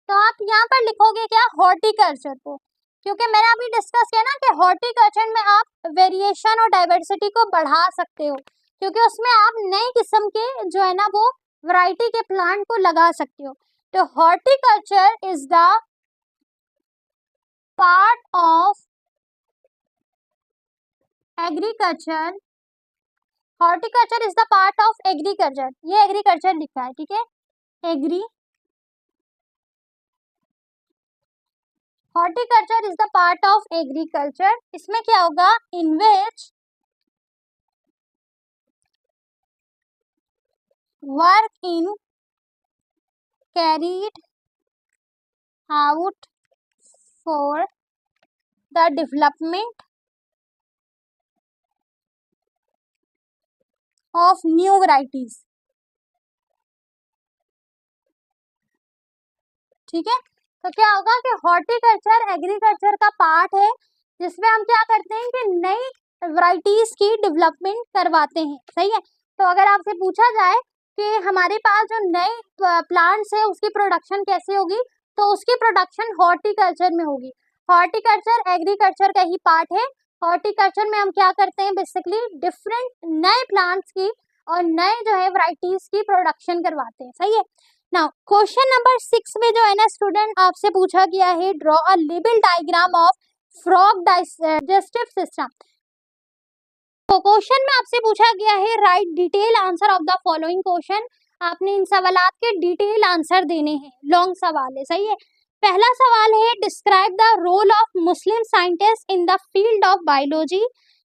तो आप यहाँ पर लिखोगे क्या, हॉर्टिकल्चर को, क्योंकि मैंने अभी डिस्कस किया ना कि हॉर्टिकल्चर में आप वेरिएशन और डाइवर्सिटी को बढ़ा सकते हो, क्योंकि उसमें आप नई किस्म के जो है ना वो वैरायटी के प्लांट को लगा सकते हो। तो horticulture is the part of agriculture, horticulture is the part of agriculture, ये एग्रीकल्चर लिखा है, ठीक है, agri horticulture is the part of agriculture. इसमें क्या होगा, in which work in carried out for the development of new varieties, ठीक है। तो क्या होगा कि हॉर्टिकल्चर एग्रीकल्चर का पार्ट है, जिसमें हम क्या करते हैं कि नई वैरायटीज की डेवलपमेंट करवाते हैं, सही है। तो अगर आपसे पूछा जाए कि हमारे पास जो नए प्लांट्स है उसकी प्रोडक्शन कैसे होगी, तो उसकी प्रोडक्शन हॉर्टिकल्चर में होगी। हॉर्टिकल्चर एग्रीकल्चर का ही पार्ट है। हॉर्टिकल्चर में हम क्या करते हैं, बेसिकली डिफरेंट नए प्लांट्स की और नए जो है वैरायटीज की प्रोडक्शन करवाते हैं, सही है। नाउ क्वेश्चन नंबर 6 में जो है ना स्टूडेंट आपसे पूछा गया है, draw a label diagram of frog digestive system. तो क्वेश्चन में आपसे पूछा गया है, right detail answer of the following question, आपने इन सवालात के डिटेल आंसर देने हैं, लॉन्ग सवाल है, सही है। पहला सवाल है, describe the role of Muslim scientist in the field of biology.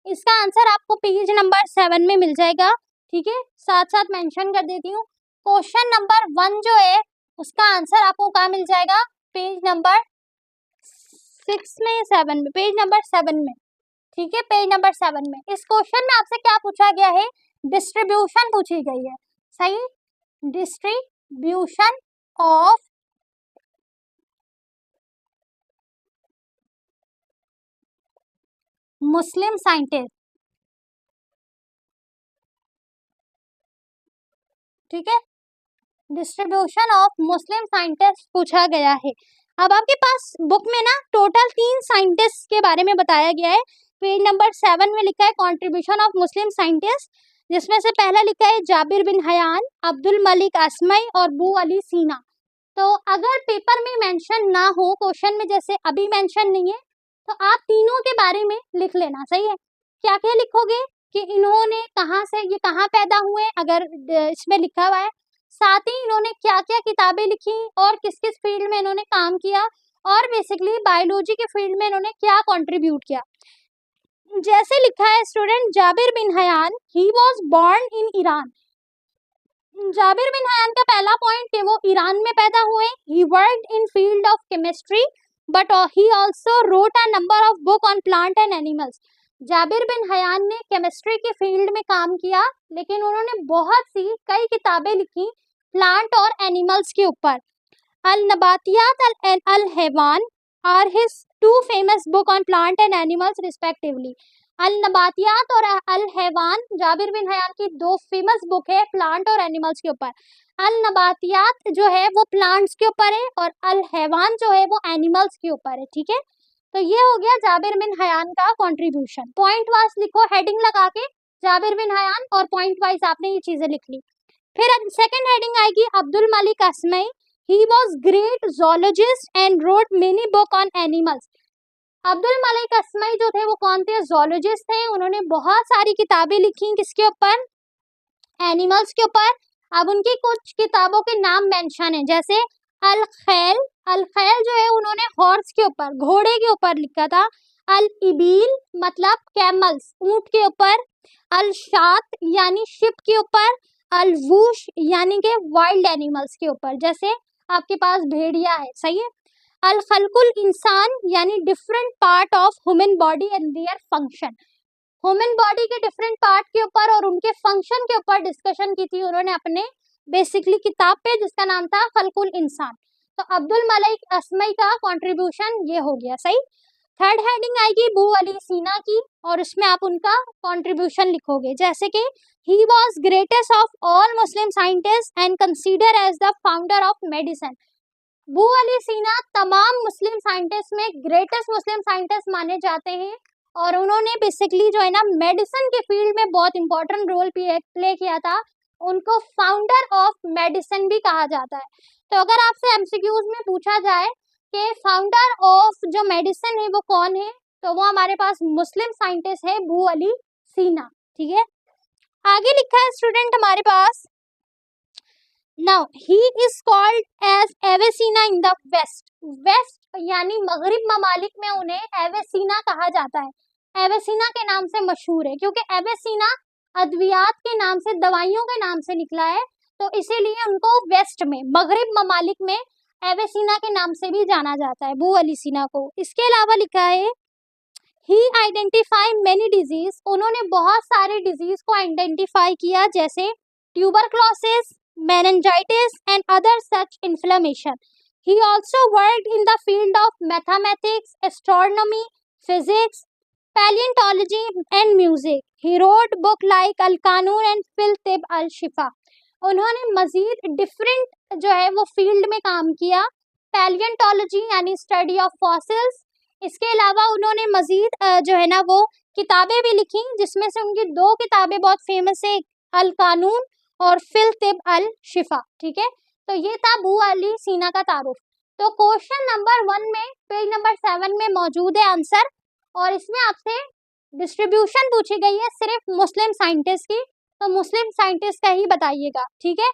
इसका आंसर आपको पेज नंबर 7 में मिल जाएगा, ठीक है, साथ साथ मेंशन कर देती हूँ। क्वेश्चन नंबर 1 जो है उसका आंसर आपको कहाँ मिल जाएगा, पेज नंबर 6 में, 7 में, पेज नंबर 7 में, ठीक है, पेज नंबर 7 में। इस क्वेश्चन में आपसे क्या पूछा गया है, डिस्ट्रीब्यूशन पूछी गई है, सही, डिस्ट्रीब्यूशन ऑफ मुस्लिम साइंटिस्ट, ठीक है, डिस्ट्रीब्यूशन ऑफ मुस्लिम साइंटिस्ट पूछा गया है। अब आपके पास बुक में ना टोटल 3 साइंटिस्ट के बारे में बताया गया है। पेज नंबर 7 में लिखा है कंट्रीब्यूशन ऑफ मुस्लिम साइंटिस्ट, जिसमें से पहला लिखा है Jabir bin Hayyan, Abdul Malik असमई और बू अली सीना। तो अगर पेपर में मेंशन ना हो क्वेश्चन में, जैसे अभी मेंशन नहीं है, तो आप तीनों के बारे में लिख लेना, सही है। क्या क्या लिखोगे कि इन्होंने कहाँ से, ये कहाँ पैदा हुए अगर इसमें लिखा हुआ है, साथ ही इन्होंने क्या क्या किताबें लिखी और किस किस फील्ड में इन्होंने काम किया, और बेसिकली बायोलॉजी के फील्ड में इन्होंने क्या कंट्रीब्यूट किया। जैसे लिखा है student, Jabir bin Hayyan, he was born in Iran. Jabir bin Hayyan का पहला पॉइंट कि वो ईरान में पैदा हुए। He worked in field of chemistry but he also wrote a number of book on plant and animals. Jabir bin Hayyan ने केमिस्ट्री के फील्ड में काम किया, लेकिन उन्होंने बहुत सी कई किताबें लिखी प्लांट और एनिमल्स के ऊपर। अल नबातियात and Al Haiwan are his 2 famous book on plant and animals respectively. Al Nabatiyat और Al Haiwan, Jabir bin Hayyan की दो फेमस बुक है प्लांट और एनिमल्स के ऊपर। अल नबातियात जो है वो प्लांट्स के ऊपर है और अल हैवान जो है वो एनिमल्स के ऊपर है, ठीक है। तो ये हो गया जाबिर बिन हयान का कंट्रीब्यूशन। पॉइंट वाइज लिखो हेडिंग लगा के, जाबिर बिन हयान, और पॉइंट वाइज आपने ये चीजें लिख ली। फिर सेकंड हेडिंग आएगी Abdul Malik Asmai, he was great zoologist and wrote many book on animals. Abdul Malik Asmai जो थे वो कौन थे? जोलॉजिस्ट थे। उन्होंने बहुत सारी किताबें लिखी, किसके ऊपर? एनिमल्स के ऊपर। अब उनकी कुछ किताबों के नाम मेंशन है, जैसे अल खैल, अल खैल जो है उन्होंने हॉर्स के ऊपर, घोड़े के ऊपर लिखा था। अल इबील मतलब कैमल्स, ऊंट के ऊपर। अल शात यानी शिप के ऊपर। अल वूश यानी के वाइल्ड एनिमल्स के ऊपर, जैसे आपके पास भेड़िया है, सही है। अल खल्कुल इंसान यानी different part of human body and their function, human body के डिफरेंट पार्ट के ऊपर और उनके फंक्शन के ऊपर डिस्कशन की थी उन्होंने अपने बेसिकली किताब पे, जिसका नाम था खल्कुल इंसान। तो अब्दुल मलिक असमई का कंट्रीब्यूशन ये हो गया, सही। थर्ड हेडिंग आएगी बू अली सीना की, और उसमें आप उनका कंट्रीब्यूशन लिखोगे, जैसे कि he was greatest of all Muslim scientist and consider as the founder of medicine. Bu Ali Sina तमाम मुस्लिम साइंटिस्ट में ग्रेटेस्ट मुस्लिम साइंटिस्ट माने जाते हैं, और उन्होंने बेसिकली जो है ना मेडिसिन के फील्ड में बहुत इंपॉर्टेंट रोल प्ले किया था। उनको फाउंडर ऑफ मेडिसिन भी कहा जाता है। तो अगर आपसे एमसीक्यूज में पूछा जाए कि फाउंडर ऑफ जो मेडिसिन है वो कौन है, तो वो हमारे पास मुस्लिम साइंटिस्ट है बू अली सीना, ठीक है। आगे लिखा है स्टूडेंट हमारे पास, now he is called as Avicenna in the west, west यानी मगरिब ममालिक में उन्हें एवेसिना कहा जाता है। एवेसिना के नाम से मशहूर है, क्योंकि एवेसिना अद्वियात के नाम से, दवाइयों के नाम से निकला है, तो इसीलिए उनको वेस्ट में, मगरिब ममालिक में एवेसिना के नाम से भी जाना जाता है, बू अली सीना को। इसके अलावा लिखा है ही आइडेंटिफाई मेनी डिजीज, उन्होंने बहुत सारे डिजीज को आइडेंटिफाई किया, जैसे tuberculosis, meningitis and other such inflammation. He also worked in the field of mathematics, astronomy, physics, paleontology and music. He wrote book like Al-Qanun and Fil Tib Al-Shifa. उन्होंने मजीद डिफरेंट जो है वो फील्ड में काम किया, पैलियंटोलॉजी यानी स्टडी ऑफ फॉसिल्स। इसके अलावा उन्होंने मजीद जो है ना वो किताबें भी लिखी, जिसमें से उनकी दो किताबें बहुत फेमस है, अल कानून और फिल तिब अल शिफा, ठीक है। तो ये था बू अली सीना का तारुफ। तो क्वेश्चन नंबर 1 में, पेज नंबर 7 में मौजूद है आंसर, और इसमें आपसे डिस्ट्रीब्यूशन पूछी गई है सिर्फ मुस्लिम साइंटिस्ट की, तो मुस्लिम साइंटिस्ट का ही बताइएगा, ठीक है।